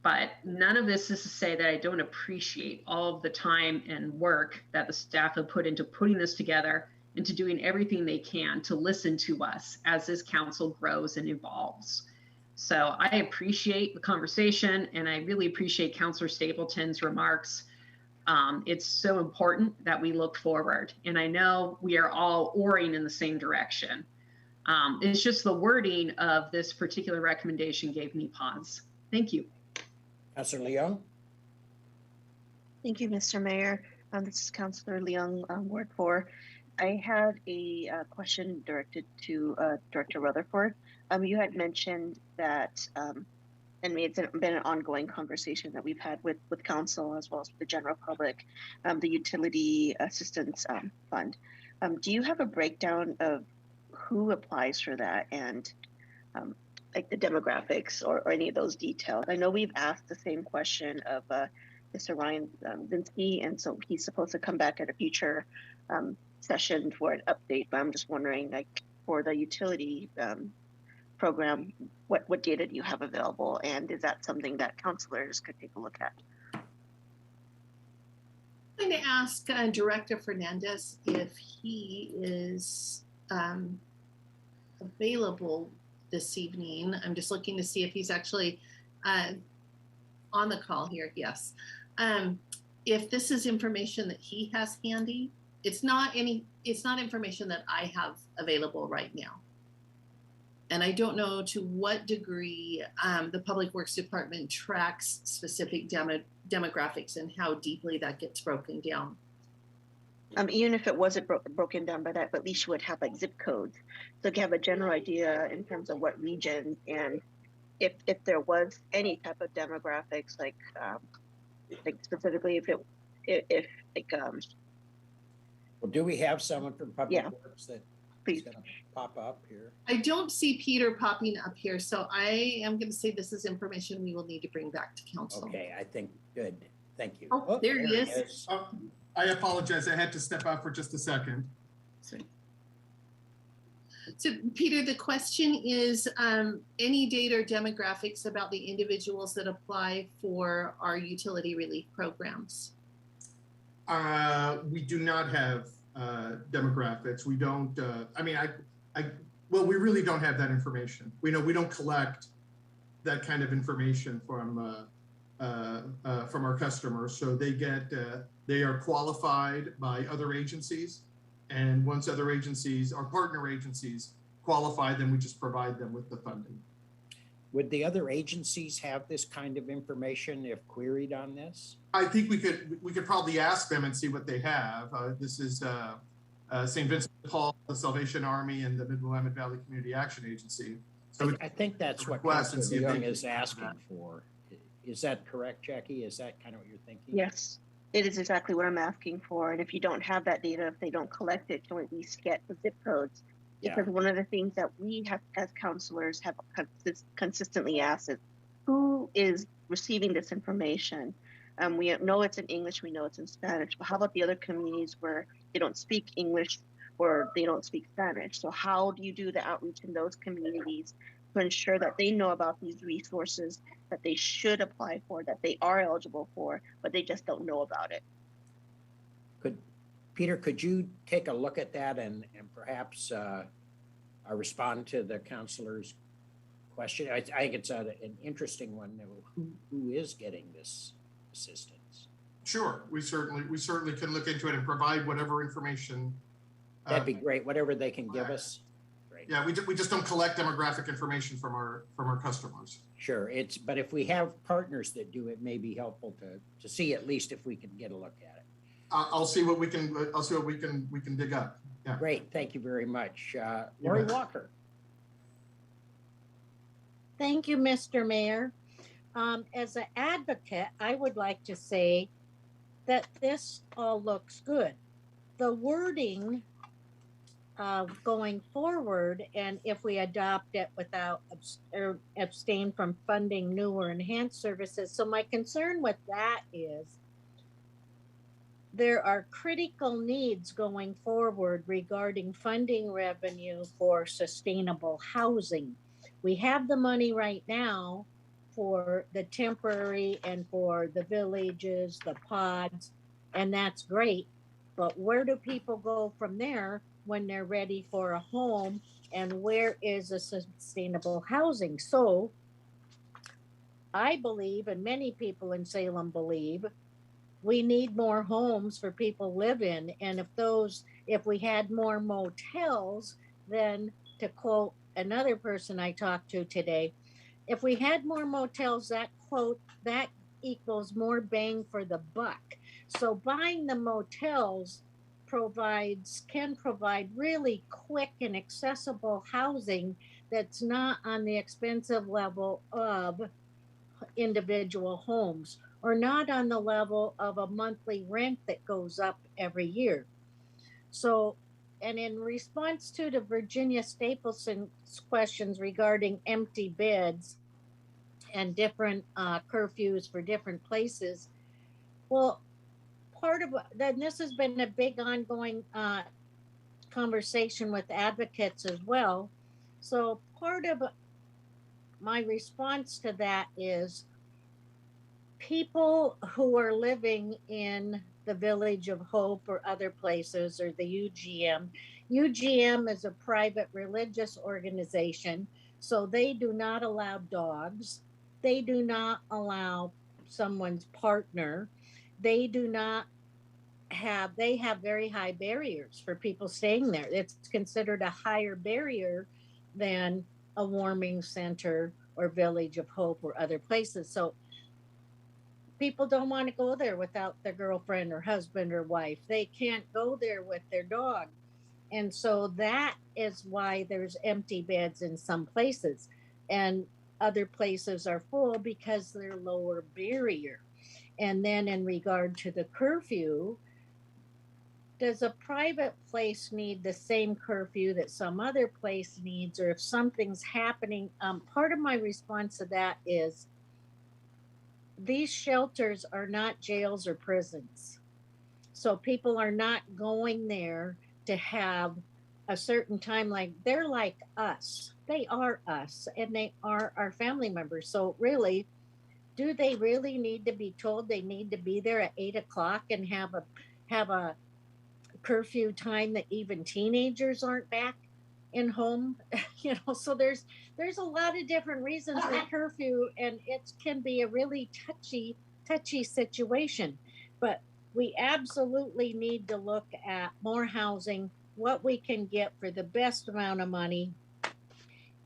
But none of this is to say that I don't appreciate all of the time and work that the staff have put into putting this together, into doing everything they can to listen to us as this council grows and evolves. So I appreciate the conversation, and I really appreciate Councillor Stapleton's remarks. It's so important that we look forward, and I know we are all oaring in the same direction. It's just the wording of this particular recommendation gave me pause. Thank you. Councillor Leung. Thank you, Mr. Mayor. This is Councillor Leung, Ward 4. I had a question directed to Director Rutherford. You had mentioned that, and it's been an ongoing conversation that we've had with council as well as with the general public, the utility assistance fund. Do you have a breakdown of who applies for that and like the demographics or any of those details? I know we've asked the same question of Mr. Ryan Vinsky, and so he's supposed to come back at a future session for an update, but I'm just wondering, like, for the utility program, what data do you have available, and is that something that councilors could take a look at? I'm going to ask Director Fernandez if he is available this evening. I'm just looking to see if he's actually on the call here. Yes. If this is information that he has handy, it's not information that I have available right now. And I don't know to what degree the Public Works Department tracks specific demographics and how deeply that gets broken down. Even if it wasn't broken down by that, but at least you would have like zip codes. So you have a general idea in terms of what region, and if there was any type of demographics, like specifically if well, do we have someone from Public Works that is going to pop up here? I don't see Peter popping up here, so I am going to say this is information we will need to bring back to council. Okay, I think good. Thank you. Oh, there he is. I apologize. I had to step out for just a second. So, Peter, the question is any data or demographics about the individuals that apply for our utility relief programs? We do not have demographics. We don't, well, we really don't have that information. We don't collect that kind of information from our customers. So they are qualified by other agencies. And once other agencies, our partner agencies, qualify, then we just provide them with the funding. Would the other agencies have this kind of information if queried on this? I think we could probably ask them and see what they have. This is St. Vincent de Paul, the Salvation Army, and the Mid-Willamette Valley Community Action Agency. So I think that's what Councilor Young is asking for. Is that correct, Jackie? Is that kind of what you're thinking? Yes, it is exactly what I'm asking for. And if you don't have that data, if they don't collect it, you'll at least get the zip codes. Because one of the things that we have as counselors have consistently asked is, who is receiving this information? We know it's in English, we know it's in Spanish, but how about the other communities where they don't speak English or they don't speak Spanish? So how do you do the outreach in those communities to ensure that they know about these resources that they should apply for, that they are eligible for, but they just don't know about it? Peter, could you take a look at that and perhaps respond to the councilor's question? I think it's an interesting one. Who is getting this assistance? Sure, we certainly can look into it and provide whatever information. That'd be great. Whatever they can give us. Great. Yeah, we just don't collect demographic information from our customers. Sure, but if we have partners that do, it may be helpful to see at least if we can get a look at it. I'll see what we can dig up. Yeah. Great, thank you very much. Lori Walker. Thank you, Mr. Mayor. As an advocate, I would like to say that this all looks good. The wording going forward, and if we adopt it without abstain from funding new or enhanced services. So my concern with that is there are critical needs going forward regarding funding revenue for sustainable housing. We have the money right now for the temporary and for the villages, the pods, and that's great. But where do people go from there when they're ready for a home? And where is a sustainable housing? So I believe, and many people in Salem believe, we need more homes for people to live in. And if we had more motels, then to quote another person I talked to today, if we had more motels, that equals more bang for the buck. So buying the motels can provide really quick and accessible housing that's not on the expensive level of individual homes, or not on the level of a monthly rent that goes up every year. So, and in response to the Virginia Stapleson's questions regarding empty beds and different curfews for different places, well, part of that, this has been a big ongoing conversation with advocates as well. So part of my response to that is people who are living in the Village of Hope or other places, or the UGM. UGM is a private religious organization, so they do not allow dogs. They do not allow someone's partner. They have very high barriers for people staying there. It's considered a higher barrier than a warming center or Village of Hope or other places. So people don't want to go there without their girlfriend or husband or wife. They can't go there with their dog. And so that is why there's empty beds in some places. And other places are full because they're lower barrier. And then in regard to the curfew, does a private place need the same curfew that some other place needs? Or if something's happening, part of my response to that is these shelters are not jails or prisons. So people are not going there to have a certain time. Like, they're like us. They are us, and they are our family members. So really, do they really need to be told they need to be there at 8 o'clock and have a curfew time that even teenagers aren't back in home? So there's a lot of different reasons for curfew, and it can be a really touchy situation. But we absolutely need to look at more housing, what we can get for the best amount of money,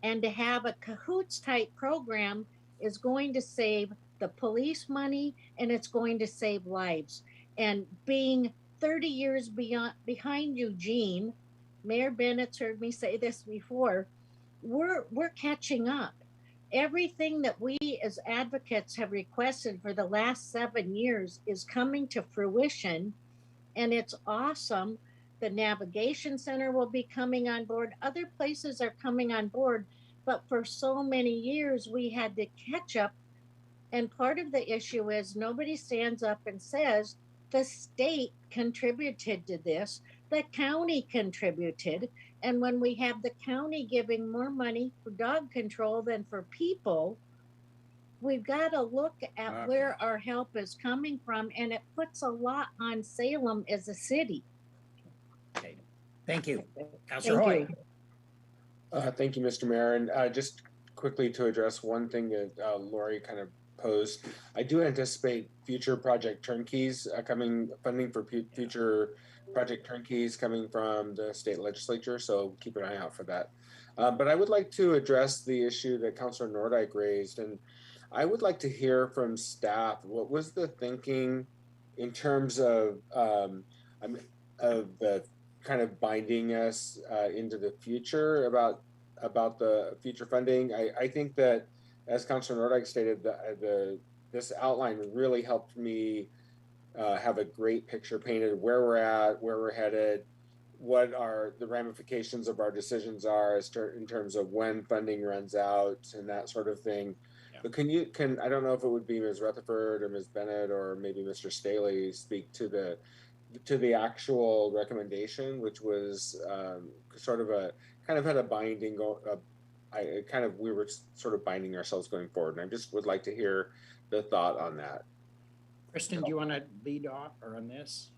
and to have a cahoots type program is going to save the police money, and it's going to save lives. And being 30 years behind Eugene, Mayor Bennett's heard me say this before, we're catching up. Everything that we as advocates have requested for the last 7 years is coming to fruition, and it's awesome. The Navigation Center will be coming on board. Other places are coming on board, but for so many years we had to catch up. And part of the issue is nobody stands up and says, the state contributed to this, the county contributed. And when we have the county giving more money for dog control than for people, we've got to look at where our help is coming from. And it puts a lot on Salem as a city. Okay. Thank you. Councilor Hoy. Thank you, Mr. Mayor. And just quickly to address one thing that Lori kind of posed, I do anticipate future project turnkeys funding for future project turnkeys coming from the state legislature. So keep an eye out for that. But I would like to address the issue that Councilor Nordyke raised, and I would like to hear from staff. What was the thinking in terms of the kind of binding us into the future about the future funding? I think that, as Councilor Nordyke stated, this outline really helped me have a great picture painted of where we're at, where we're headed, what are the ramifications of our decisions are in terms of when funding runs out and that sort of thing. Yeah. But I don't know if it would be Ms. Rutherford or Ms. Bennett or maybe Mr. Staley speak to to the actual recommendation, which was sort of a kind of had a binding. We were sort of binding ourselves going forward, and I just would like to hear the thought on that. Kristen, do you want to lead off or on this?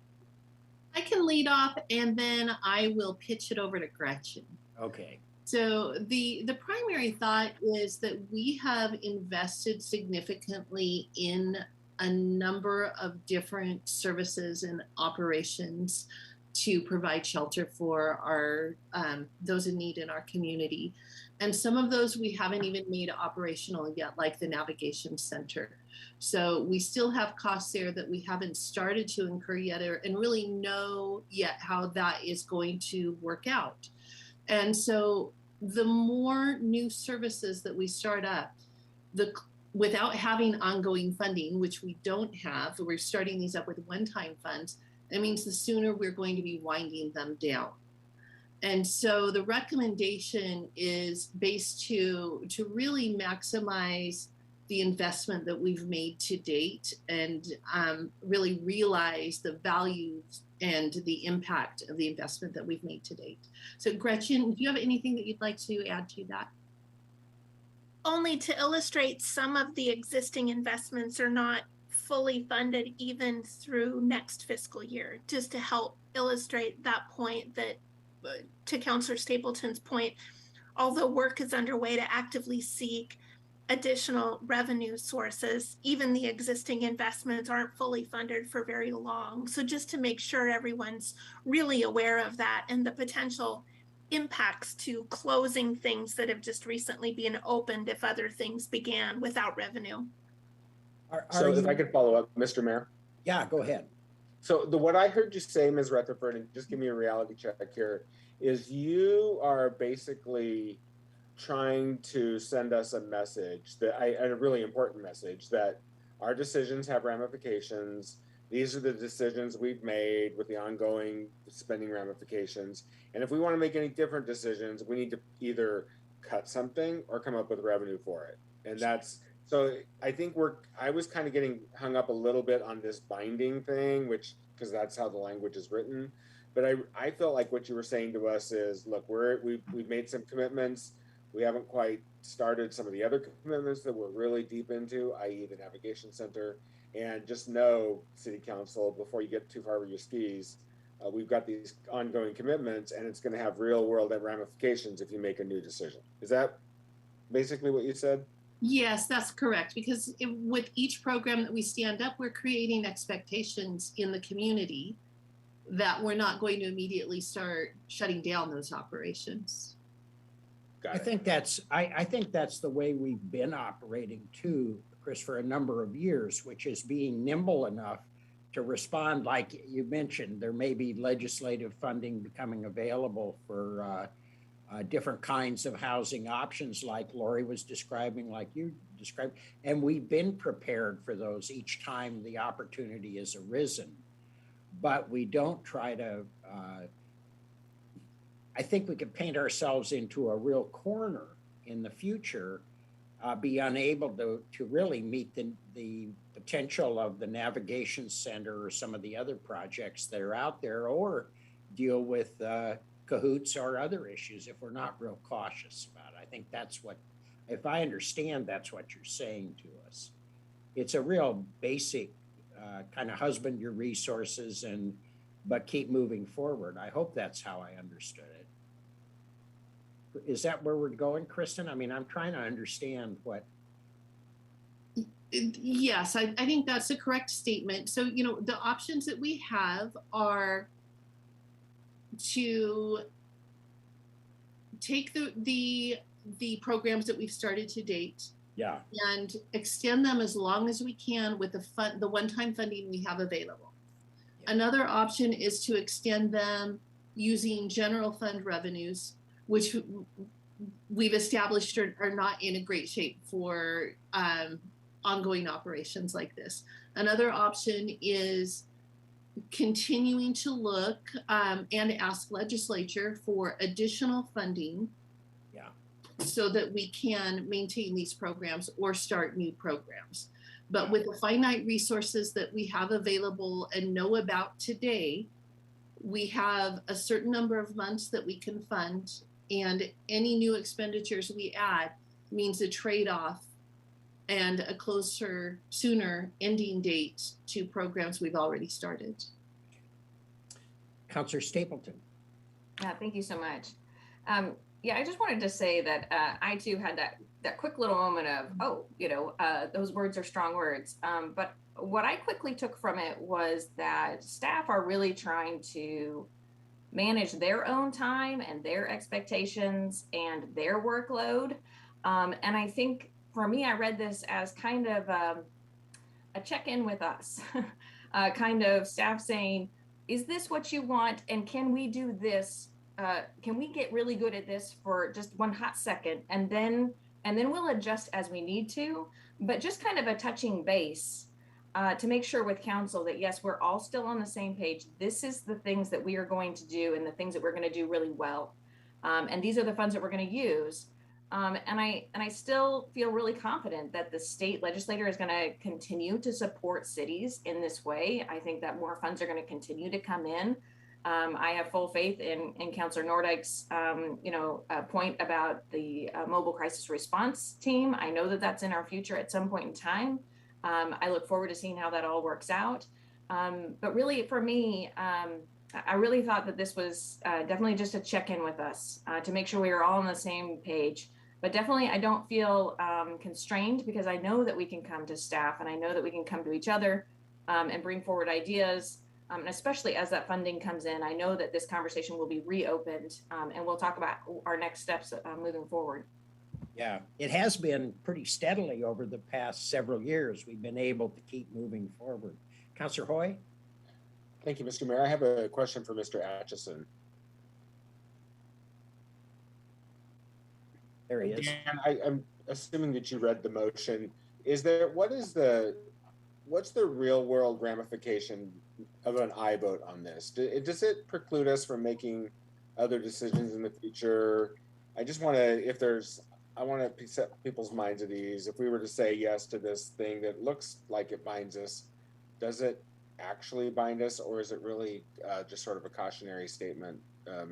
I can lead off, and then I will pitch it over to Gretchen. Okay. So the primary thought is that we have invested significantly in a number of different services and operations to provide shelter for our those in need in our community. And some of those we haven't even made operational yet, like the navigation center. So we still have costs there that we haven't started to incur yet and really know yet how that is going to work out. And so the more new services that we start up, without having ongoing funding, which we don't have, we're starting these up with one-time funds, that means the sooner we're going to be winding them down. And so the recommendation is based to really maximize the investment that we've made to date and really realize the value and the impact of the investment that we've made to date. So Gretchen, do you have anything that you'd like to add to that? Only to illustrate some of the existing investments are not fully funded even through next fiscal year, just to help illustrate that point that, to Councillor Stapleton's point, although work is underway to actively seek additional revenue sources, even the existing investments aren't fully funded for very long. So just to make sure everyone's really aware of that and the potential impacts to closing things that have just recently been opened if other things began without revenue. So if I could follow up, Mr. Mayor. Yeah, go ahead. So what I heard you say, Ms. Rutherford, and just give me a reality check here, is you are basically trying to send us a message a really important message, that our decisions have ramifications. These are the decisions we've made with the ongoing spending ramifications. And if we want to make any different decisions, we need to either cut something or come up with revenue for it. And that's, so I think I was kind of getting hung up a little bit on this binding thing, because that's how the language is written. But I felt like what you were saying to us is, look, we've made some commitments. We haven't quite started some of the other commitments that we're really deep into, i.e. the navigation center. And just know, City Council, before you get too far with your skis, we've got these ongoing commitments, and it's going to have real world ramifications if you make a new decision. Is that basically what you said? Yes, that's correct. Because with each program that we stand up, we're creating expectations in the community that we're not going to immediately start shutting down those operations. I think that's the way we've been operating too, Chris, for a number of years, which is being nimble enough to respond. Like you mentioned, there may be legislative funding becoming available for different kinds of housing options, like Lori was describing, like you described, and we've been prepared for those each time the opportunity has arisen. But we don't try to, I think we could paint ourselves into a real corner in the future, be unable to really meet the potential of the navigation center or some of the other projects that are out there, or deal with cahoots or other issues if we're not real cautious about it. I think that's what, if I understand, that's what you're saying to us. It's a real basic kind of husband your resources but keep moving forward. I hope that's how I understood it. Is that where we're going, Kristen? I mean, I'm trying to understand what. Yes, I think that's a correct statement. So, the options that we have are to take the programs that we've started to date, yeah, and extend them as long as we can with the one-time funding we have available. Yeah. Another option is to extend them using general fund revenues, which we've established are not in a great shape for ongoing operations like this. Another option is continuing to look and ask legislature for additional funding, so that we can maintain these programs or start new programs. But with the finite resources that we have available and know about today, we have a certain number of months that we can fund, and any new expenditures we add means a trade-off and a closer, sooner ending date to programs we've already started. Councillor Stapleton. Yeah, thank you so much. Yeah, I just wanted to say that I too had that quick little moment of, oh, those words are strong words. But what I quickly took from it was that staff are really trying to manage their own time and their expectations and their workload. And I think for me, I read this as kind of a check-in with us, kind of staff saying, is this what you want? And can we do this? Can we get really good at this for just one hot second? And then we'll adjust as we need to, but just kind of a touching base to make sure with council that, yes, we're all still on the same page. This is the things that we are going to do and the things that we're going to do really well. And these are the funds that we're going to use. And I still feel really confident that the state legislature is going to continue to support cities in this way. I think that more funds are going to continue to come in. I have full faith in Councillor Nordike's, point about the mobile crisis response team. I know that that's in our future at some point in time. I look forward to seeing how that all works out. But really, for me, I really thought that this was definitely just a check-in with us to make sure we are all on the same page. But definitely, I don't feel constrained because I know that we can come to staff and I know that we can come to each other and bring forward ideas. And especially as that funding comes in, I know that this conversation will be reopened and we'll talk about our next steps moving forward. Yeah, it has been pretty steadily over the past several years. We've been able to keep moving forward. Councillor Hoy? Thank you, Mr. Mayor. I have a question for Mr. Atchison. There he is. Dan, I'm assuming that you read the motion. What's the real world ramification of an aye vote on this? Does it preclude us from making other decisions in the future? I want to set people's minds at ease. If we were to say yes to this thing that looks like it binds us, does it actually bind us, or is it really just sort of a cautionary statement?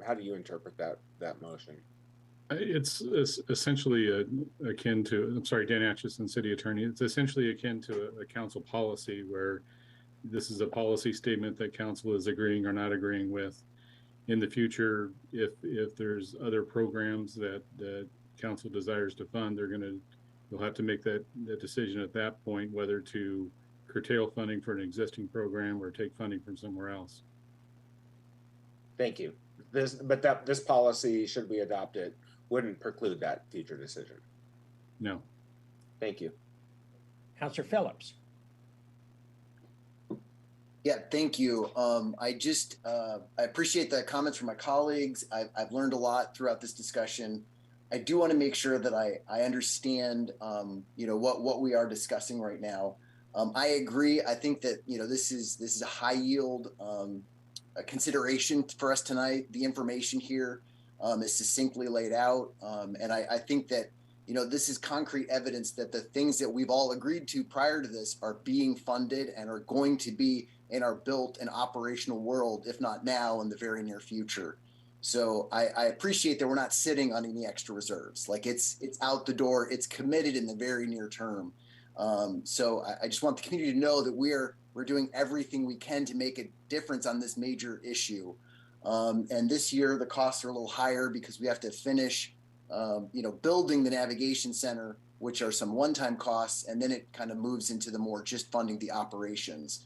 How do you interpret that motion? It's essentially akin to, I'm sorry, Dan Atchison, City Attorney. It's essentially akin to a council policy where this is a policy statement that council is agreeing or not agreeing with. In the future, if there's other programs that council desires to fund, you'll have to make that decision at that point, whether to curtail funding for an existing program or take funding from somewhere else. Thank you. This policy, should we adopt it, wouldn't preclude that future decision. No. Thank you. Councillor Phillips. Yeah, thank you. I appreciate the comments from my colleagues. I've learned a lot throughout this discussion. I do want to make sure that I understand, what we are discussing right now. I agree. I think that, this is a high yield a consideration for us tonight. The information here is succinctly laid out. And I think that, this is concrete evidence that the things that we've all agreed to prior to this are being funded and are going to be in our built and operational world, if not now, in the very near future. So I appreciate that we're not sitting on any extra reserves. Like it's out the door, it's committed in the very near term. So I just want the community to know that we're doing everything we can to make a difference on this major issue. And this year the costs are a little higher because we have to finish, building the navigation center, which are some one-time costs, and then it kind of moves into the more just funding the operations.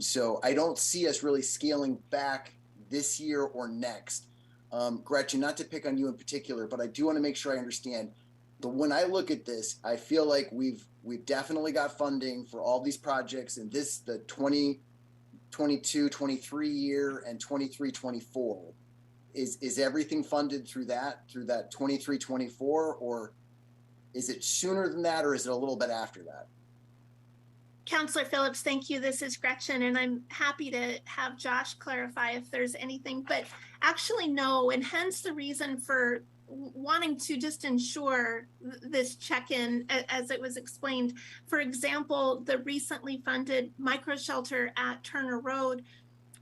So I don't see us really scaling back this year or next. Gretchen, not to pick on you in particular, but I do want to make sure I understand. When I look at this, I feel like we've definitely got funding for all these projects, and the 2022-23 year and 23-24. Is everything funded through that 23-24, or is it sooner than that, or is it a little bit after that? Councillor Phillips, thank you. This is Gretchen, and I'm happy to have Josh clarify if there's anything, but actually no, and hence the reason for wanting to just ensure this check-in, as it was explained. For example, the recently funded micro shelter at Turner Road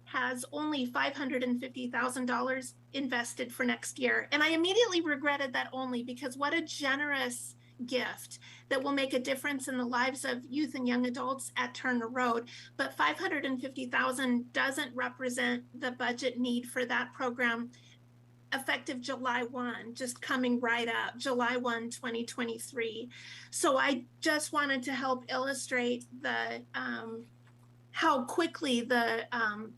has only $550,000 invested for next year. And I immediately regretted that, only because what a generous gift that will make a difference in the lives of youth and young adults at Turner Road. But $550,000 doesn't represent the budget need for that program effective July 1, just coming right up, July 1, 2023. So I just wanted to help illustrate the how quickly the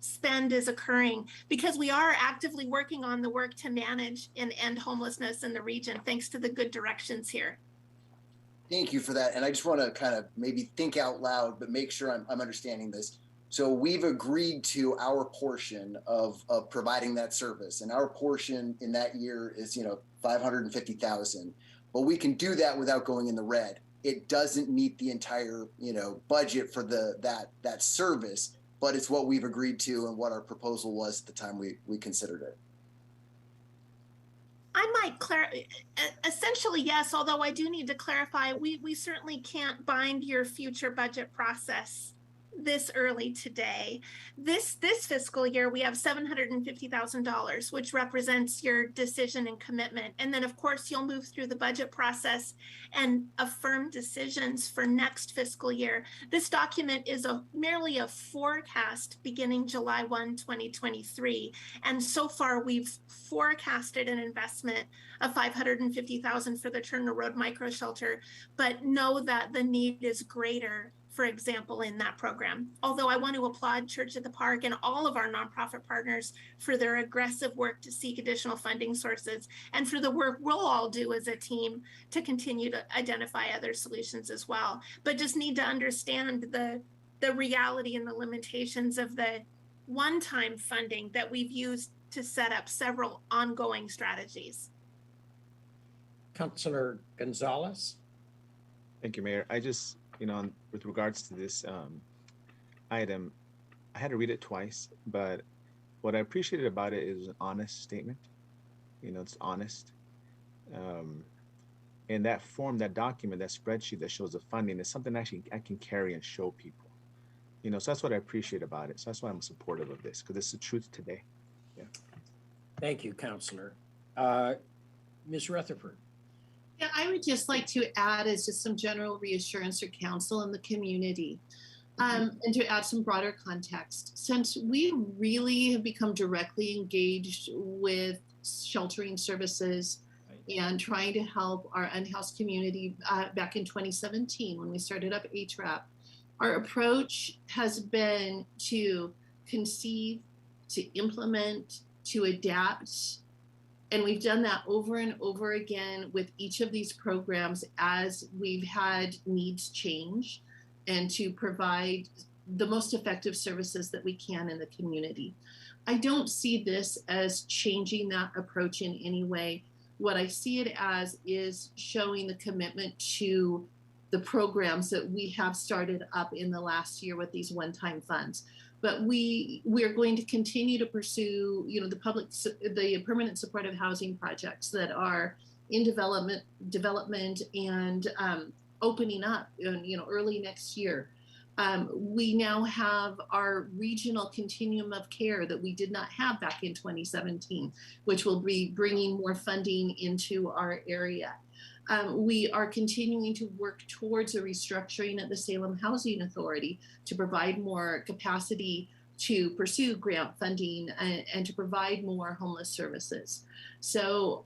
spend is occurring, because we are actively working on the work to manage and end homelessness in the region, thanks to the good directions here. Thank you for that. And I just want to kind of maybe think out loud, but make sure I'm understanding this. So we've agreed to our portion of providing that service, and our portion in that year is, $550,000. But we can do that without going in the red. It doesn't meet the entire, budget for that service, but it's what we've agreed to and what our proposal was at the time we considered it. I might clarify, essentially, yes, although I do need to clarify, we certainly can't bind your future budget process this early today. This fiscal year, we have $750,000, which represents your decision and commitment. And then, of course, you'll move through the budget process and affirm decisions for next fiscal year. This document is merely a forecast beginning July 1, 2023. And so far, we've forecasted an investment of $550,000 for the Turner Road micro shelter, but know that the need is greater, for example, in that program. Although I want to applaud Church at the Park and all of our nonprofit partners for their aggressive work to seek additional funding sources, and for the work we'll all do as a team to continue to identify other solutions as well. But just need to understand the reality and the limitations of the one-time funding that we've used to set up several ongoing strategies. Councilor Gonzalez. Thank you, Mayor. I just, with regards to this item, I had to read it twice, but what I appreciated about it is an honest statement. It's honest. And that form, that document, that spreadsheet that shows the funding is something actually I can carry and show people. So that's what I appreciate about it. So that's why I'm supportive of this, because it's the truth today. Yeah. Thank you, Councilor. Ms. Rutherford. Yeah, I would just like to add as just some general reassurance for council and the community, and to add some broader context. Since we really have become directly engaged with sheltering services and trying to help our unhoused community back in 2017 when we started up HRAP, our approach has been to conceive, to implement, to adapt. And we've done that over and over again with each of these programs as we've had needs change, and to provide the most effective services that we can in the community. I don't see this as changing that approach in any way. What I see it as is showing the commitment to the programs that we have started up in the last year with these one-time funds. But we are going to continue to pursue, the permanent supportive housing projects that are in development and opening up, early next year. We now have our regional continuum of care that we did not have back in 2017, which will be bringing more funding into our area. We are continuing to work towards a restructuring at the Salem Housing Authority to provide more capacity to pursue grant funding and to provide more homeless services. So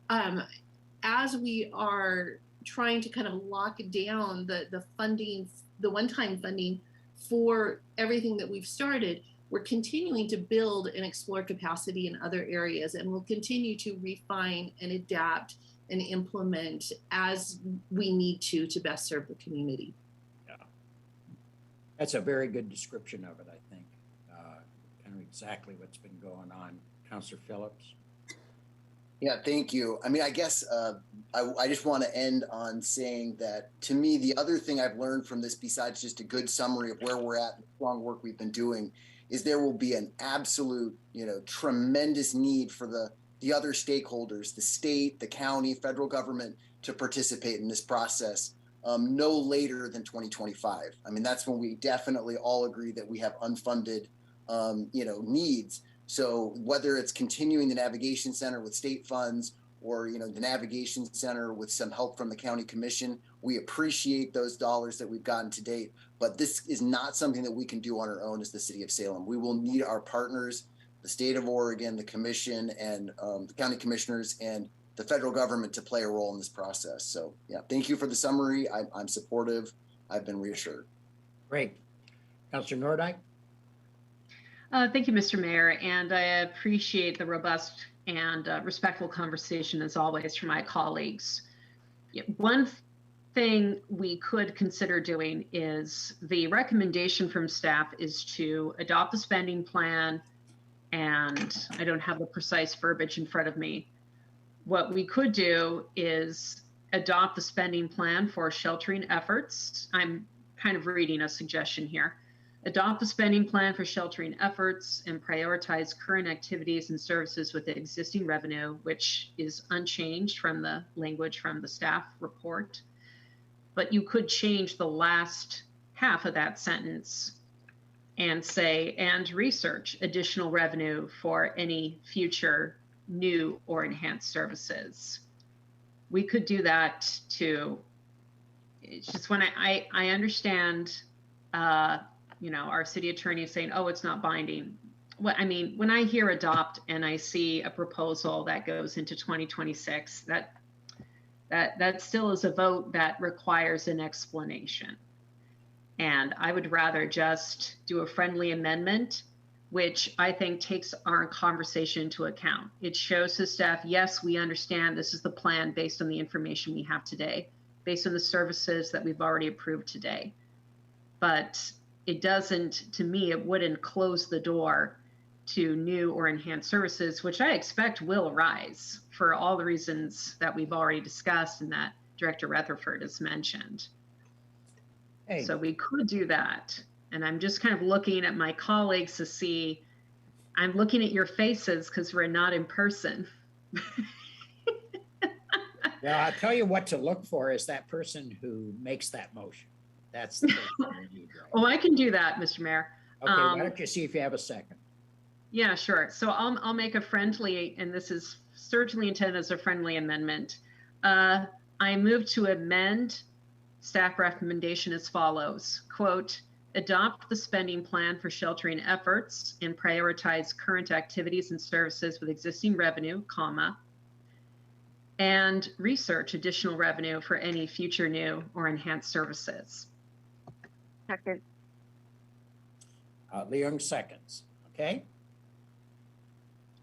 as we are trying to kind of lock down the funding, the one-time funding for everything that we've started, we're continuing to build and explore capacity in other areas, and we'll continue to refine and adapt and implement as we need to best serve the community. Yeah, that's a very good description of it, I think. Kind of exactly what's been going on. Councilor Phillips. Yeah, thank you. I mean, I guess I just want to end on saying that, to me, the other thing I've learned from this, besides just a good summary of where we're at and the strong work we've been doing, is there will be an absolute, tremendous need for the the other stakeholders, the state, the county, federal government, to participate in this process no later than 2025. I mean, that's when we definitely all agree that we have unfunded, needs. So whether it's continuing the navigation center with state funds or, the navigation center with some help from the county commission, we appreciate those dollars that we've gotten to date. But this is not something that we can do on our own as the city of Salem. We will need our partners, the state of Oregon, the commission, and the county commissioners and the federal government to play a role in this process. So yeah, thank you for the summary. I'm supportive. I've been reassured. Great. Councilor Nordyke? Thank you, Mr. Mayor, and I appreciate the robust and respectful conversation as always from my colleagues. One thing we could consider doing is the recommendation from staff is to adopt the spending plan, and I don't have the precise verbiage in front of me. What we could do is adopt the spending plan for sheltering efforts. I'm kind of reading a suggestion here. Adopt the spending plan for sheltering efforts and prioritize current activities and services with the existing revenue, which is unchanged from the language from the staff report. But you could change the last half of that sentence and say, and research additional revenue for any future new or enhanced services. We could do that too. It's just when I understand, our city attorney is saying, oh, it's not binding. Well, I mean, when I hear adopt and I see a proposal that goes into 2026, that still is a vote that requires an explanation. And I would rather just do a friendly amendment, which I think takes our conversation into account. It shows the staff, yes, we understand this is the plan based on the information we have today, based on the services that we've already approved today. But it doesn't, to me, it wouldn't close the door to new or enhanced services, which I expect will arise for all the reasons that we've already discussed and that Director Rutherford has mentioned. Hey. So we could do that. And I'm just kind of looking at my colleagues to see, I'm looking at your faces because we're not in person. Yeah, I'll tell you what to look for is that person who makes that motion. That's the person we need, right? Oh, I can do that, Mr. Mayor. Okay, why don't you see if you have a second? Yeah, sure. So I'll make a friendly, and this is certainly intended as a friendly amendment. I move to amend staff recommendation as follows, quote, adopt the spending plan for sheltering efforts and prioritize current activities and services with existing revenue, comma, and research additional revenue for any future new or enhanced services. Second. Leung seconds, okay?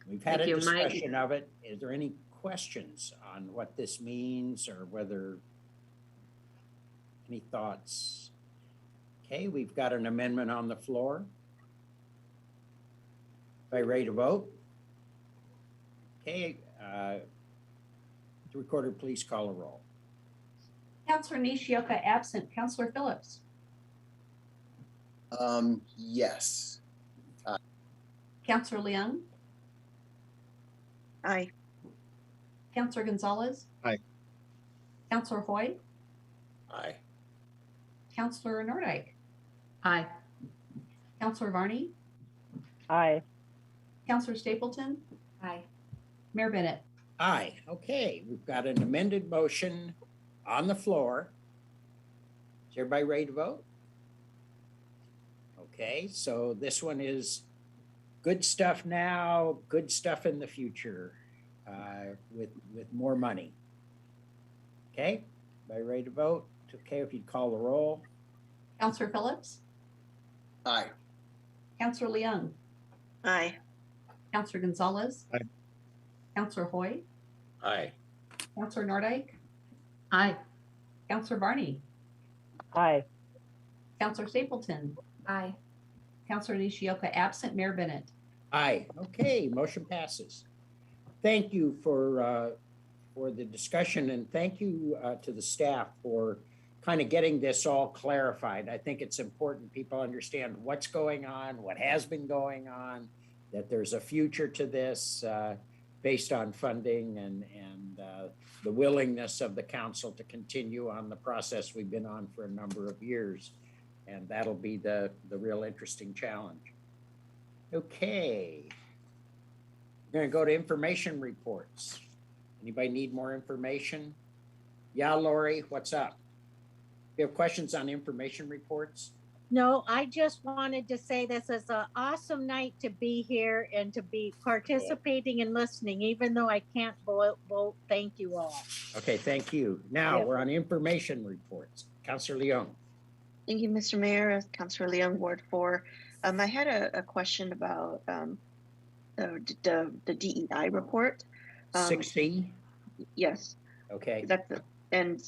We've had a discussion of it. Is there any questions on what this means or whether, any thoughts? Okay, we've got an amendment on the floor. Are you ready to vote? Okay, the recorder, please call a roll. Councilor Nishioka absent. Councilor Phillips. Yes. Councilor Leung. Aye. Councilor Gonzalez. Aye. Councilor Hoy. Aye. Councilor Nordyke. Aye. Councilor Varney. Aye. Councilor Stapleton. Aye. Mayor Bennett. Aye. Okay, we've got an amended motion on the floor. Is everybody ready to vote? Okay, so this one is good stuff now, good stuff in the future with more money. Okay, everybody ready to vote? Okay, if you'd call the roll. Councilor Phillips. Aye. Councilor Leung. Aye. Councilor Gonzalez. Aye. Councilor Hoy. Aye. Councilor Nordyke. Aye. Councilor Varney. Aye. Councilor Stapleton. Aye. Councilor Nishioka absent. Mayor Bennett. Aye. Okay, motion passes. Thank you for the discussion, and thank you to the staff for kind of getting this all clarified. I think it's important people understand what's going on, what has been going on, that there's a future to this. based on funding and the willingness of the council to continue on the process we've been on for a number of years. And that'll be the real interesting challenge. Okay. We're going to go to information reports. Anybody need more information? Yeah, Lori, what's up? You have questions on information reports? No, I just wanted to say this is an awesome night to be here and to be participating and listening, even though I can't vote. Thank you all. Okay, thank you. Now we're on information reports. Councilor Leung. Thank you, Mr. Mayor. Councilor Leung, Ward 4. I had a question about the DEI report. 6C? Yes. Okay. And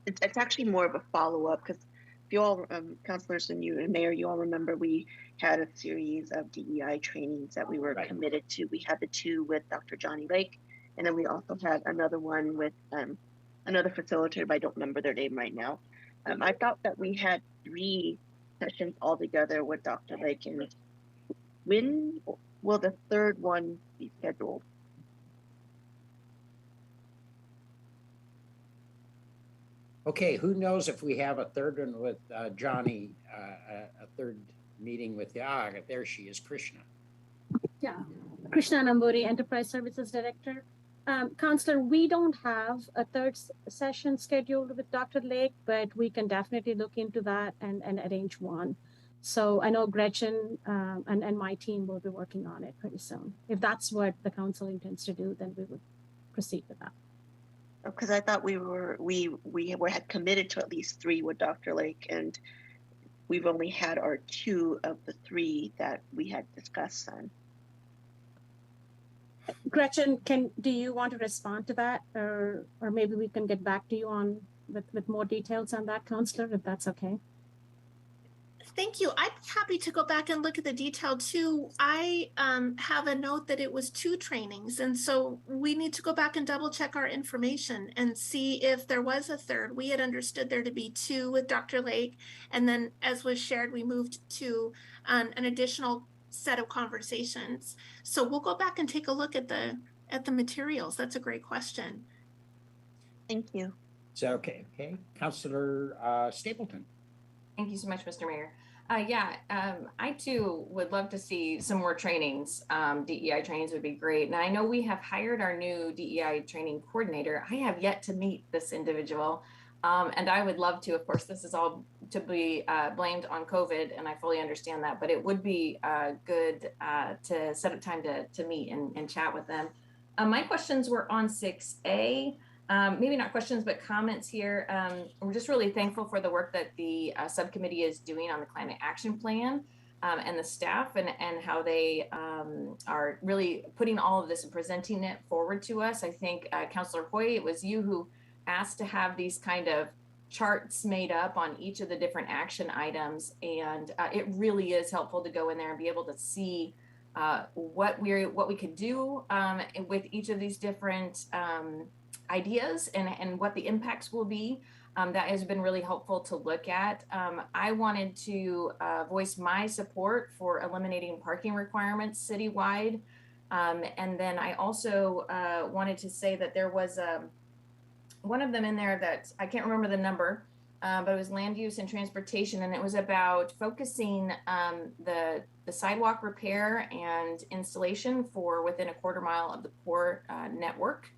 it's actually more of a follow-up because if you all, councilors and you and Mayor, you all remember we had a series of DEI trainings that we were committed to. We had the 2 with Dr. Johnny Lake, and then we also had another one with another facilitator, but I don't remember their name right now. I thought that we had 3 sessions altogether with Dr. Lake, and when will the 3rd one be scheduled? Okay, who knows if we have a 3rd one with Johnny, a 3rd meeting with, there she is, Krishna. Yeah, Krishna Namburi, Enterprise Services Director. Counselor, we don't have a 3rd session scheduled with Dr. Lake, but we can definitely look into that and arrange one. So I know Gretchen and my team will be working on it pretty soon. If that's what the council intends to do, then we would proceed with that. Because I thought we had committed to at least 3 with Dr. Lake, and we've only had our 2 of the 3 that we had discussed on. Gretchen, do you want to respond to that, or maybe we can get back to you on with more details on that, Counselor, if that's okay? Thank you. I'd be happy to go back and look at the detail too. I have a note that it was 2 trainings. And so we need to go back and double check our information and see if there was a 3rd. We had understood there to be 2 with Dr. Lake. And then as was shared, we moved to an additional set of conversations. So we'll go back and take a look at the materials. That's a great question. Thank you. Is that okay? Okay. Councilor Stapleton. Thank you so much, Mr. Mayor. I too would love to see some more trainings. DEI trainings would be great. And I know we have hired our new DEI training coordinator. I have yet to meet this individual. And I would love to, of course, this is all to be blamed on COVID, and I fully understand that, but it would be good to set up time to meet and chat with them. My questions were on 6A. Maybe not questions, but comments here. We're just really thankful for the work that the subcommittee is doing on the climate action plan and the staff and how they are really putting all of this and presenting it forward to us. I think Councilor Hoy, it was you who asked to have these kind of charts made up on each of the different action items. And it really is helpful to go in there and be able to see what we could do with each of these different ideas and what the impacts will be. That has been really helpful to look at. I wanted to voice my support for eliminating parking requirements citywide. And then I also wanted to say that there was one of them in there that I can't remember the number, but it was land use and transportation. And it was about focusing the sidewalk repair and installation for within a quarter mile of the port network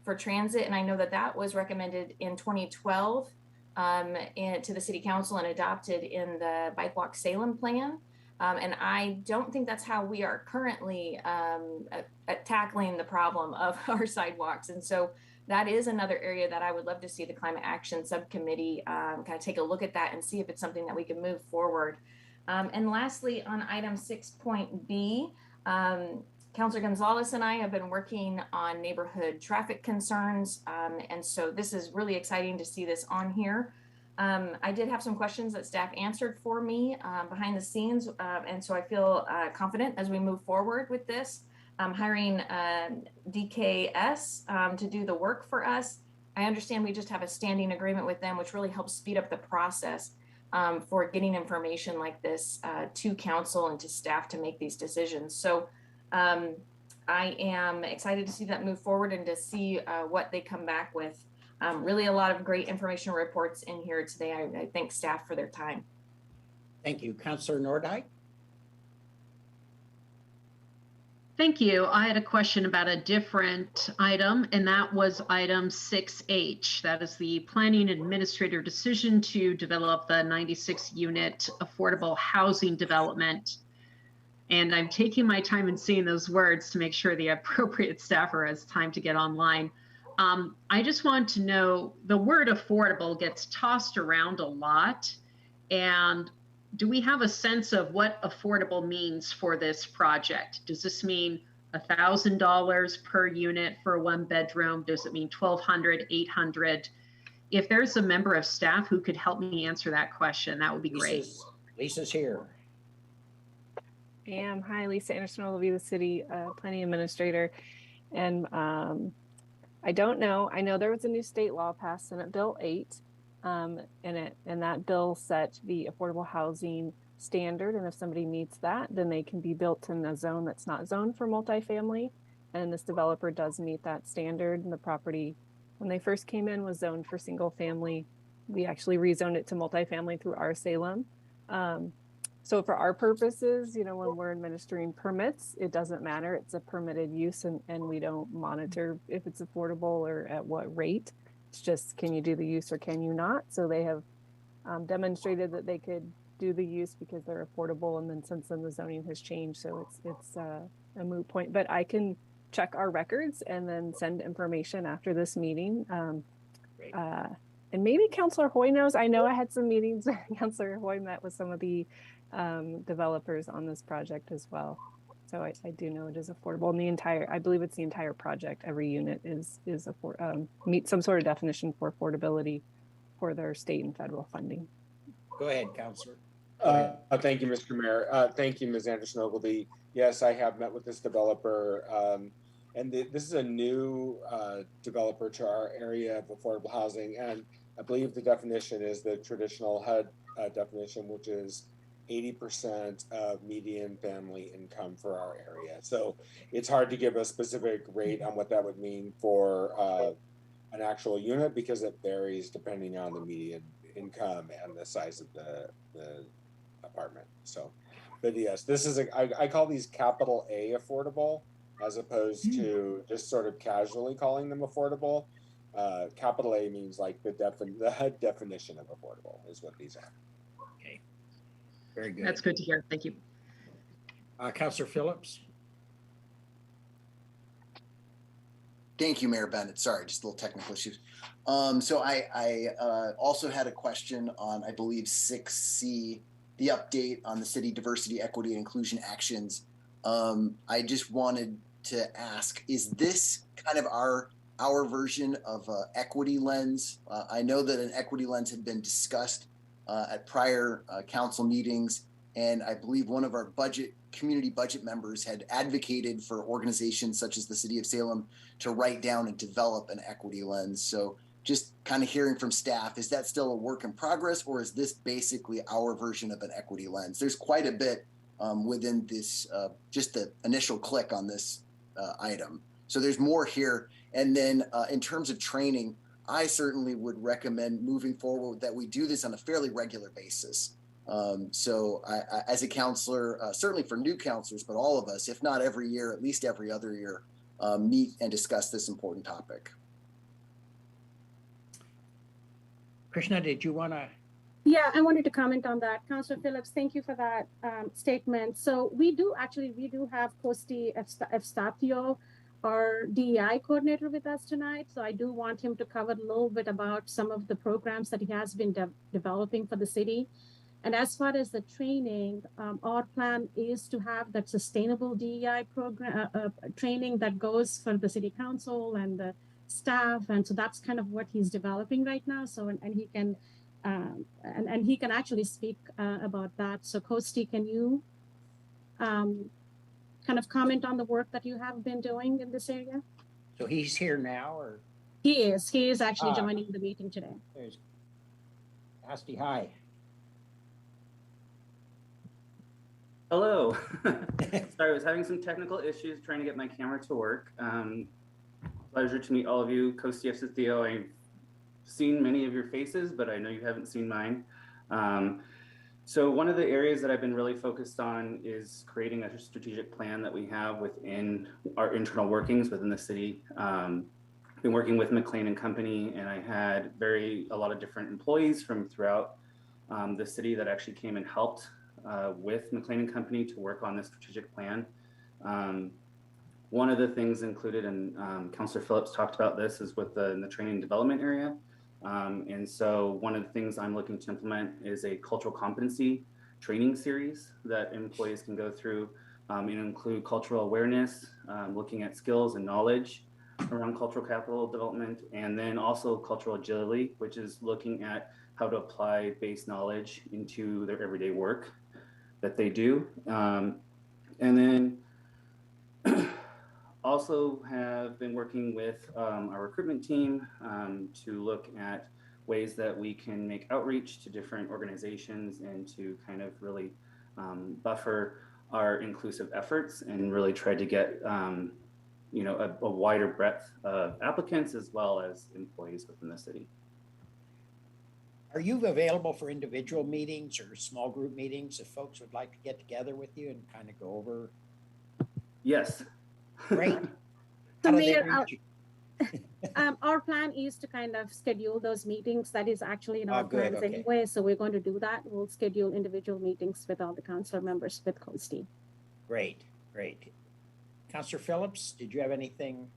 for transit. And I know that that was recommended in 2012 to the city council and adopted in the Bike Walk Salem plan. And I don't think that's how we are currently tackling the problem of our sidewalks. And so that is another area that I would love to see the Climate Action Subcommittee kind of take a look at that and see if it's something that we can move forward. And lastly, on item 6.B, Councilor Gonzalez and I have been working on neighborhood traffic concerns. And so this is really exciting to see this on here. I did have some questions that staff answered for me behind the scenes. And so I feel confident as we move forward with this. Hiring DKS to do the work for us. I understand we just have a standing agreement with them, which really helps speed up the process for getting information like this to council and to staff to make these decisions. So I am excited to see that move forward and to see what they come back with. Really a lot of great informational reports in here today. I thank staff for their time. Thank you. Councillor Nordhoek? Thank you. I had a question about a different item, and that was item 6H. That is the planning administrator decision to develop the 96 unit affordable housing development. And I'm taking my time and seeing those words to make sure the appropriate staffer has time to get online. I just want to know, the word affordable gets tossed around a lot. And do we have a sense of what affordable means for this project? Does this mean $1,000 per unit for a 1-bedroom? Does it mean $1,200, $800? If there's a member of staff who could help me answer that question, that would be great. Lisa's here. Hi, Lisa Anderson, will be the city planning administrator. And I don't know. I know there was a new state law passed, Senate Bill 8, and that bill set the affordable housing standard. And if somebody meets that, then they can be built in a zone that's not zoned for multifamily. And this developer does meet that standard. And the property, when they first came in, was zoned for single family. We actually rezoned it to multifamily through our Salem. So for our purposes, you know, when we're administering permits, it doesn't matter. It's a permitted use, and we don't monitor if it's affordable or at what rate. It's just, can you do the use or can you not? So they have demonstrated that they could do the use because they're affordable. And then since then the zoning has changed, so it's a moot point. But I can check our records and then send information after this meeting. And maybe Councillor Hoy knows. I know I had some meetings. Councillor Hoy met with some of the developers on this project as well. So I do know it is affordable. And I believe it's the entire project. Every unit meets some sort of definition for affordability for their state and federal funding. Go ahead, Councillor. Thank you, Mr. Mayor. Thank you, Ms. Anderson Ogilvie. Yes, I have met with this developer. And this is a new developer to our area of affordable housing. And I believe the definition is the traditional HUD definition, which is 80% of median family income for our area. So it's hard to give a specific rate on what that would mean for an actual unit because it varies depending on the median income and the size of the apartment. So, but yes, this is I call these capital A affordable as opposed to just sort of casually calling them affordable. Capital A means like the HUD definition of affordable is what these are. Okay, very good. That's good to hear. Thank you. Councillor Phillips. Thank you, Mayor Bennett. Sorry, just a little technical issues. So I also had a question on, I believe, 6C, the update on the city diversity, equity, and inclusion actions. I just wanted to ask, is this kind of our version of equity lens? I know that an equity lens had been discussed at prior council meetings, and I believe one of our community budget members had advocated for organizations such as the City of Salem to write down and develop an equity lens. So just kind of hearing from staff, is that still a work in progress, or is this basically our version of an equity lens? There's quite a bit within this, just the initial click on this item. So there's more here. And then in terms of training, I certainly would recommend moving forward that we do this on a fairly regular basis. So I, as a counselor, certainly for new counselors, but all of us, if not every year, at least every other year, meet and discuss this important topic. Krishna, did you want to? Yeah, I wanted to comment on that. Councillor Phillips, thank you for that statement. So we do have Kosti Efstatio, our DEI coordinator, with us tonight. So I do want him to cover a little bit about some of the programs that he has been developing for the city. And as far as the training, our plan is to have that sustainable DEI program training that goes for the city council and the staff. And so that's kind of what he's developing right now. So, and he can, and he can actually speak about that. So Kosti, can you kind of comment on the work that you have been doing in this area? So he's here now, or? He is actually joining the meeting today. There's Asti, hi. Hello. Sorry, I was having some technical issues trying to get my camera to work. Pleasure to meet all of you. Co-CF Theo, I've seen many of your faces, but I know you haven't seen mine. So one of the areas that I've been really focused on is creating a strategic plan that we have within our internal workings within the city. Been working with McLean and Company, and I had a lot of different employees from throughout the city that actually came and helped with McLean and Company to work on this strategic plan. One of the things included, and Councillor Phillips talked about this, is with in the training and development area. And so one of the things I'm looking to implement is a cultural competency training series that employees can go through. It include cultural awareness, looking at skills and knowledge around cultural capital development, and then also cultural agility, which is looking at how to apply base knowledge into their everyday work that they do. And then also have been working with our recruitment team to look at ways that we can make outreach to different organizations and to kind of really buffer our inclusive efforts and really try to get you know, a wider breadth of applicants as well as employees within the city. Are you available for individual meetings or small group meetings if folks would like to get together with you and kind of go over? Yes. Great. So Mayor, our plan is to kind of schedule those meetings. That is actually in our plans anyway. So we're going to do that. We'll schedule individual meetings with all the council members with Colstein. Great, great. Councillor Phillips, did you have anything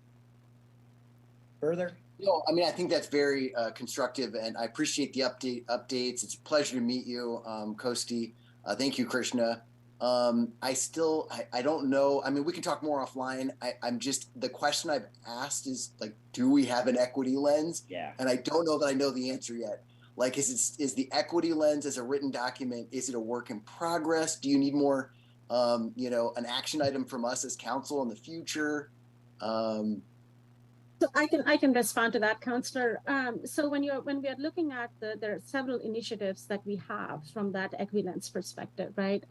further? No, I mean, I think that's very constructive, and I appreciate the updates. It's a pleasure to meet you, Kosti. Thank you, Krishna. I don't know. I mean, we can talk more offline. I'm just, the question I've asked is like, do we have an equity lens? Yeah. And I don't know that I know the answer yet. Like, is the equity lens as a written document, is it a work in progress? Do you need more, you know, an action item from us as council in the future? So I can respond to that, Councillor. So when we are looking at there are several initiatives that we have from that equivalence perspective, right?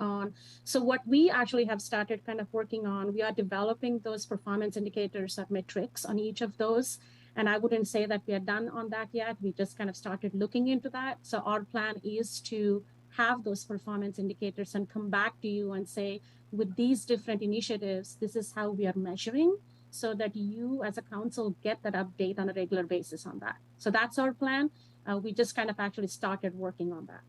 So what we actually have started kind of working on, we are developing those performance indicators of metrics on each of those. And I wouldn't say that we are done on that yet. We just kind of started looking into that. So our plan is to have those performance indicators and come back to you and say, with these different initiatives, this is how we are measuring, so that you as a council get that update on a regular basis on that. So that's our plan. We just kind of actually started working on that.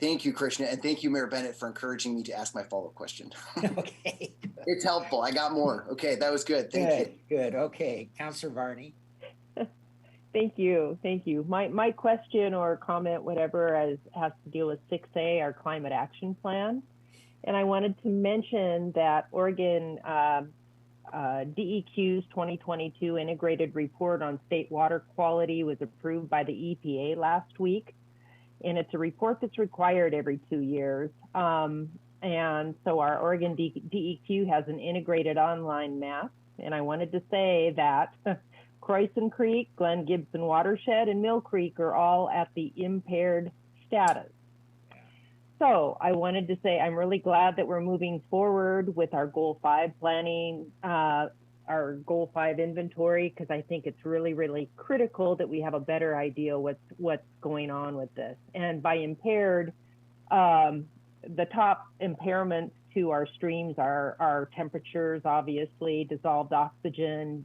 Thank you, Krishna. And thank you, Mayor Bennett, for encouraging me to ask my follow-up question. Okay. It's helpful. I got more. Okay, that was good. Thank you. Good. Okay. Councillor Varney. Thank you. Thank you. My question or comment, whatever, has to deal with 6A, our climate action plan. And I wanted to mention that Oregon DEQ's 2022 integrated report on state water quality was approved by the EPA last week. And it's a report that's required every 2 years. And so our Oregon DEQ has an integrated online map. And I wanted to say that Croissant Creek, Glen Gibson Watershed, and Mill Creek are all at the impaired status. So I wanted to say I'm really glad that we're moving forward with our Goal 5 planning, our Goal 5 inventory, because I think it's really, really critical that we have a better idea what's going on with this. And by impaired, the top impairments to our streams are temperatures, obviously, dissolved oxygen,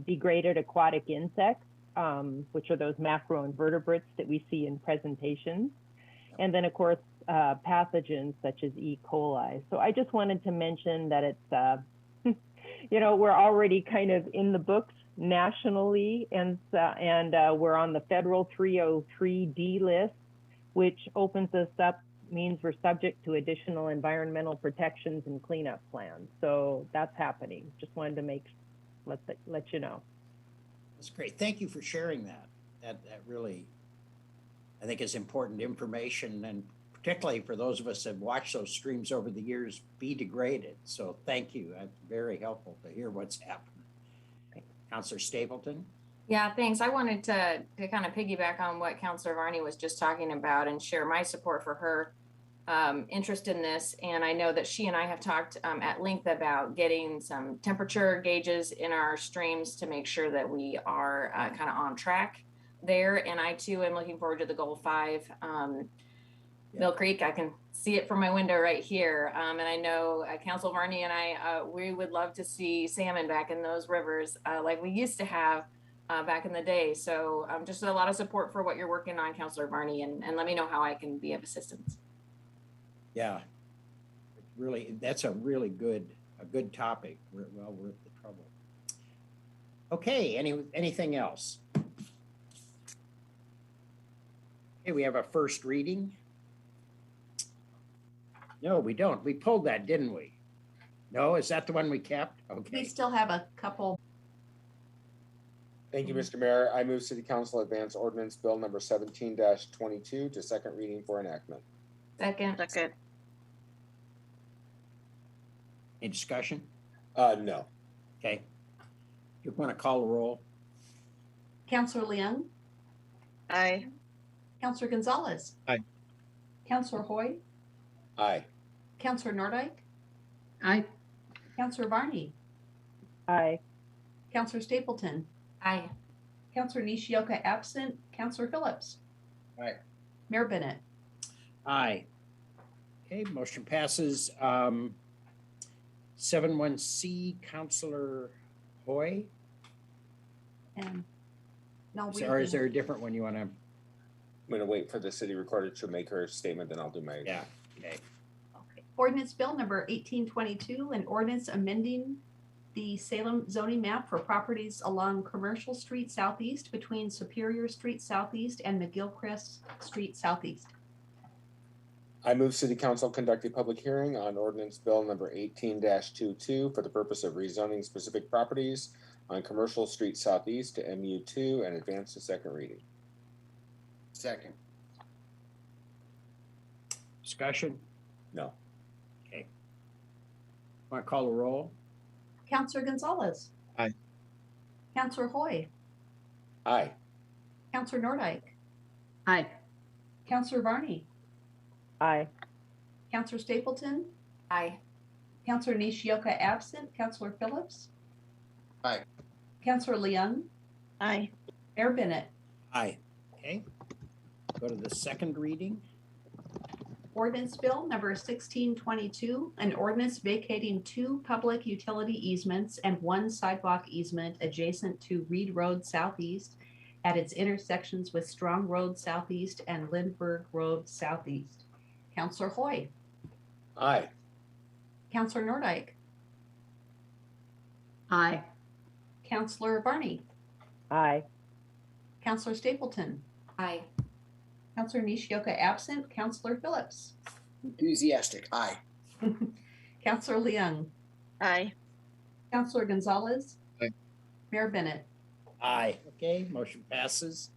degraded aquatic insects, which are those macroinvertebrates that we see in presentations. And then, of course, pathogens such as E. coli. So I just wanted to mention that it's, you know, we're already kind of in the books nationally, and we're on the federal 303D list, which opens us up, means we're subject to additional environmental protections and cleanup plans. So that's happening. Just wanted to let you know. That's great. Thank you for sharing that. That really, I think, is important information, and particularly for those of us that have watched those streams over the years be degraded. So thank you. That's very helpful to hear what's happening. Councillor Stapleton. Yeah, thanks. I wanted to kind of piggyback on what Councillor Varney was just talking about and share my support for her interest in this. And I know that she and I have talked at length about getting some temperature gauges in our streams to make sure that we are kind of on track there. And I too am looking forward to the goal 5. Mill Creek, I can see it from my window right here. And I know Council Varney and I, we would love to see salmon back in those rivers like we used to have back in the day. So just a lot of support for what you're working on, Councilor Varney, and let me know how I can be of assistance. Yeah, really, that's a really good topic. Well worth the trouble. Okay, anything else? Okay, we have a first reading. No, we don't. We pulled that, didn't we? No, is that the one we kept? Okay. We still have a couple. Thank you, Mr. Mayor. I move City Council advance ordinance bill number 17-22 to second reading for enactment. Second. Any discussion? No. Okay. You want to call the roll? Councilor Leung? Aye. Councilor Gonzalez? Aye. Councilor Hoy? Aye. Councilor Nordike? Aye. Councilor Varney? Aye. Councilor Stapleton? Aye. Councilor Nishioka absent. Councilor Phillips? Aye. Mayor Bennett? Aye. Okay, motion passes. 71C, Councilor Hoy. And no, Or is there a different one you want to? I'm going to wait for the city recorder to make her statement, then I'll do my. Yeah. Okay. Okay. Ordinance bill number 1822, an ordinance amending the Salem zoning map for properties along Commercial Street Southeast between Superior Street Southeast and McGilchrist Street Southeast. I move City Council conduct a public hearing on ordinance bill number 18-22 for the purpose of rezoning specific properties on Commercial Street Southeast to MU2 and advance to second reading. Second. Discussion? No. Okay. Want to call the roll? Councilor Gonzalez? Aye. Councilor Hoy? Aye. Councilor Nordike? Aye. Councilor Varney? Aye. Councilor Stapleton? Aye. Councilor Nishioka absent. Councilor Phillips? Aye. Councilor Leung? Aye. Mayor Bennett? Aye. Okay. Go to the second reading. Ordinance bill number 1622, an ordinance vacating 2 public utility easements and 1 sidewalk easement adjacent to Reed Road Southeast at its intersections with Strong Road Southeast and Lindbergh Road Southeast. Councilor Hoy? Aye. Councilor Nordike? Aye. Councilor Varney? Aye. Councilor Stapleton? Aye. Councilor Nishioka absent. Councilor Phillips? Enthusiastic. Aye. Councilor Leung? Aye. Councilor Gonzalez? Aye. Mayor Bennett? Aye. Okay, motion passes.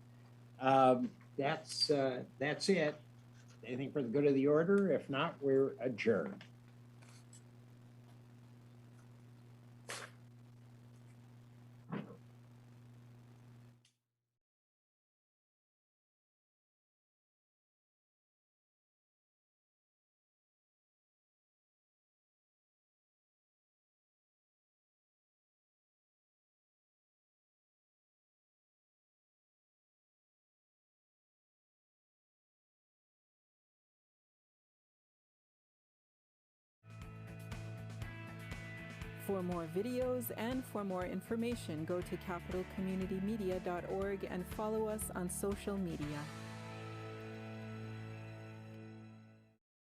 That's it. Anything for the good of the order? If not, we're adjourned. For more videos and for more information, go to capitalcommunitymedia.org and follow us on social media.